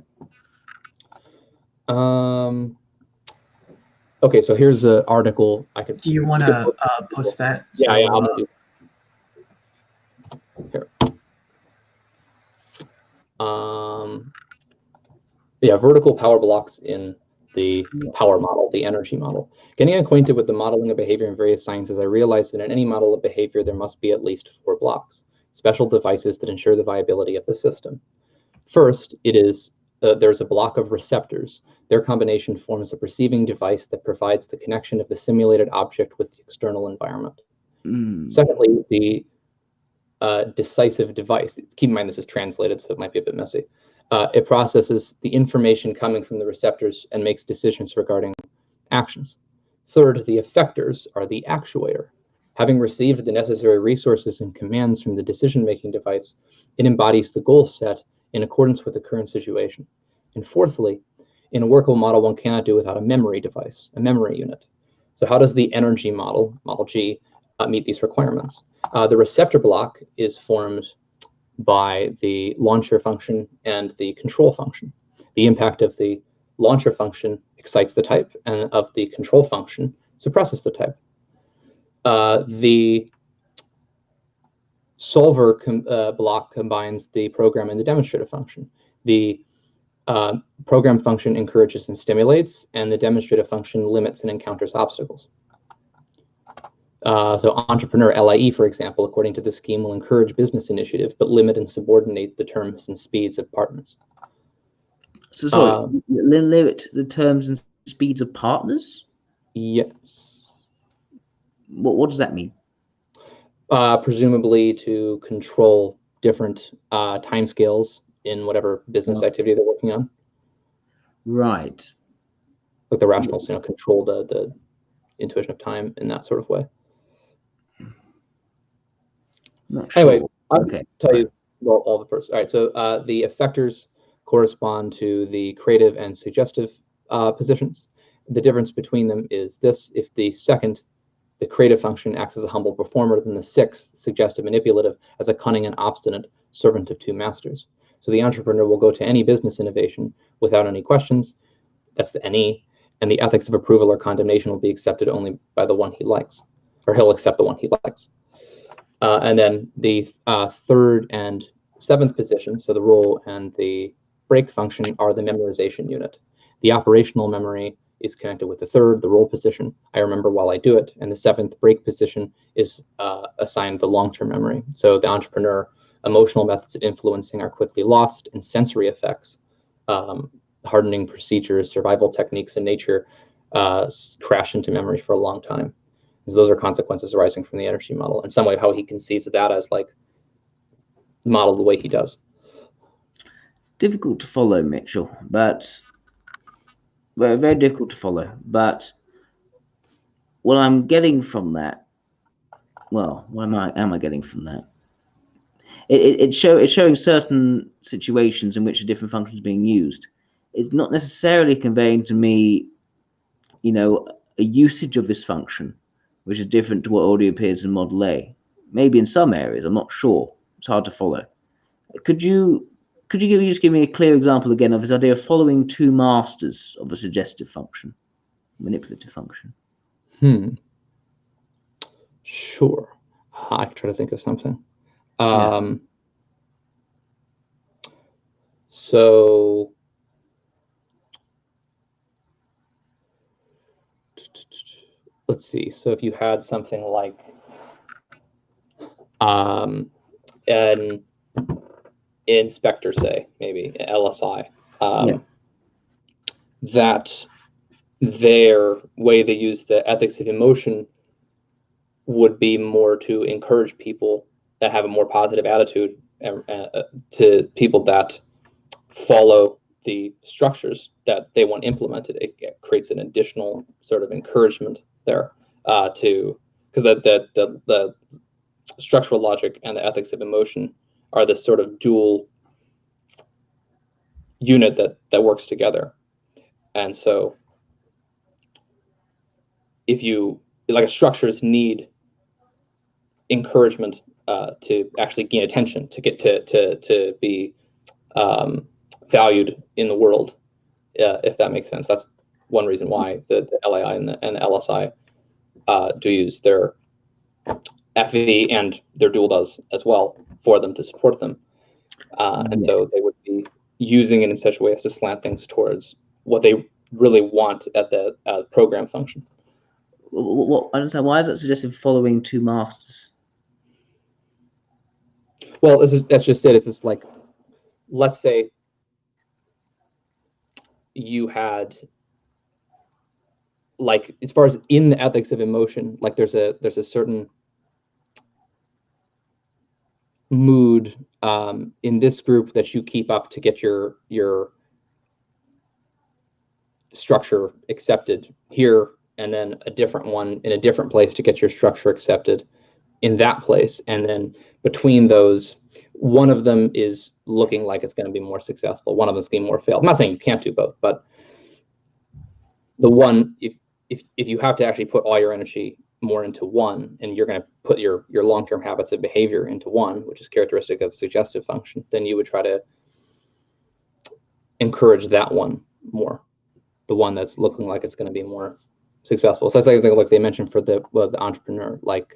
Speaker 3: Okay, so here's an article I could.
Speaker 2: Do you want to post that?
Speaker 3: Yeah, yeah, I'm gonna do. Here. Yeah, vertical power blocks in the power model, the energy model. Getting acquainted with the modeling of behavior in various sciences, I realized that in any model of behavior, there must be at least 4 blocks, special devices that ensure the viability of the system. First, it is there's a block of receptors. Their combination forms a perceiving device that provides the connection of the simulated object with the external environment. Secondly, the decisive device. Keep in mind this is translated, so it might be a bit messy. It processes the information coming from the receptors and makes decisions regarding actions. Third, the effectors are the actuator. Having received the necessary resources and commands from the decision-making device, it embodies the goal set in accordance with the current situation. And fourthly, in a workable model, one cannot do without a memory device, a memory unit. So how does the energy model, Model G, meet these requirements? The receptor block is formed by the launcher function and the control function. The impact of the launcher function excites the type, and of the control function suppresses the type. The solver block combines the program and the demonstrative function. The program function encourages and stimulates, and the demonstrative function limits and encounters obstacles. So entrepreneur, LIE, for example, according to the scheme, will encourage business initiative, but limit and subordinate the terms and speeds of partners.
Speaker 1: So sorry, limit the terms and speeds of partners?
Speaker 3: Yes.
Speaker 1: What does that mean?
Speaker 3: Presumably to control different timescales in whatever business activity they're working on.
Speaker 1: Right.
Speaker 3: Like the rationals, control the intuition of time in that sort of way.
Speaker 1: Not sure.
Speaker 3: Anyway, I'll tell you all the first. All right, so the effectors correspond to the creative and suggestive positions. The difference between them is this: if the second, the creative function, acts as a humble performer, then the sixth, suggestive manipulative, as a cunning and obstinate servant of two masters. So the entrepreneur will go to any business innovation without any questions. That's the NE. And the ethics of approval or condemnation will be accepted only by the one he likes, or he'll accept the one he likes. And then the third and seventh position, so the role and the break function, are the memorization unit. The operational memory is connected with the third, the role position, I remember while I do it, and the seventh break position is assigned the long-term memory. So the entrepreneur, emotional methods of influencing are quickly lost, and sensory effects, hardening procedures, survival techniques in nature crash into memory for a long time. So those are consequences arising from the energy model, and some way how he conceives of that as like modeled the way he does.
Speaker 1: It's difficult to follow, Mitchell, but very difficult to follow. But what I'm getting from that, well, what am I getting from that? It's showing certain situations in which a different function is being used. It's not necessarily conveying to me, a usage of this function, which is different to what already appears in Model A. Maybe in some areas, I'm not sure. It's hard to follow. Could you just give me a clear example again of this idea of following two masters of a suggestive function, manipulative function?
Speaker 3: Sure. I can try to think of something. So let's see. So if you had something like an inspector, say, maybe an LSI, that their way they use the ethics of emotion would be more to encourage people that have a more positive attitude to people that follow the structures that they want implemented. It creates an additional sort of encouragement there because the structural logic and the ethics of emotion are this sort of dual unit that works together. And so if you, like, structures need encouragement to actually gain attention, to get to be valued in the world, if that makes sense. That's one reason why the LAI and the LSI do use their FE, and their dual does as well, for them to support them. And so they would be using it in such a way as to slant things towards what they really want at the program function.
Speaker 1: What I understand, why is that suggesting following two masters?
Speaker 3: Well, that's just it. It's just like, let's say you had, like, as far as in the ethics of emotion, like there's a certain mood in this group that you keep up to get your structure accepted here, and then a different one in a different place to get your structure accepted in that place. And then between those, one of them is looking like it's going to be more successful, one of them is being more failed. I'm not saying you can't do both, but the one, if you have to actually put all your energy more into one, and you're going to put your long-term habits of behavior into one, which is characteristic of the suggestive function, then you would try to encourage that one more, the one that's looking like it's going to be more successful. So that's like they mentioned for the entrepreneur, like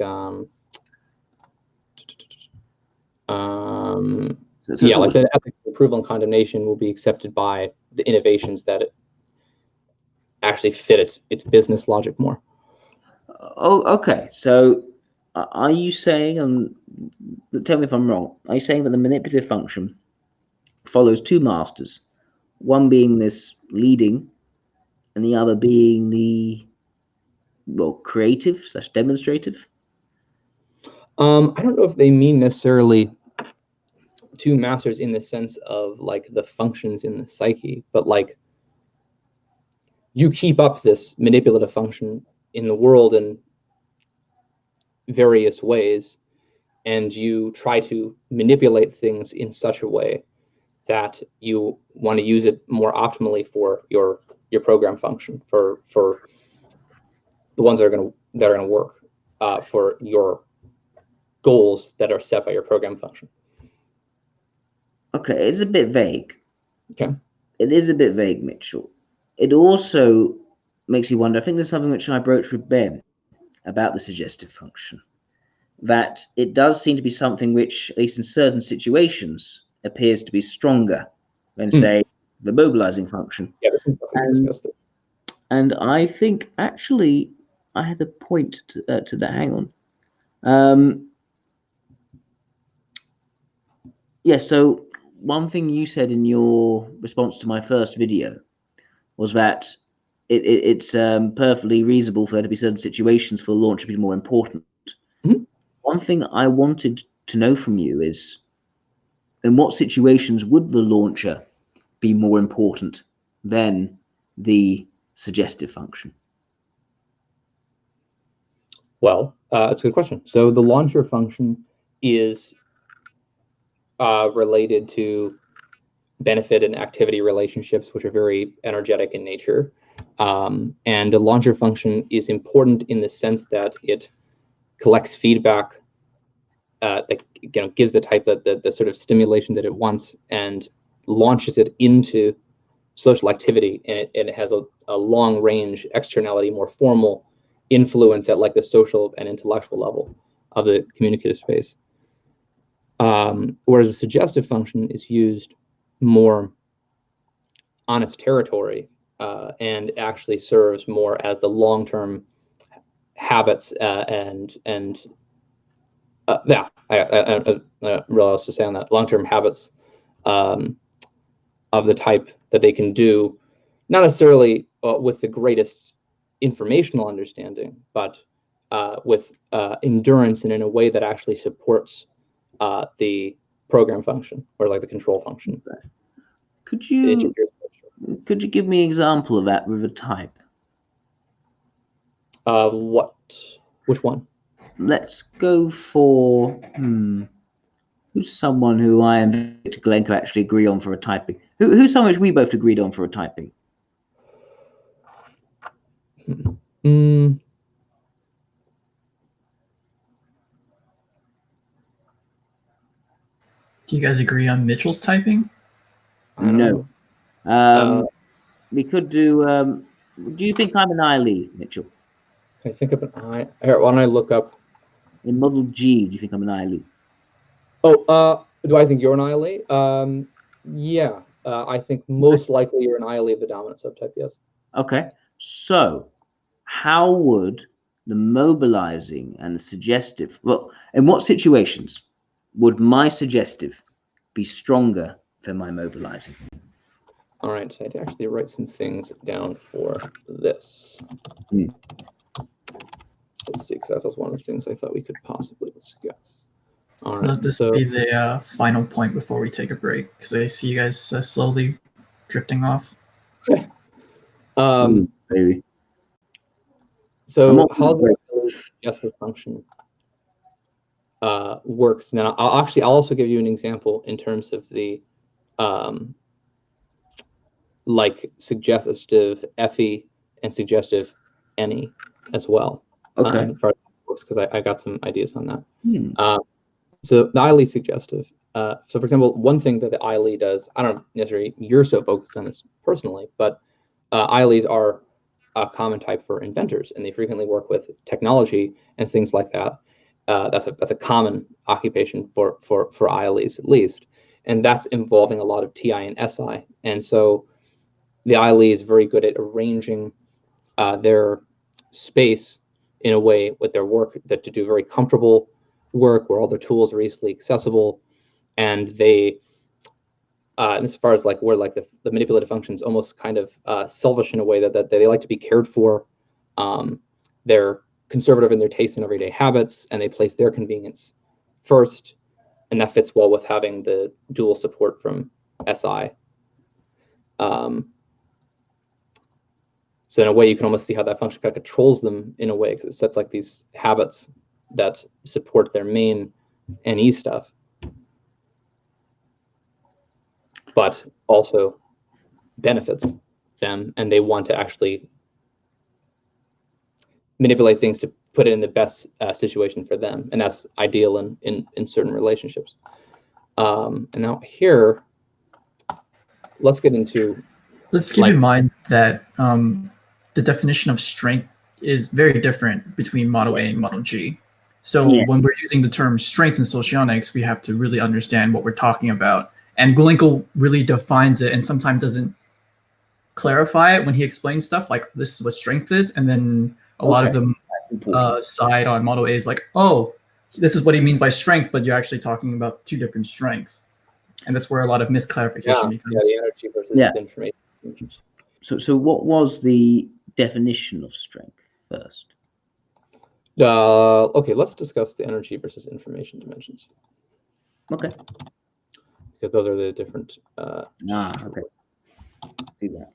Speaker 3: Yeah, like the ethics of approval and condemnation will be accepted by the innovations that it actually fit its business logic more.
Speaker 1: Oh, okay. So are you saying, tell me if I'm wrong, are you saying that the manipulative function follows two masters, one being this leading and the other being the, well, creative / demonstrative?
Speaker 3: I don't know if they mean necessarily two masters in the sense of like the functions in the psyche, but like you keep up this manipulative function in the world in various ways, and you try to manipulate things in such a way that you want to use it more optimally for your program function, for the ones that are going to work for your goals that are set by your program function.
Speaker 1: Okay, it's a bit vague.
Speaker 3: Okay.
Speaker 1: It is a bit vague, Mitchell. It also makes you wonder, I think there's something which I broached with Ben about the suggestive function, that it does seem to be something which, at least in certain situations, appears to be stronger than, say, the mobilizing function.
Speaker 3: Yeah, this is something we discussed it.
Speaker 1: And I think, actually, I had a point to that. Hang on. Yeah, so one thing you said in your response to my first video was that it's perfectly reasonable for there to be certain situations for the launch to be more important.
Speaker 3: Mm-hmm.
Speaker 1: One thing I wanted to know from you is, in what situations would the launcher be more important than the suggestive function?
Speaker 3: Well, that's a good question. So the launcher function is related to benefit and activity relationships, which are very energetic in nature. And the launcher function is important in the sense that it collects feedback that gives the type of the sort of stimulation that it wants and launches it into social activity, and it has a long range externality, more formal influence at like the social and intellectual level of the communicative space. Whereas the suggestive function is used more on its territory and actually serves more as the long-term habits and yeah, I don't know what else to say on that. Long-term habits of the type that they can do, not necessarily with the greatest informational understanding, but with endurance and in a way that actually supports the program function or like the control function.
Speaker 1: Could you give me an example of that with a type?
Speaker 3: Which one?
Speaker 1: Let's go for who's someone who I and Victor Glenn could actually agree on for a typing? Who's someone which we both agreed on for a typing?
Speaker 2: Do you guys agree on Mitchell's typing?
Speaker 1: No. We could do. Do you think I'm an I Lee, Mitchell?
Speaker 3: I think of an I. Here, why don't I look up?
Speaker 1: In Model G, do you think I'm an I Lee?
Speaker 3: Oh, do I think you're an I Lee? Yeah, I think most likely you're an I Lee of the dominant subtype. Yes.
Speaker 1: Okay. So, how would the mobilizing and the suggestive? Well, in what situations would my suggestive be stronger than my mobilizing?
Speaker 3: All right, so I'd actually write some things down for this. So let's see, because that was one of the things I thought we could possibly discuss. All right,
Speaker 2: Let this be the final point before we take a break, because I see you guys slowly drifting off.
Speaker 3: Okay.
Speaker 1: Maybe.
Speaker 3: So how the suggestive function works. Now, I'll also give you an example in terms of the like suggestive FE and suggestive NE as well.
Speaker 1: Okay.
Speaker 3: Because I got some ideas on that. So the ILE suggestive. So for example, one thing that the ILE does, I don't necessarily you're so focused on this personally, but ILEs are a common type for inventors, and they frequently work with technology and things like that. that's a common occupation for ILEs at least, and that's involving a lot of TI and SI. And so the ILE is very good at arranging their space in a way with their work that to do very comfortable work where all their tools are easily accessible, and they as far as like where like the manipulative functions almost kind of selfish in a way that they like to be cared for. They're conservative in their taste and everyday habits, and they place their convenience first, and that fits well with having the dual support from SI. So in a way, you can almost see how that function kind of controls them in a way, because it sets like these habits that support their main NE stuff, but also benefits them, and they want to actually manipulate things to put it in the best situation for them, and that's ideal in certain relationships. And now here, let's get into.
Speaker 2: Let's keep in mind that the definition of strength is very different between Model A and Model G. So when we're using the term strength in socionics, we have to really understand what we're talking about. And Gulinko really defines it and sometimes doesn't clarify it when he explains stuff like this is what strength is. And then a lot of them side on Model A is like, oh, this is what he means by strength, but you're actually talking about two different strengths. And that's where a lot of misclarification becomes.
Speaker 3: Yeah, the energy versus information.
Speaker 1: So what was the definition of strength first?
Speaker 3: Okay, let's discuss the energy versus information dimensions.
Speaker 1: Okay.
Speaker 3: Because those are the different.
Speaker 1: Okay. Do that.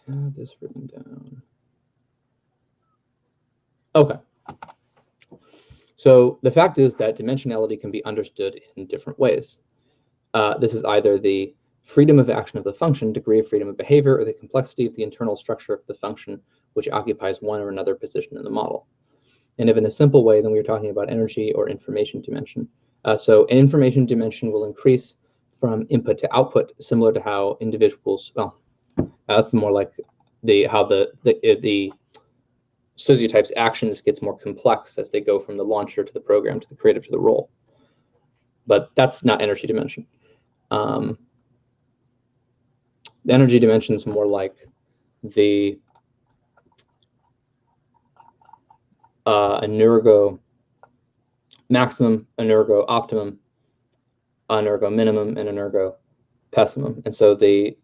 Speaker 3: I have this written down. Okay. So the fact is that dimensionality can be understood in different ways. This is either the freedom of action of the function, degree of freedom of behavior, or the complexity of the internal structure of the function, which occupies one or another position in the model. And if in a simple way, then we're talking about energy or information dimension. So an information dimension will increase from input to output, similar to how individuals, well, that's more like how the sociotype's actions gets more complex as they go from the launcher to the program to the creative to the role. But that's not energy dimension. The energy dimension is more like the energo maximum, energo optimum, energo minimum, and energo pessimum. And so the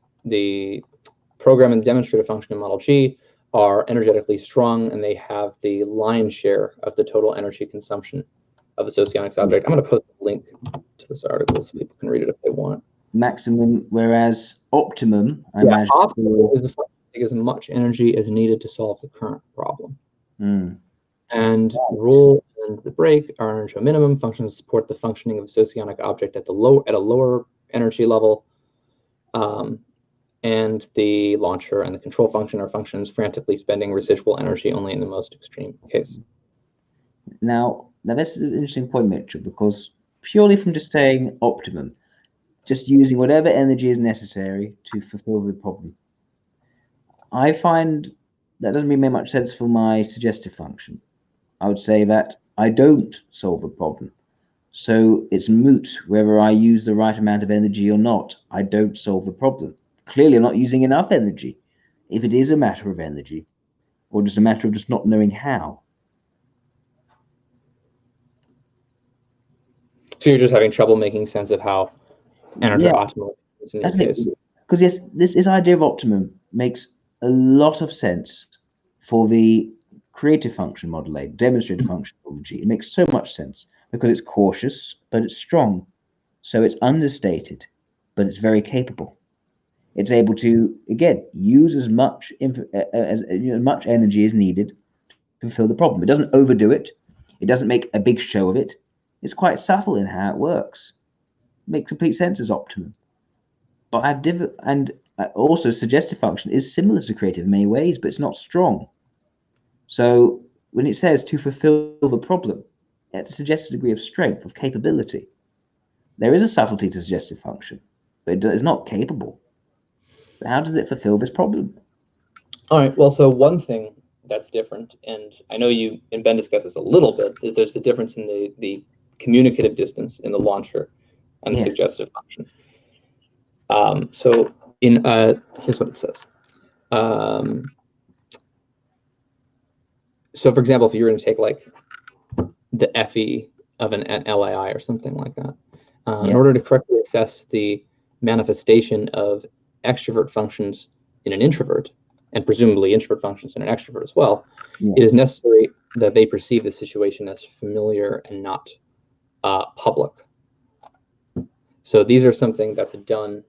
Speaker 3: program and demonstrative function in Model G are energetically strong, and they have the lion's share of the total energy consumption of the socionics object. I'm going to post a link to this article so people can read it if they want.
Speaker 1: Maximum, whereas optimum, I imagine.
Speaker 3: Optimum is the function that takes as much energy as needed to solve the current problem. And rule and the break are energy minimum functions that support the functioning of a socionic object at a lower energy level. And the launcher and the control function are functions frantically spending residual energy only in the most extreme case.
Speaker 1: Now this is an interesting point, Mitchell, because purely from just saying optimum, just using whatever energy is necessary to fulfill the problem, I find that doesn't really make much sense for my suggestive function. I would say that I don't solve a problem. So it's moot whether I use the right amount of energy or not. I don't solve the problem. Clearly, I'm not using enough energy, if it is a matter of energy, or just a matter of just not knowing how.
Speaker 3: So you're just having trouble making sense of how energy optimal is in this case.
Speaker 1: Because yes, this idea of optimum makes a lot of sense for the creative function Model A, demonstrative function Model G. It makes so much sense because it's cautious, but it's strong. So it's understated, but it's very capable. It's able to, again, use as much much energy as needed to fulfill the problem. It doesn't overdo it. It doesn't make a big show of it. It's quite subtle in how it works. It makes complete sense as optimum. But also suggestive function is similar to creative in many ways, but it's not strong. So when it says to fulfill the problem, it suggests a degree of strength, of capability. There is a subtlety to suggestive function, but it is not capable. So how does it fulfill this problem?
Speaker 3: All right, well, so one thing that's different, and I know you and Ben discussed this a little bit, is there's the difference in the communicative distance in the launcher and the suggestive function. So in here's what it says. So for example, if you're going to take like the FE of an LAI or something like that, in order to correctly assess the manifestation of extrovert functions in an introvert, and presumably introvert functions in an extrovert as well, it is necessary that they perceive the situation as familiar and not public. So these are something that's done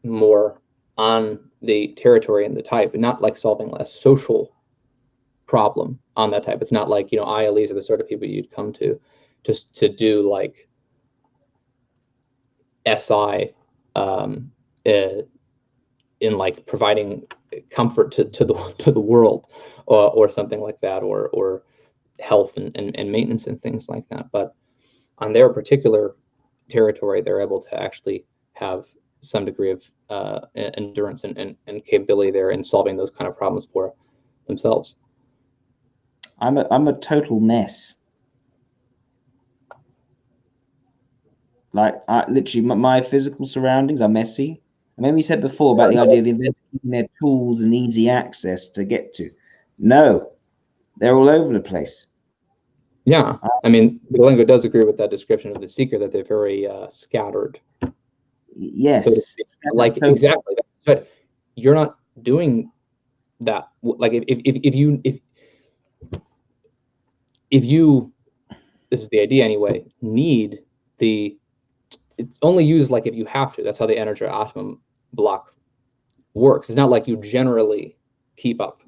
Speaker 3: more on the territory and the type, but not like solving a social problem on that type. It's not like, ILEs are the sort of people you'd come to just to do like SI in like providing comfort to the world or something like that, or health and maintenance and things like that. But on their particular territory, they're able to actually have some degree of endurance and capability there in solving those kind of problems for themselves.
Speaker 1: I'm a total mess. Like literally, my physical surroundings are messy. I remember you said before about the idea of investing in their tools and easy access to get to. No, they're all over the place.
Speaker 3: Yeah, I mean, Galengo does agree with that description of the seeker, that they're very scattered.
Speaker 1: Yes,
Speaker 3: so like exactly. But you're not doing that. Like if you, this is the idea anyway, it's only used like if you have to. That's how the energy atom block works. It's not like you generally keep up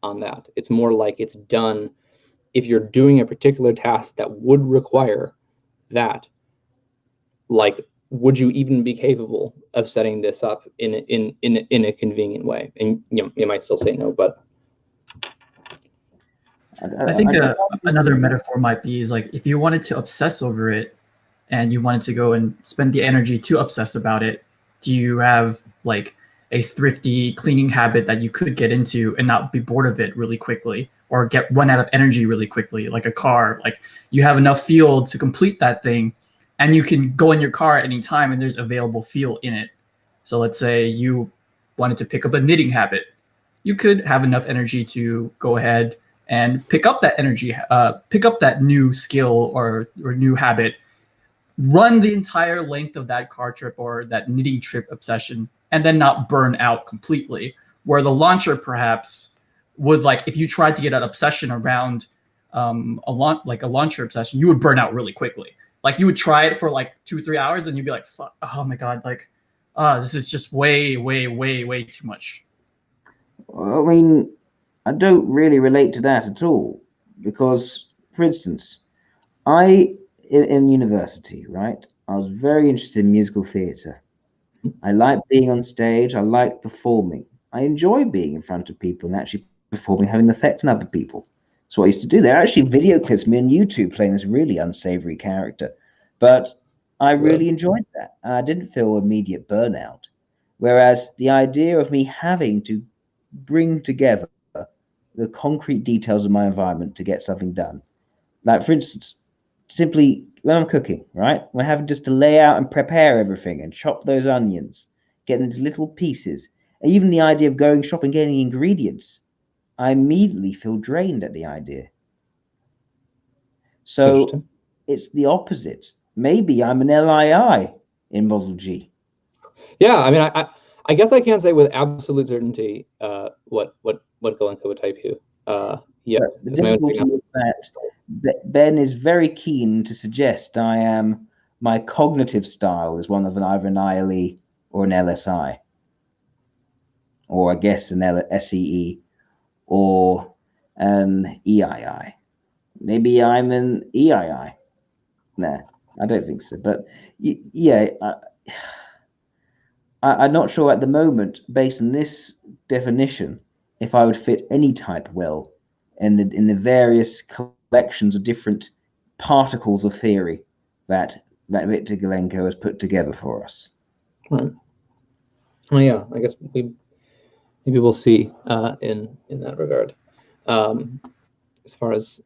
Speaker 3: on that. It's more like it's done if you're doing a particular task that would require that. Like, would you even be capable of setting this up in a convenient way? And you might still say no, but
Speaker 2: I think another metaphor might be is like if you wanted to obsess over it and you wanted to go and spend the energy to obsess about it, do you have like a thrifty cleaning habit that you could get into and not be bored of it really quickly, or run out of energy really quickly, like a car? Like you have enough fuel to complete that thing, and you can go in your car at any time and there's available fuel in it. So let's say you wanted to pick up a knitting habit. You could have enough energy to go ahead and pick up that energy, pick up that new skill or new habit, run the entire length of that car trip or that knitting trip obsession, and then not burn out completely. Where the launcher perhaps would, like, if you tried to get an obsession around a launcher obsession, you would burn out really quickly. Like you would try it for like 2-3 hours and you'd be like, fuck, oh my God, like, this is just way too much.
Speaker 1: I mean, I don't really relate to that at all, because, for instance, in university, right, I was very interested in musical theatre. I like being on stage. I like performing. I enjoy being in front of people and actually performing, having an effect on other people. So what I used to do, there are actually video clips of me on YouTube playing this really unsavory character, but I really enjoyed that. I didn't feel immediate burnout. Whereas the idea of me having to bring together the concrete details of my environment to get something done, like for instance, simply when I'm cooking, right, we're having just to lay out and prepare everything and chop those onions, get them into little pieces, and even the idea of going shopping, getting ingredients, I immediately feel drained at the idea. So it's the opposite. Maybe I'm an LII in Model G.
Speaker 3: Yeah, I mean, I guess I can't say with absolute certainty what Galenko would type you. Yeah,
Speaker 1: the difficulty is that Ben is very keen to suggest my cognitive style is one of either an ILE or an LSI, or I guess an SEE or an EII. Maybe I'm an EII. Nah, I don't think so. But yeah, I'm not sure at the moment, based on this definition, if I would fit any type well in the various collections of different particles of theory that that Victor Galenko has put together for us.
Speaker 3: Right. Well, yeah, I guess maybe we'll see in that regard. As far as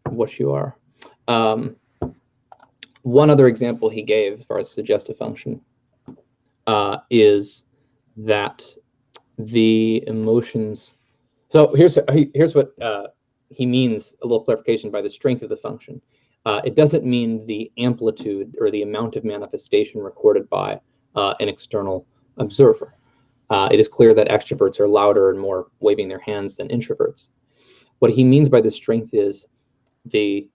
Speaker 3: what you are. One other example he gave as far as suggestive function is that the emotions. So here's what he means, a little clarification by the strength of the function. It doesn't mean the amplitude or the amount of manifestation recorded by an external observer. It is clear that extroverts are louder and more waving their hands than introverts. What he means by the strength is the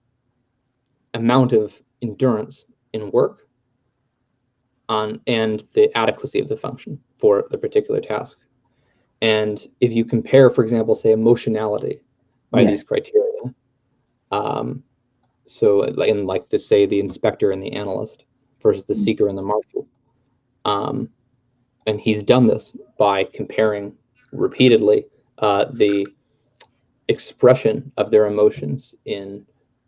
Speaker 3: amount of endurance in work and the adequacy of the function for the particular task. And if you compare, for example, say emotionality by these criteria, so in like to say the inspector and the analyst versus the seeker and the marshal, and he's done this by comparing repeatedly the expression of their emotions in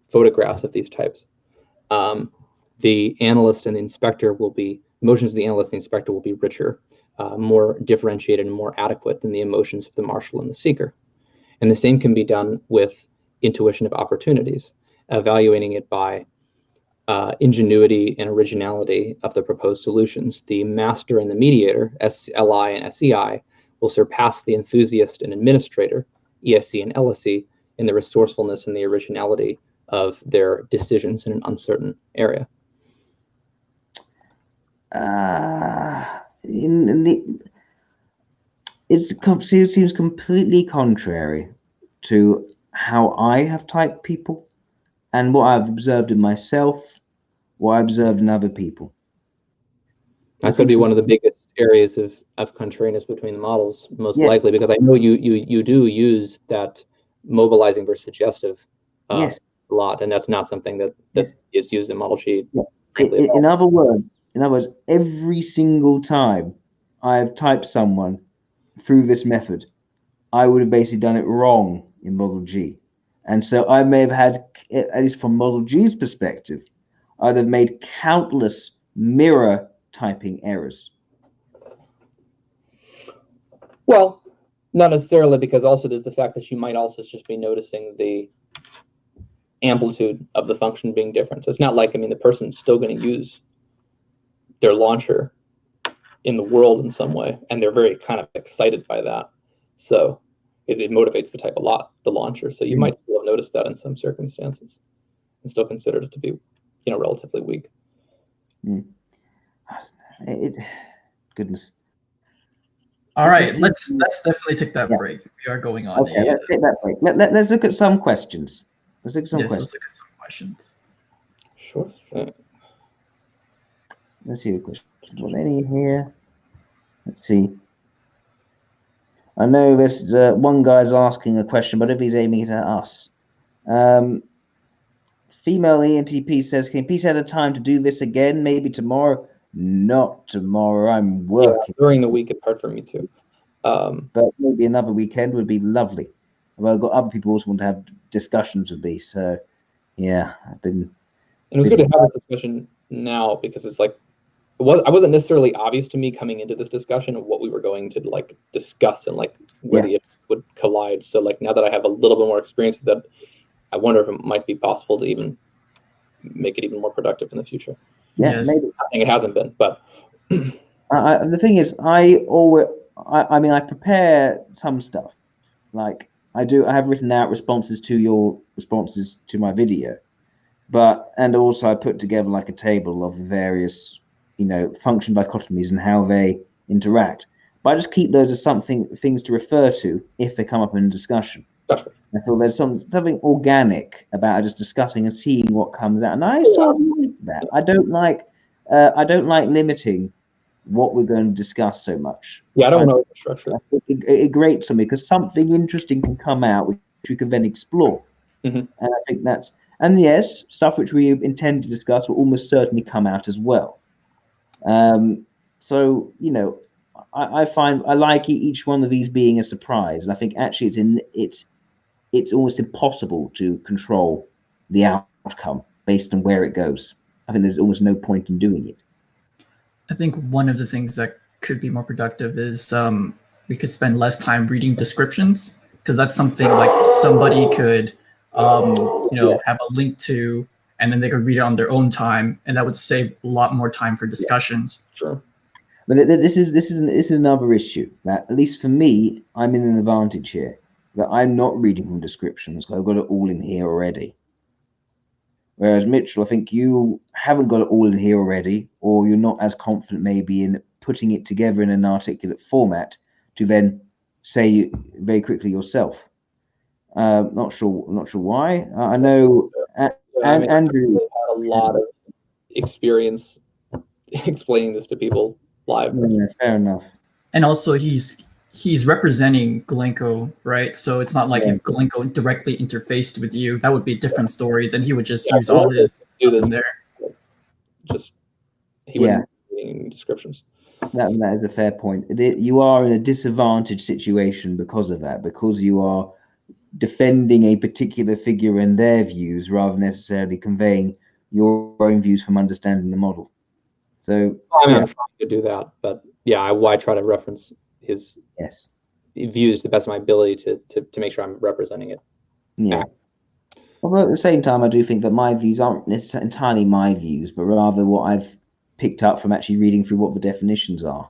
Speaker 3: photographs of these types. The analyst and the inspector will be, emotions of the analyst and the inspector will be richer, more differentiated and more adequate than the emotions of the marshal and the seeker. And the same can be done with intuition of opportunities, evaluating it by ingenuity and originality of the proposed solutions. The master and the mediator, SLI and SEI, will surpass the enthusiast and administrator, ESC and LSE, in the resourcefulness and the originality of their decisions in an uncertain area.
Speaker 1: It seems completely contrary to how I have typed people and what I've observed in myself, what I observed in other people.
Speaker 3: That's going to be one of the biggest areas of contrariness between the models, most likely, because I know you do use that mobilizing versus suggestive a lot, and that's not something that is used in Model G.
Speaker 1: In other words, every single time I've typed someone through this method, I would have basically done it wrong in Model G. And so I may have had, at least from Model G's perspective, I'd have made countless mirror typing errors.
Speaker 3: Well, not necessarily, because also there's the fact that you might also just be noticing the amplitude of the function being different. So it's not like, I mean, the person's still going to use their launcher in the world in some way, and they're very kind of excited by that. So it motivates the type a lot, the launcher. So you might still have noticed that in some circumstances and still considered it to be, relatively weak.
Speaker 1: Goodness.
Speaker 2: All right, let's definitely take that break. We are going on.
Speaker 1: Okay, let's take that break. Let's look at some questions. Let's look at some questions.
Speaker 2: Let's look at some questions.
Speaker 3: Sure thing.
Speaker 1: Let's see the questions. Was any here? Let's see. I know there's one guy's asking a question, but if he's aiming it at us. Female ENTP says, can you please have the time to do this again? Maybe tomorrow? Not tomorrow. I'm working.
Speaker 3: Yeah, during the week, it's hard for me too.
Speaker 1: But maybe another weekend would be lovely. Well, I've got other people also want to have discussions with me. So, yeah, I've been.
Speaker 3: And it was good to have this discussion now, because it's like, I wasn't necessarily obvious to me coming into this discussion of what we were going to like discuss and like where the issues would collide. So like now that I have a little bit more experience with that, I wonder if it might be possible to even make it even more productive in the future.
Speaker 1: Yeah, maybe.
Speaker 3: I think it hasn't been, but
Speaker 1: the thing is, I prepare some stuff. Like I have written out responses to your responses to my video, and also I put together like a table of various, function dichotomies and how they interact. But I just keep those as things to refer to if they come up in a discussion.
Speaker 3: Gotcha.
Speaker 1: I feel there's something organic about just discussing and seeing what comes out, and I sort of like that. I don't like limiting what we're going to discuss so much.
Speaker 3: Yeah, I don't know the structure.
Speaker 1: It grates on me because something interesting can come out which we can then explore. And I think and yes, stuff which we intend to discuss will almost certainly come out as well. So I find I like each one of these being a surprise, and I think actually it's almost impossible to control the outcome based on where it goes. I think there's almost no point in doing it.
Speaker 2: I think one of the things that could be more productive is we could spend less time reading descriptions, because that's something like somebody could have a link to, and then they could read it on their own time, and that would save a lot more time for discussions.
Speaker 3: Sure.
Speaker 1: But this is another issue that, at least for me, I'm in an advantage here, that I'm not reading from descriptions. I've got it all in here already. Whereas Mitchell, I think you haven't got it all in here already, or you're not as confident maybe in putting it together in an articulate format to then say very quickly yourself. Not sure why. I know Andrew
Speaker 3: had a lot of experience explaining this to people live.
Speaker 1: Yeah, fair enough.
Speaker 2: And also he's representing Golenko, right? So it's not like if Golenko directly interfaced with you, that would be a different story. Then he would just use all his
Speaker 3: do this
Speaker 2: in there.
Speaker 3: He wouldn't be reading descriptions.
Speaker 1: That is a fair point. You are in a disadvantaged situation because of that, because you are defending a particular figure and their views rather than necessarily conveying your own views from understanding the model. So
Speaker 3: I'm trying to do that, but I try to reference his views to the best of my ability to make sure I'm representing it.
Speaker 1: Yeah. Although at the same time, I do think that my views aren't necessarily entirely my views, but rather what I've picked up from actually reading through what the definitions are.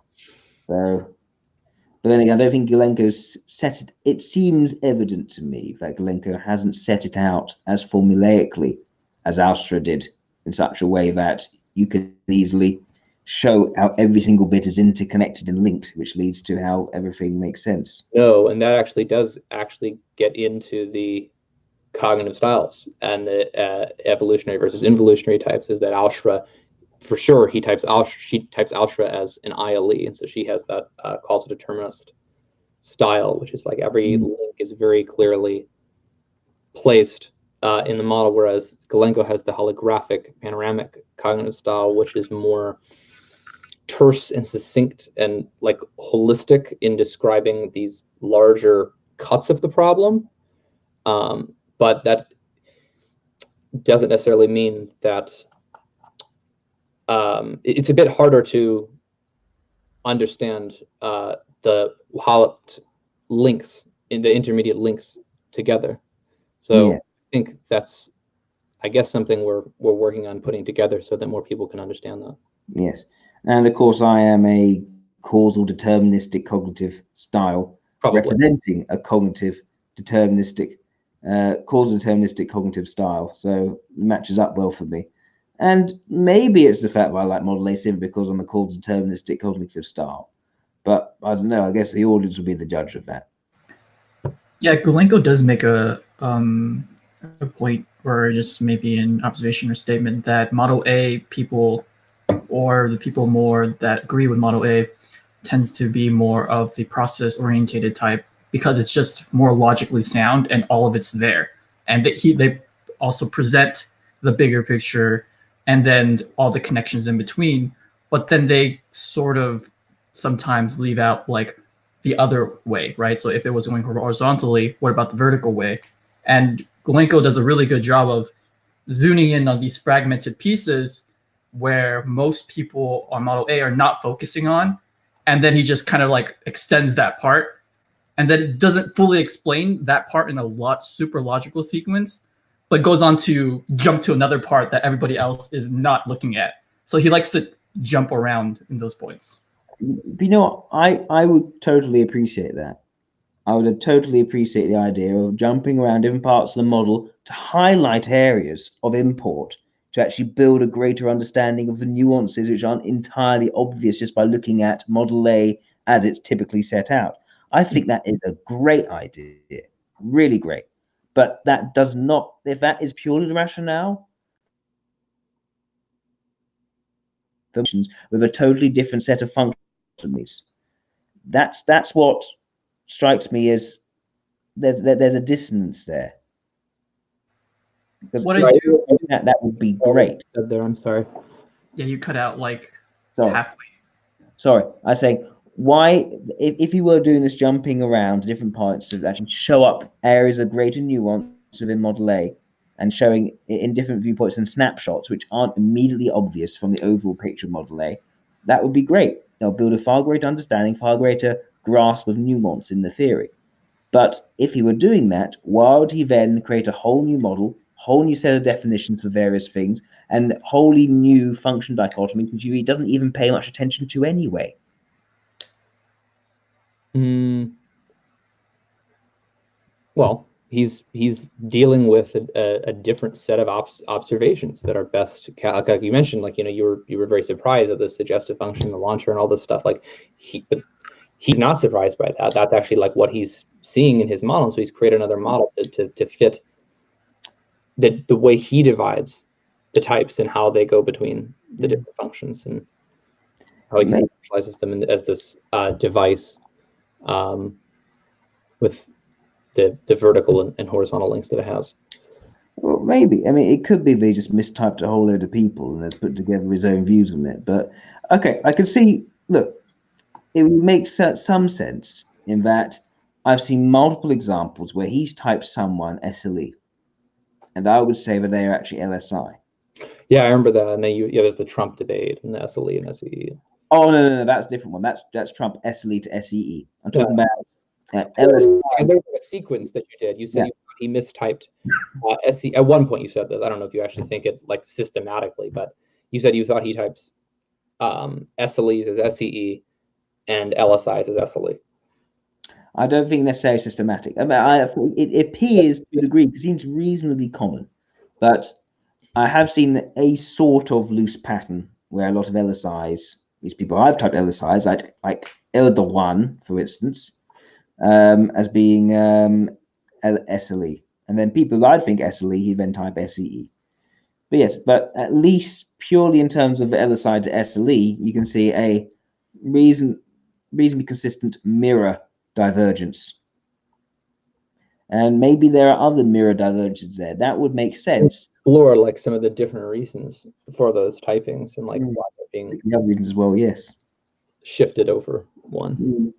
Speaker 1: So, but then again, I don't think Golenko's set it. It seems evident to me that Golenko hasn't set it out as formulaically as Alstra did, in such a way that you can easily show how every single bit is interconnected and linked, which leads to how everything makes sense.
Speaker 3: No, and that actually does get into the cognitive styles and the evolutionary versus involutionary types. Is that Alstra, for sure, she types Alstra as an ILE, and so she has that causal determinist style, which is like every link is very clearly placed in the model, whereas Golenko has the holographic panoramic cognitive style, which is more terse and succinct and like holistic in describing these larger cuts of the problem. But that doesn't necessarily mean that it's a bit harder to understand the how it links in the intermediate links together. So I think that's, I guess, something we're working on putting together so that more people can understand that.
Speaker 1: Yes, and of course I am a causal deterministic cognitive style, representing a cognitive deterministic, causal deterministic cognitive style. So it matches up well for me. And maybe it's the fact that I like Model A simply because I'm a causal deterministic cognitive style. But I don't know. I guess the audience will be the judge of that.
Speaker 2: Yeah, Golenko does make a point, or just maybe an observation or statement, that Model A people, or the people more that agree with Model A, tends to be more of the process-orientated type, because it's just more logically sound and all of it's there. And they also present the bigger picture and then all the connections in between, but then they sort of sometimes leave out like the other way, right? So if it was going horizontally, what about the vertical way? And Golenko does a really good job of zooming in on these fragmented pieces where most people on Model A are not focusing on, and then he just kind of like extends that part, and then it doesn't fully explain that part in a super logical sequence, but goes on to jump to another part that everybody else is not looking at. So he likes to jump around in those points.
Speaker 1: You know, I would totally appreciate that. I would totally appreciate the idea of jumping around different parts of the model to highlight areas of import, to actually build a greater understanding of the nuances which aren't entirely obvious just by looking at Model A as it's typically set out. I think that is a great idea, really great. But that does not, if that is purely the rationale, with a totally different set of functions, that's what strikes me as there's a dissonance there. Because
Speaker 2: what I do,
Speaker 1: that would be great.
Speaker 3: There, I'm sorry.
Speaker 2: Yeah, you cut out like halfway.
Speaker 1: Sorry, I say, why, if you were doing this jumping around to different parts to actually show up areas of greater nuance within Model A, and showing it in different viewpoints and snapshots, which aren't immediately obvious from the overall picture of Model A, that would be great. They'll build a far greater understanding, far greater grasp of nuance in the theory. But if he were doing that, why would he then create a whole new model, whole new set of definitions for various things, and wholly new function dichotomies, which he doesn't even pay much attention to anyway?
Speaker 3: Well, he's dealing with a different set of observations that are best. Like you mentioned, like, you know, you were very surprised at the suggestive function, the launcher, and all this stuff. Like he's not surprised by that. That's actually like what he's seeing in his model. So he's created another model to fit the way he divides the types and how they go between the different functions, and how he conceptualizes them as this device with the vertical and horizontal links that it has.
Speaker 1: Well, maybe. I mean, it could be they just mistyped a whole load of people and has put together his own views on it. But okay, I can see. Look, it makes some sense in that I've seen multiple examples where he's typed someone SLE, and I would say that they are actually LSI.
Speaker 3: Yeah, I remember that. And then there's the Trump debate and the SLE and SEE.
Speaker 1: Oh no, that's a different one. That's Trump SLE to SEE. I'm talking about LSI.
Speaker 3: And there's a sequence that you did. You said he mistyped SE. At one point, you said this. I don't know if you actually think it like systematically, but you said you thought he types SLEs as SEE and LSIs as SLE.
Speaker 1: I don't think necessarily systematic. I mean, it appears to a degree, it seems reasonably common, but I have seen a sort of loose pattern where a lot of LSIs, these people I've typed LSIs, like Erdogan, for instance, as being SLE. And then people I'd think SLE, he then type SEE. But yes, but at least purely in terms of LSI to SLE, you can see a reasonably consistent mirror divergence. And maybe there are other mirror divergences there. That would make sense.
Speaker 3: Explore like some of the different reasons for those typings and like why they're being
Speaker 1: the other reasons as well, yes.
Speaker 3: Shifted over one.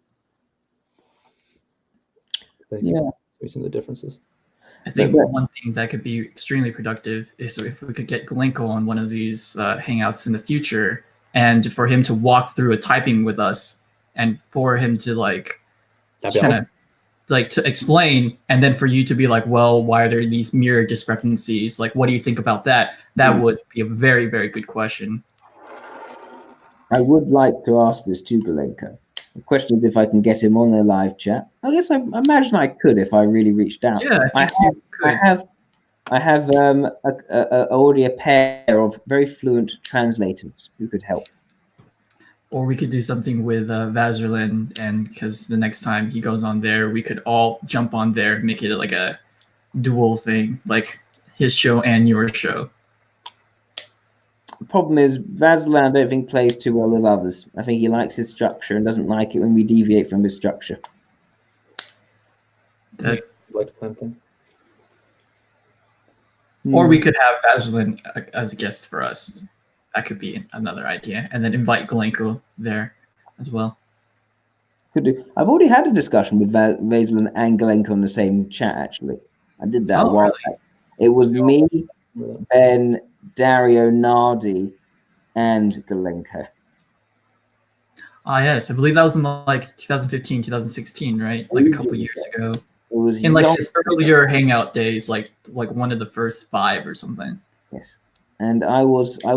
Speaker 1: Yeah.
Speaker 3: Some of the differences.
Speaker 2: I think one thing that could be extremely productive is if we could get Glenko on one of these hangouts in the future, and for him to walk through a typing with us, and for him to like kind of like to explain, and then for you to be like, well, why are there these mirror discrepancies? Like, what do you think about that? That would be a very, very good question.
Speaker 1: I would like to ask this to Glenko. The question is if I can get him on the live chat. I guess I imagine I could if I really reached out.
Speaker 2: Yeah,
Speaker 1: I have already a pair of very fluent translators who could help.
Speaker 2: Or we could do something with Vaserland, and because the next time he goes on there, we could all jump on there, make it like a dual thing, like his show and your show. The problem is Vaserland, I don't think, plays too well with others. I think he likes his structure and doesn't like it when we deviate from his structure.
Speaker 3: Like to plan thing.
Speaker 2: Or we could have Vaserland as a guest for us. That could be another idea, and then invite Glenko there as well.
Speaker 1: Could do. I've already had a discussion with Vaserland and Glenko in the same chat. Actually, I did that a while back. It was me, Ben, Dario, Nardi, and Glenko.
Speaker 2: Ah, yes, I believe that was in like 2015, 2016, right? Like a couple years ago. It
Speaker 1: was
Speaker 2: in like his earlier hangout days, like one of the first 5 or something.
Speaker 1: Yes. And I think I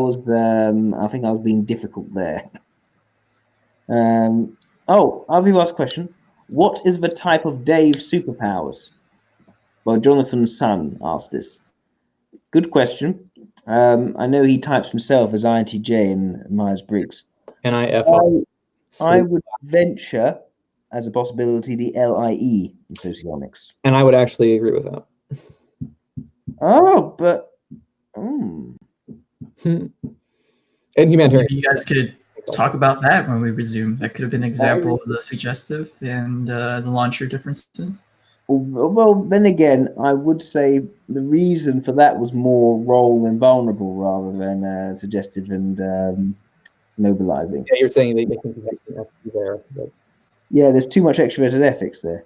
Speaker 1: was being difficult there. I'll be last question. What is the type of Dave's superpowers? Well, Jonathan Sun asked this. Good question. I know he types himself as INTJ in Myers-Briggs.
Speaker 3: And I
Speaker 1: would venture as a possibility the LIE in Socionics.
Speaker 3: And I would actually agree with that.
Speaker 1: Oh, but
Speaker 3: and humanitarian.
Speaker 2: You guys could talk about that when we resume. That could have been an example of the suggestive and the launcher differences.
Speaker 1: Well, then again, I would say the reason for that was more role and vulnerable rather than suggestive and mobilizing.
Speaker 3: Yeah, you're saying they think there's there. But
Speaker 1: yeah, there's too much extroverted ethics there.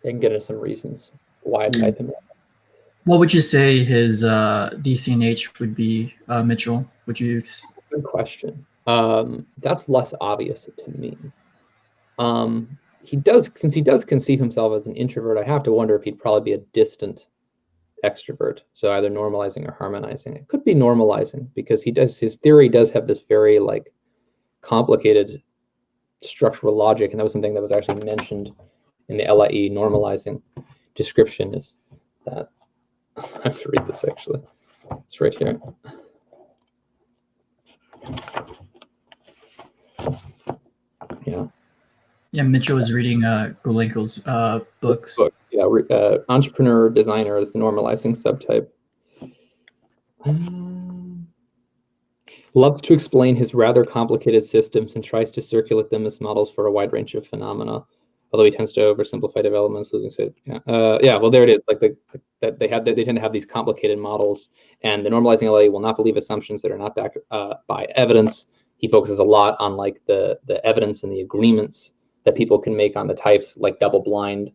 Speaker 3: They can get into some reasons why I type in that.
Speaker 2: What would you say his DC&H would be, Mitchell? Would you?
Speaker 3: Good question. That's less obvious to me. Since he does conceive himself as an introvert, I have to wonder if he'd probably be a distant extrovert. So either normalizing or harmonizing. It could be normalizing because his theory does have this very like complicated structural logic, and that was something that was actually mentioned in the LIE normalizing description. Is that I have to read this actually. It's right here. Yeah.
Speaker 2: Yeah, Mitchell is reading Golenko's books.
Speaker 3: Yeah, entrepreneur designer is the normalizing subtype. Loves to explain his rather complicated systems and tries to circulate them as models for a wide range of phenomena. Although he tends to oversimplify developments, losing sight. Yeah, well, there it is. Like they tend to have these complicated models, and the normalizing LA will not believe assumptions that are not backed by evidence. He focuses a lot on like the evidence and the agreements that people can make on the types, like double blind.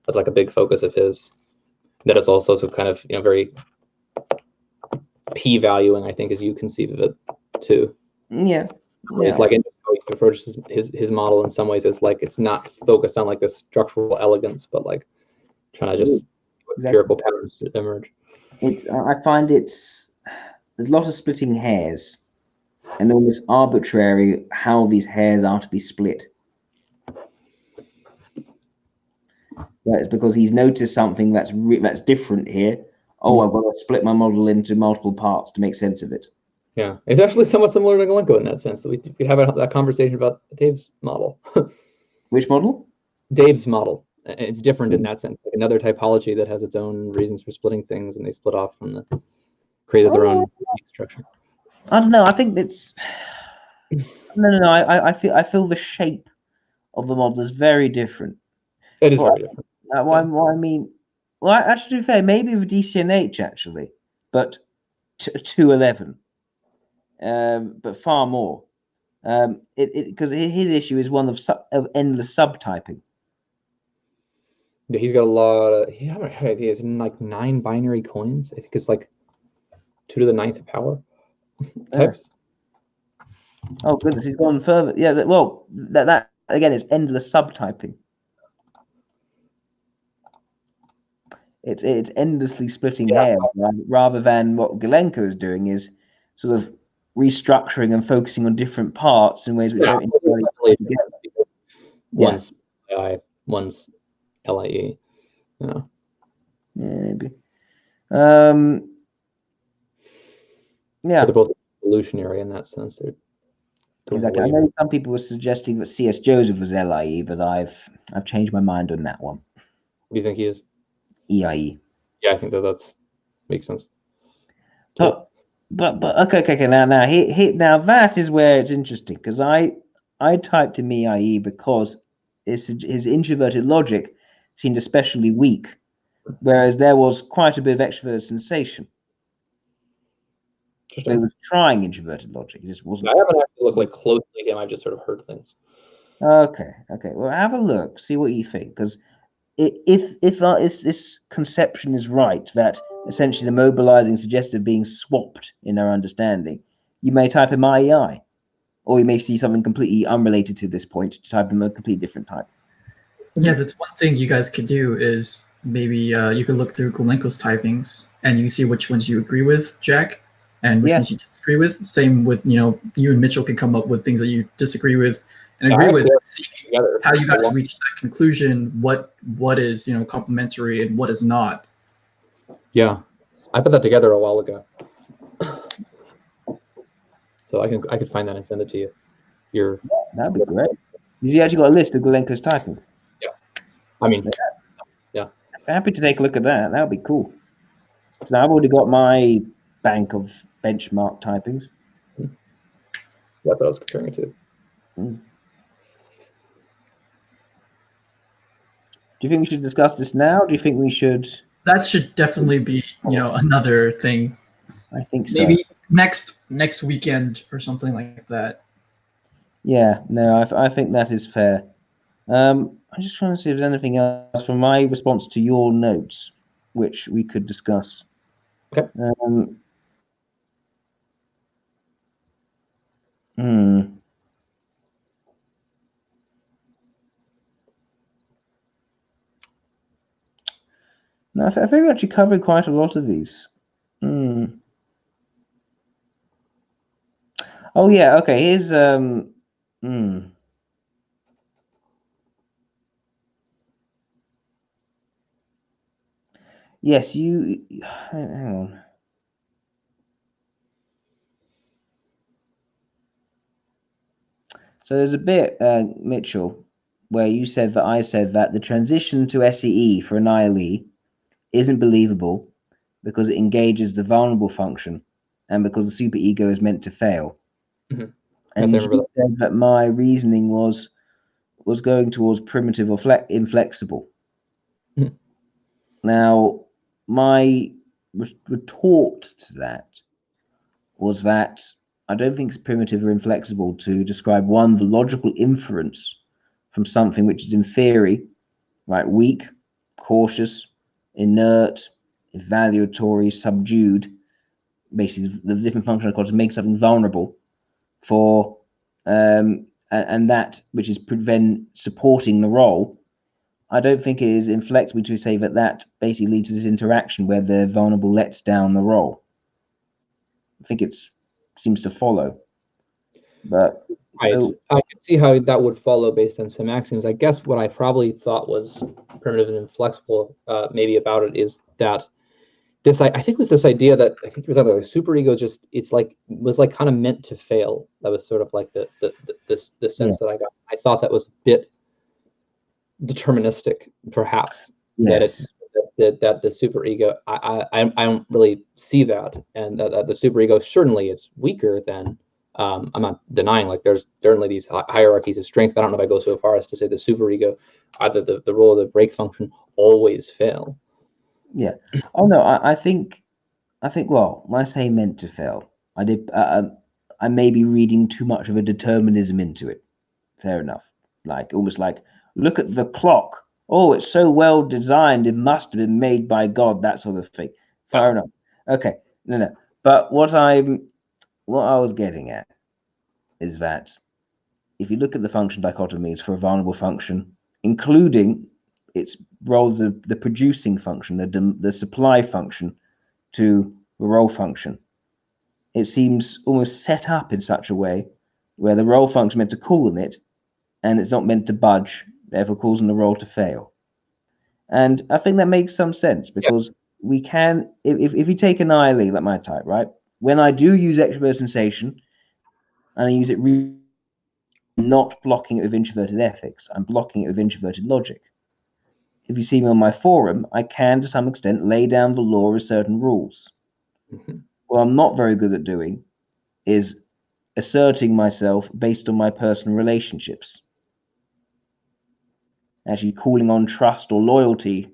Speaker 3: That's like a big focus of his. That is also so kind of very p-valuing, I think, as you conceive of it too.
Speaker 1: Yeah.
Speaker 3: It's like he approaches his model in some ways. It's like it's not focused on like the structural elegance, but like trying to just empirical patterns to emerge.
Speaker 1: I find there's a lot of splitting hairs, and almost arbitrary how these hairs are to be split. That's because he's noticed something that's different here. Oh, I've got to split my model into multiple parts to make sense of it.
Speaker 3: Yeah, it's actually somewhat similar to Golenko in that sense. So we could have that conversation about Dave's model.
Speaker 1: Which model?
Speaker 3: Dave's model. It's different in that sense. Like another typology that has its own reasons for splitting things, and they split off from created their own structure.
Speaker 1: I don't know. I think it's no. I feel the shape of the model is very different.
Speaker 3: It is very different.
Speaker 1: What I mean, well, actually, to be fair, maybe with DC&H actually, but 211. But far more. Because his issue is one of endless subtyping.
Speaker 3: Yeah, he's got a lot of. He has like 9 binary coins. I think it's like 2 to the 9th power types.
Speaker 1: Oh goodness, he's gone further. Yeah, well, that again is endless subtyping. It's endlessly splitting hairs, rather than what Golenko is doing is sort of restructuring and focusing on different parts in ways which don't entirely together.
Speaker 3: One's AI, one's LIE. Yeah,
Speaker 1: maybe.
Speaker 3: Yeah, they're both evolutionary in that sense.
Speaker 1: Exactly. I know some people were suggesting that C.S. Joseph was LIE, but I've changed my mind on that one.
Speaker 3: What do you think he is?
Speaker 1: EIE.
Speaker 3: Yeah, I think that's makes sense.
Speaker 1: But okay. Now that is where it's interesting, because I typed in EIE because his introverted logic seemed especially weak, whereas there was quite a bit of extroverted sensation. So he was trying introverted logic. It just wasn't.
Speaker 3: I haven't actually looked like closely at him. I just sort of heard things.
Speaker 1: Okay. Well, have a look. See what you think, because if this conception is right, that essentially the mobilizing suggestive being swapped in our understanding, you may type in IEI, or you may see something completely unrelated to this point to type in a completely different type.
Speaker 2: Yeah, that's one thing you guys could do is maybe you could look through Golenko's typings and you see which ones you agree with, Jack, and which ones you disagree with. Same with, you and Mitchell can come up with things that you disagree with and agree with, see how you guys reach that conclusion, what is, complementary and what is not.
Speaker 3: Yeah, I put that together a while ago. So I could find that and send it to you.
Speaker 1: That'd be great. You actually got a list of Golenko's typing?
Speaker 3: Yeah. I mean, yeah.
Speaker 1: Happy to take a look at that. That would be cool. So I've already got my bank of benchmark typings.
Speaker 3: Yeah, but I was comparing it to.
Speaker 1: Do you think we should discuss this now? Do you think we should?
Speaker 2: That should definitely be, another thing.
Speaker 1: I think so.
Speaker 2: Maybe next weekend or something like that.
Speaker 1: Yeah, no, I think that is fair. I'm just trying to see if there's anything else from my response to your notes. which we could discuss.
Speaker 3: Okay.
Speaker 1: No, I think we actually covered quite a lot of these. Oh yeah, okay. Here's Yes, you. Hang on. So there's a bit, Mitchell, where you said that I said that the transition to SEE for an ILE isn't believable because it engages the vulnerable function and because the superego is meant to fail.
Speaker 3: Mm-hmm.
Speaker 1: And you said that my reasoning was going towards primitive or inflexible.
Speaker 3: Mm-hmm.
Speaker 1: Now, my retort to that was that I don't think it's primitive or inflexible to describe one, the logical inference from something which is in theory, right, weak, cautious, inert, evaluatory, subdued, basically the different functional calls to make something vulnerable for and that which is prevent supporting the role. I don't think it is inflexible to say that basically leads to this interaction where the vulnerable lets down the role. I think it seems to follow. But
Speaker 3: right. So, I can see how that would follow based on some axioms. I guess what I probably thought was primitive and inflexible maybe about it is that this, I think, was this idea that I think it was like a superego just was kind of meant to fail. That was sort of like the sense that I got. I thought that was a bit deterministic, perhaps.
Speaker 1: Yes.
Speaker 3: That the superego, I don't really see that, and that the superego certainly is weaker than. I'm not denying, like, there's certainly these hierarchies of strength, but I don't know if I go so far as to say the superego, either the role of the break function, always fail.
Speaker 1: Yeah. Oh no, I think well, when I say meant to fail, I may be reading too much of a determinism into it. Fair enough. Like, almost like, look at the clock. Oh, it's so well designed, it must have been made by God, that sort of thing. Fair enough. Okay. No. But what I was getting at is that if you look at the function dichotomies for a vulnerable function, including its roles of the producing function, the supply function to the role function, it seems almost set up in such a way where the role function is meant to call on it, and it's not meant to budge, therefore causing the role to fail. And I think that makes some sense because we can, if you take an ILE like my type, right? When I do use extrovert sensation, and I use it not blocking it with introverted ethics, I'm blocking it with introverted logic. If you see me on my forum, I can, to some extent, lay down the law of certain rules. Mm-hmm. What I'm not very good at doing is asserting myself based on my personal relationships. Actually calling on trust or loyalty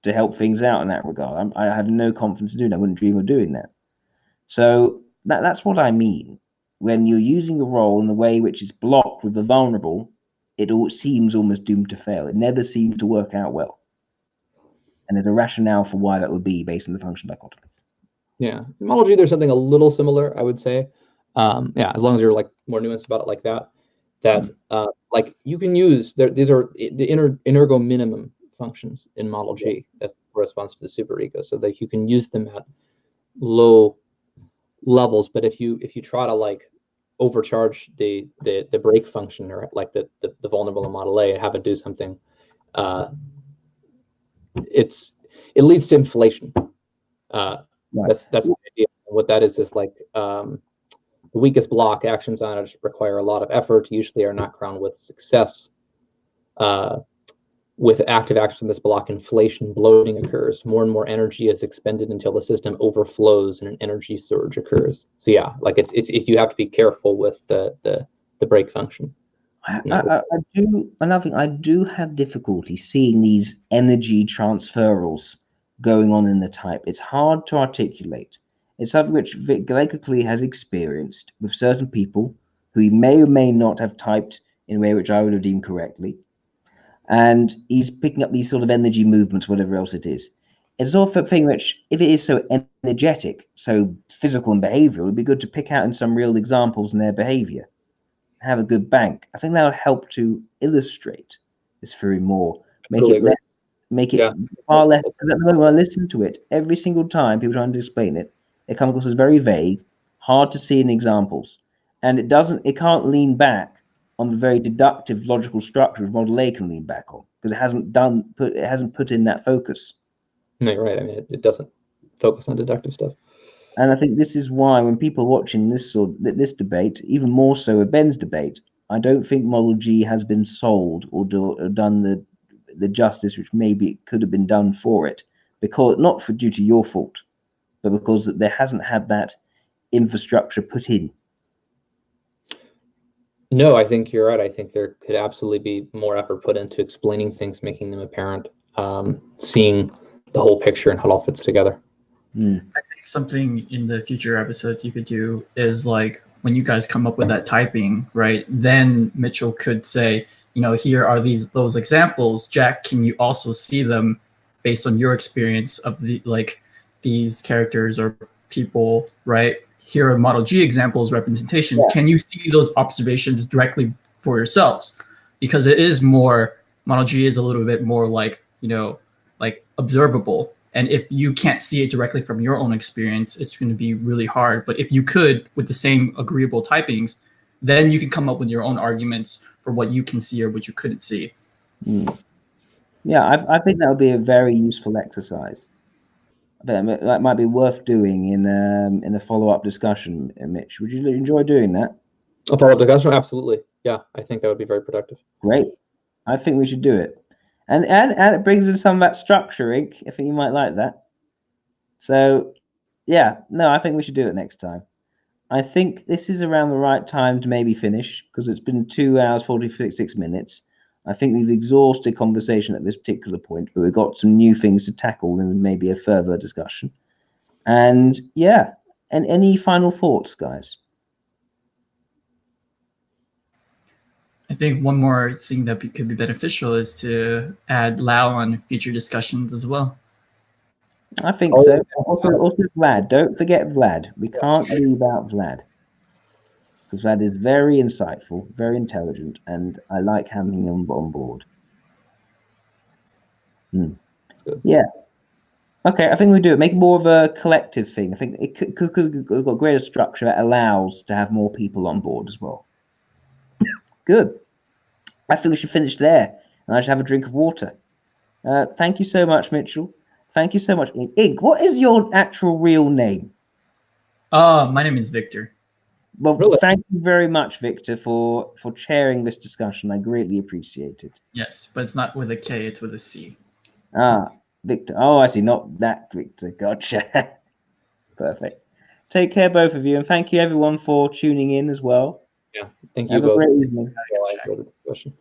Speaker 1: to help things out in that regard. I have no confidence in doing that. I wouldn't dream of doing that. So that's what I mean. When you're using a role in the way which is blocked with the vulnerable, it all seems almost doomed to fail. It never seems to work out well. And there's a rationale for why that would be based on the function dichotomies.
Speaker 3: Yeah, in Model G, there's something a little similar, I would say. Yeah, as long as you're like more nuanced about it like that. Like you can use these are the inergo minimum functions in Model G that corresponds to the superego, so that you can use them at low levels. But if you try to like overcharge the break function, or like the vulnerable in Model A, and have it do something, it leads to inflation. That's the idea. What that is like the weakest block actions on it require a lot of effort, usually are not crowned with success. With active actions in this block, inflation, bloating occurs. More and more energy is expended until the system overflows and an energy surge occurs. So yeah, like it's you have to be careful with the break function.
Speaker 1: I do have difficulty seeing these energy transferals going on in the type. It's hard to articulate. It's something which Vic Gallagher has experienced with certain people who he may or may not have typed in a way which I would have deemed correctly. And he's picking up these sort of energy movements, whatever else it is. it's also a thing which, if it is so energetic, so physical and behavioral, it would be good to pick out in some real examples in their behavior. Have a good bank. I think that would help to illustrate this theory more, make
Speaker 3: Totally
Speaker 1: it
Speaker 3: agree.
Speaker 1: less, make it far less. Because at the moment, when I listen to it, every single time people trying to explain it, it comes across as very vague, hard to see in examples, and it can't lean back on the very deductive logical structure of Model A can lean back on, because it hasn't put in that focus.
Speaker 3: No, you're right. I mean, it doesn't focus on deductive stuff.
Speaker 1: And I think this is why when people are watching this debate, even more so with Ben's debate, I don't think Model G has been sold or done the justice which maybe it could have been done for it, because not for due to your fault, but because there hasn't had that infrastructure put in.
Speaker 3: No, I think you're right. I think there could absolutely be more effort put into explaining things, making them apparent, seeing the whole picture and how it all fits together.
Speaker 2: I think something in the future episodes you could do is like when you guys come up with that typing, right? Then Mitchell could say, you know, here are those examples. Jack, can you also see them based on your experience of these characters or people, right? Here are Model G examples, representations. Yeah. Can you see those observations directly for yourselves? Because it is more, Model G is a little bit more like, you know, like observable. And if you can't see it directly from your own experience, it's going to be really hard. But if you could, with the same agreeable typings, then you can come up with your own arguments for what you can see or what you couldn't see.
Speaker 1: Yeah, I think that would be a very useful exercise. That might be worth doing in a follow-up discussion, Mitch. Would you enjoy doing that?
Speaker 3: A follow-up discussion? Absolutely. Yeah, I think that would be very productive.
Speaker 1: Great. I think we should do it. And it brings in some of that structure, Ink. I think you might like that. So, yeah, no, I think we should do it next time. I think this is around the right time to maybe finish, because it's been 2 hours, 46 minutes. I think we've exhausted conversation at this particular point, but we've got some new things to tackle and maybe a further discussion. And yeah, and any final thoughts, guys?
Speaker 2: I think one more thing that could be beneficial is to add Lau on future discussions as well.
Speaker 1: I think so. Also Vlad. Don't forget Vlad. We can't leave out Vlad. Because Vlad is very insightful, very intelligent, and I like having him on board. Yeah. Okay, I think we do it. Make it more of a collective thing. I think it could we've got greater structure that allows to have more people on board as well. Good. I think we should finish there, and I should have a drink of water. Thank you so much, Mitchell. Thank you so much, Ink. What is your actual real name?
Speaker 2: My name is Victor.
Speaker 1: Well, really? Thank you very much, Victor, for chairing this discussion. I greatly appreciate it.
Speaker 2: Yes, but it's not with a K, it's with a C.
Speaker 1: Ah, Victor. Oh, I see. Not that Victor. Gotcha. Perfect. Take care, both of you, and thank you, everyone, for tuning in as well.
Speaker 3: Yeah, thank you
Speaker 1: both. Have a great evening.
Speaker 3: I enjoyed the discussion.